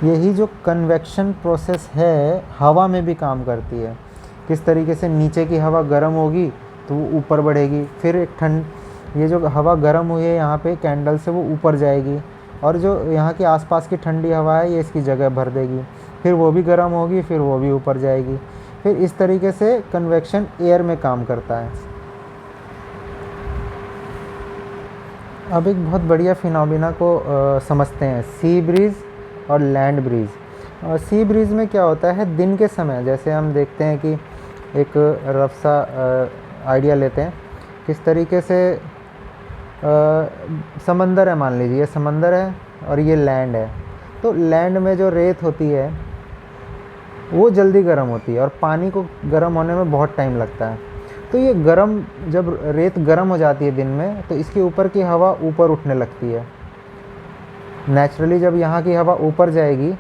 यही जो कन्वेक्शन प्रोसेस है हवा में भी काम करती है। किस तरीके से नीचे की हवा गर्म होगी तो वो ऊपर बढ़ेगी, फिर एक ये जो हवा गर्म हुई है यहाँ पे कैंडल से, वो ऊपर जाएगी, और जो यहाँ के आसपास की ठंडी हवा है ये इसकी जगह भर देगी, फिर वो भी गर्म होगी, फिर वो भी ऊपर जाएगी। फिर इस तरीके से कन्वेक्शन एयर में काम करता है। अब एक बहुत बढ़िया फिनोमिना को समझते हैं, सी ब्रीज़ और लैंड ब्रीज़। सी ब्रीज़ में क्या होता है, दिन के समय, जैसे हम देखते हैं कि एक रफ सा आइडिया लेते हैं, किस तरीके से समंदर है, मान लीजिए ये समंदर है और ये लैंड है। तो लैंड में जो रेत होती है वो जल्दी गर्म होती है और पानी को गर्म होने में बहुत टाइम लगता है। तो ये गर्म, जब रेत गर्म हो जाती है दिन में, तो इसके ऊपर की हवा ऊपर उठने लगती है। नेचुरली जब यहाँ की हवा ऊपर जाएगी,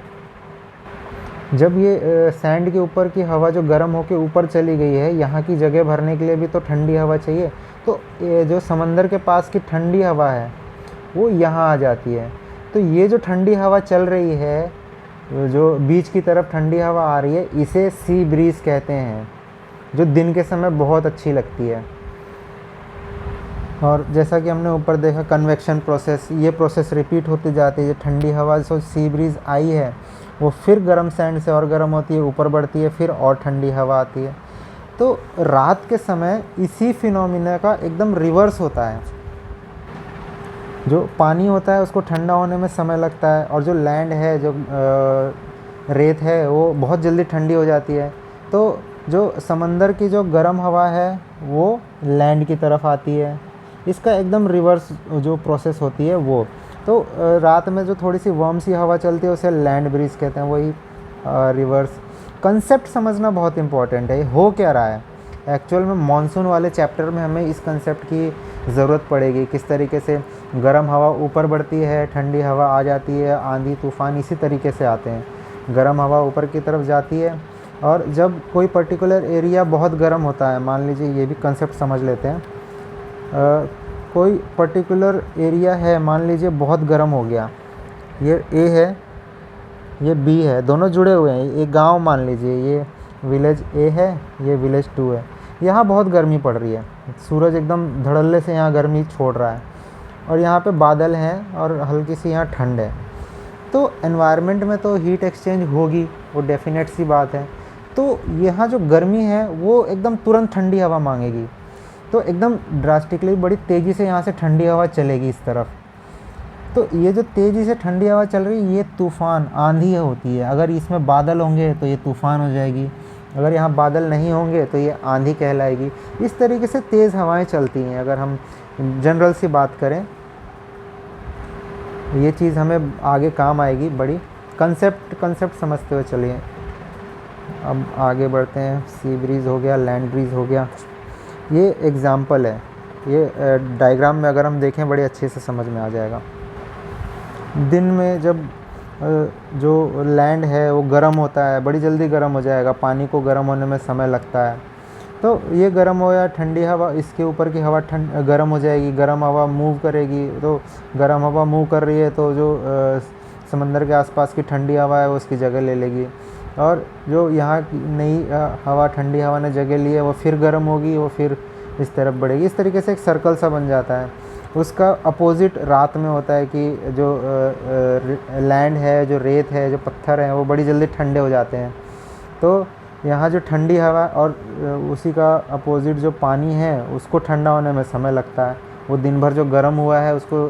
जब ये सैंड के ऊपर की हवा जो गर्म होकर ऊपर चली गई है, यहाँ की जगह भरने के लिए भी तो ठंडी हवा चाहिए। तो ये जो समंदर के पास की ठंडी हवा है वो यहाँ आ जाती है। तो ये जो ठंडी हवा चल रही है, जो बीच की तरफ ठंडी हवा आ रही है, इसे सी ब्रीज कहते हैं, जो दिन के समय बहुत अच्छी लगती है। और जैसा कि हमने ऊपर देखा कन्वेक्शन प्रोसेस, ये प्रोसेस रिपीट होती जाती है। ठंडी हवा जो सी ब्रीज आई है वो फिर गर्म सैंड से और गर्म होती है, ऊपर बढ़ती है, फिर और ठंडी हवा आती है। तो रात के समय इसी फिनोमिना का एकदम रिवर्स होता है। जो पानी होता है उसको ठंडा होने में समय लगता है, और जो लैंड है, जो रेत है, वो बहुत जल्दी ठंडी हो जाती है। तो जो समंदर की जो गर्म हवा है वो लैंड की तरफ आती है। इसका एकदम रिवर्स जो प्रोसेस होती है वो। तो रात में जो थोड़ी सी वार्म सी हवा चलती है उसे लैंड ब्रीज कहते हैं, वही रिवर्स। कंसेप्ट समझना बहुत इंपॉर्टेंट है, ये हो क्या रहा है एक्चुअल में। मॉनसून वाले चैप्टर में हमें इस कंसेप्ट की ज़रूरत पड़ेगी, किस तरीके से गर्म हवा ऊपर बढ़ती है, ठंडी हवा आ जाती है, आंधी तूफान इसी तरीके से आते हैं। गर्म हवा ऊपर की तरफ जाती है, और जब कोई पर्टिकुलर एरिया बहुत गर्म होता है, मान लीजिए ये भी कंसेप्ट समझ लेते हैं। कोई पर्टिकुलर एरिया है, मान लीजिए बहुत गर्म हो गया, ये ए है, ये बी है, दोनों जुड़े हुए हैं। एक गांव मान लीजिए, ये विलेज ए है, ये विलेज 2 है। यहाँ बहुत गर्मी पड़ रही है, सूरज एकदम धड़ल्ले से यहाँ गर्मी छोड़ रहा है, और यहाँ पे बादल हैं और हल्की सी यहाँ ठंड है। तो एनवायरनमेंट में तो हीट एक्सचेंज होगी, वो डेफिनेट सी बात है। तो यहाँ जो गर्मी है वो एकदम तुरंत ठंडी हवा मांगेगी, तो एकदम ड्रास्टिकली बड़ी तेज़ी से यहाँ से ठंडी हवा चलेगी इस तरफ। तो ये जो तेज़ी से ठंडी हवा चल रही है, ये तूफ़ान, आंधी होती है। अगर इसमें बादल होंगे तो ये तूफ़ान हो जाएगी, अगर यहाँ बादल नहीं होंगे तो ये आंधी कहलाएगी। इस तरीके से तेज़ हवाएं चलती हैं। अगर हम जनरल सी बात करें, ये चीज़ हमें आगे काम आएगी बड़ी। कंसेप्ट समझते हुए चलिए, अब आगे बढ़ते हैं। सी ब्रीज़ हो गया, लैंड ब्रीज़ हो गया, ये एग्ज़ाम्पल है। ये डायग्राम में अगर हम देखें बड़े अच्छे से समझ में आ जाएगा। दिन में जब जो लैंड है वो गर्म होता है, बड़ी जल्दी गर्म हो जाएगा, पानी को गर्म होने में समय लगता है। तो ये गर्म हो या ठंडी हवा, इसके ऊपर की हवा गर्म हो जाएगी, गर्म हवा मूव करेगी। तो गर्म हवा मूव कर रही है तो जो समंदर के आसपास की ठंडी हवा है वो उसकी जगह ले लेगी, और जो यहाँ की नई हवा, ठंडी हवा ने जगह ली है, वो फिर गर्म होगी, वो फिर इस तरफ बढ़ेगी। इस तरीके से एक सर्कल सा बन जाता है। उसका अपोजिट रात में होता है कि जो लैंड है, जो रेत है, जो पत्थर हैं, वो बड़ी जल्दी ठंडे हो जाते हैं। तो यहाँ जो ठंडी हवा, और उसी का अपोजिट जो पानी है उसको ठंडा होने में समय लगता है। वो दिन भर जो गर्म हुआ है उसको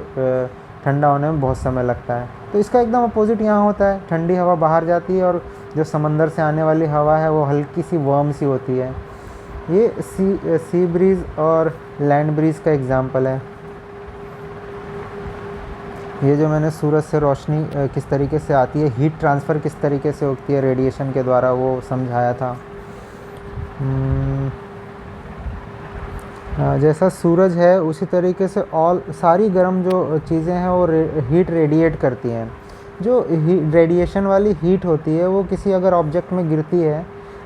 ठंडा होने में बहुत समय लगता है। तो इसका एकदम अपोजिट यहाँ होता है, ठंडी हवा बाहर जाती है, और जो समंदर से आने वाली हवा है वो हल्की सी वार्म सी होती है। ये सी ब्रीज़ और लैंड ब्रीज़ का एग्ज़ाम्पल है। ये जो मैंने सूरज से रोशनी किस तरीके से आती है, हीट ट्रांसफ़र किस तरीके से होती है रेडिएशन के द्वारा, वो समझाया था। जैसा सूरज है उसी तरीके से सारी गर्म जो चीज़ें हैं वो हीट रेडिएट करती हैं। जो रेडिएशन वाली हीट होती है वो किसी अगर ऑब्जेक्ट में गिरती है,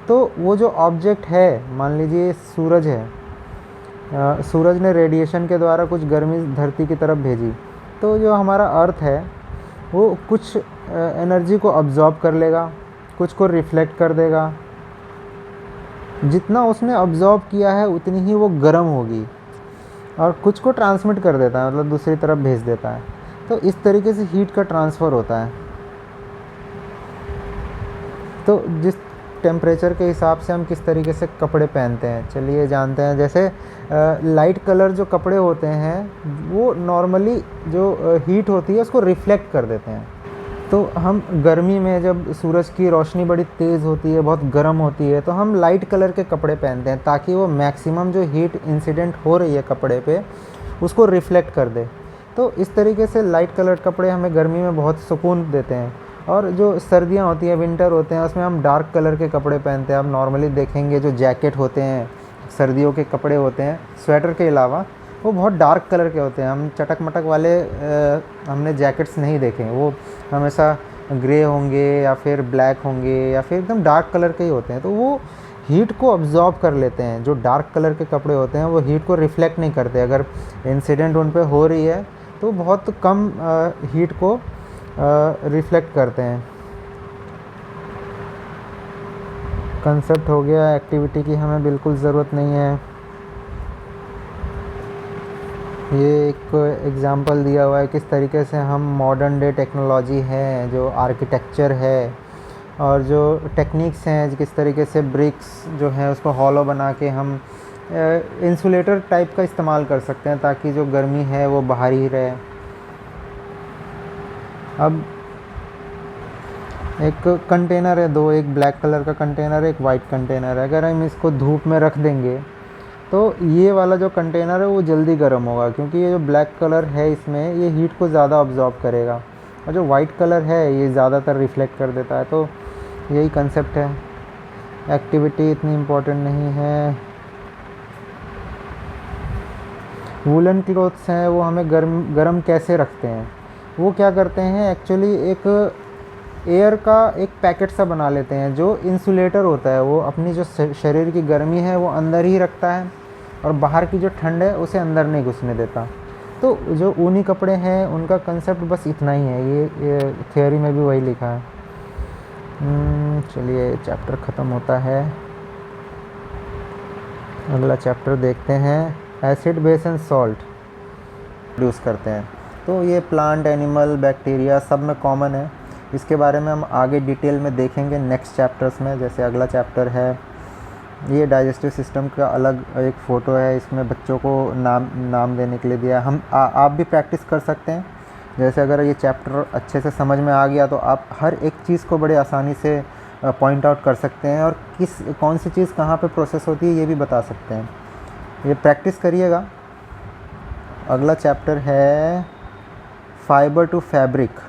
तो वो जो ऑब्जेक्ट है, मान लीजिए सूरज है, सूरज ने रेडिएशन के द्वारा कुछ गर्मी धरती की तरफ भेजी, तो जो हमारा अर्थ है वो कुछ एनर्जी को अब्ज़ॉर्ब कर लेगा, कुछ को रिफ्लेक्ट कर देगा। जितना उसने अब्ज़ॉर्ब किया है उतनी ही वो गर्म होगी, और कुछ को ट्रांसमिट कर देता है, मतलब दूसरी तरफ भेज देता है। तो इस तरीके से हीट का ट्रांसफ़र होता है। तो जिस टेम्परेचर के हिसाब से हम किस तरीके से कपड़े पहनते हैं, चलिए जानते हैं। जैसे लाइट कलर जो कपड़े होते हैं वो नॉर्मली जो हीट होती है उसको रिफ्लेक्ट कर देते हैं। तो हम गर्मी में जब सूरज की रोशनी बड़ी तेज़ होती है, बहुत गर्म होती है, तो हम लाइट कलर के कपड़े पहनते हैं, ताकि वो मैक्सिमम जो हीट इंसिडेंट हो रही है कपड़े पे उसको रिफ्लेक्ट कर दे। तो इस तरीके से लाइट कलर्ड कपड़े हमें गर्मी में बहुत सुकून देते हैं। और जो सर्दियाँ होती हैं, विंटर होते हैं, उसमें हम डार्क कलर के कपड़े पहनते हैं। आप नॉर्मली देखेंगे जो जैकेट होते हैं, सर्दियों के कपड़े होते हैं, स्वेटर के अलावा वो बहुत डार्क कलर के होते हैं। हम चटक मटक वाले हमने जैकेट्स नहीं देखे हैं। वो हमेशा ग्रे होंगे या फिर ब्लैक होंगे या फिर एकदम डार्क कलर के ही होते हैं। तो वो हीट को अब्जॉर्ब कर लेते हैं। जो डार्क कलर के कपड़े होते हैं वो हीट को रिफ्लेक्ट नहीं करते। अगर इंसिडेंट उन पे हो रही है तो बहुत कम हीट को रिफ्लेक्ट करते हैं। कंसेप्ट हो गया, एक्टिविटी की हमें बिल्कुल ज़रूरत नहीं है। ये एक एग्ज़ाम्पल दिया हुआ है किस तरीके से हम मॉडर्न डे टेक्नोलॉजी है, जो आर्किटेक्चर है और जो टेक्निक्स हैं, किस तरीके से ब्रिक्स जो है उसको हॉलो बना के हम इंसुलेटर टाइप का इस्तेमाल कर सकते हैं ताकि जो गर्मी है वो बाहर ही रहे। अब एक कंटेनर है, दो, एक ब्लैक कलर का कंटेनर है, एक वाइट कंटेनर है। अगर हम इसको धूप में रख देंगे तो ये वाला जो कंटेनर है वो जल्दी गर्म होगा, क्योंकि ये जो ब्लैक कलर है इसमें ये हीट को ज़्यादा अब्जॉर्ब करेगा, और जो वाइट कलर है ये ज़्यादातर रिफ्लेक्ट कर देता है। तो यही कंसेप्ट है। एक्टिविटी इतनी इम्पोर्टेंट नहीं है। वूलन क्लोथ्स हैं वो हमें गर्म कैसे रखते हैं, वो क्या करते हैं एक्चुअली एक एयर का एक पैकेट सा बना लेते हैं। जो इंसुलेटर होता है वो अपनी जो शरीर की गर्मी है वो अंदर ही रखता है और बाहर की जो ठंड है उसे अंदर नहीं घुसने देता। तो जो ऊनी कपड़े हैं उनका कंसेप्ट बस इतना ही है। ये थियोरी में भी वही लिखा है। चलिए चैप्टर ख़त्म होता है, अगला चैप्टर देखते हैं। Acid, base and salt produce करते हैं। तो ये प्लांट, एनिमल, बैक्टीरिया सब में कॉमन है। इसके बारे में हम आगे डिटेल में देखेंगे नेक्स्ट चैप्टर्स में। जैसे अगला चैप्टर है, ये डाइजेस्टिव सिस्टम का अलग एक फ़ोटो है, इसमें बच्चों को नाम देने के लिए दिया। हम आप भी प्रैक्टिस कर सकते हैं। जैसे अगर ये चैप्टर अच्छे से समझ में आ गया तो आप हर एक चीज़ को बड़े आसानी से पॉइंट आउट कर सकते हैं और कौन सी चीज़ कहाँ पे प्रोसेस होती है ये भी बता सकते हैं। ये प्रैक्टिस करिएगा। अगला चैप्टर है फाइबर टू फैब्रिक।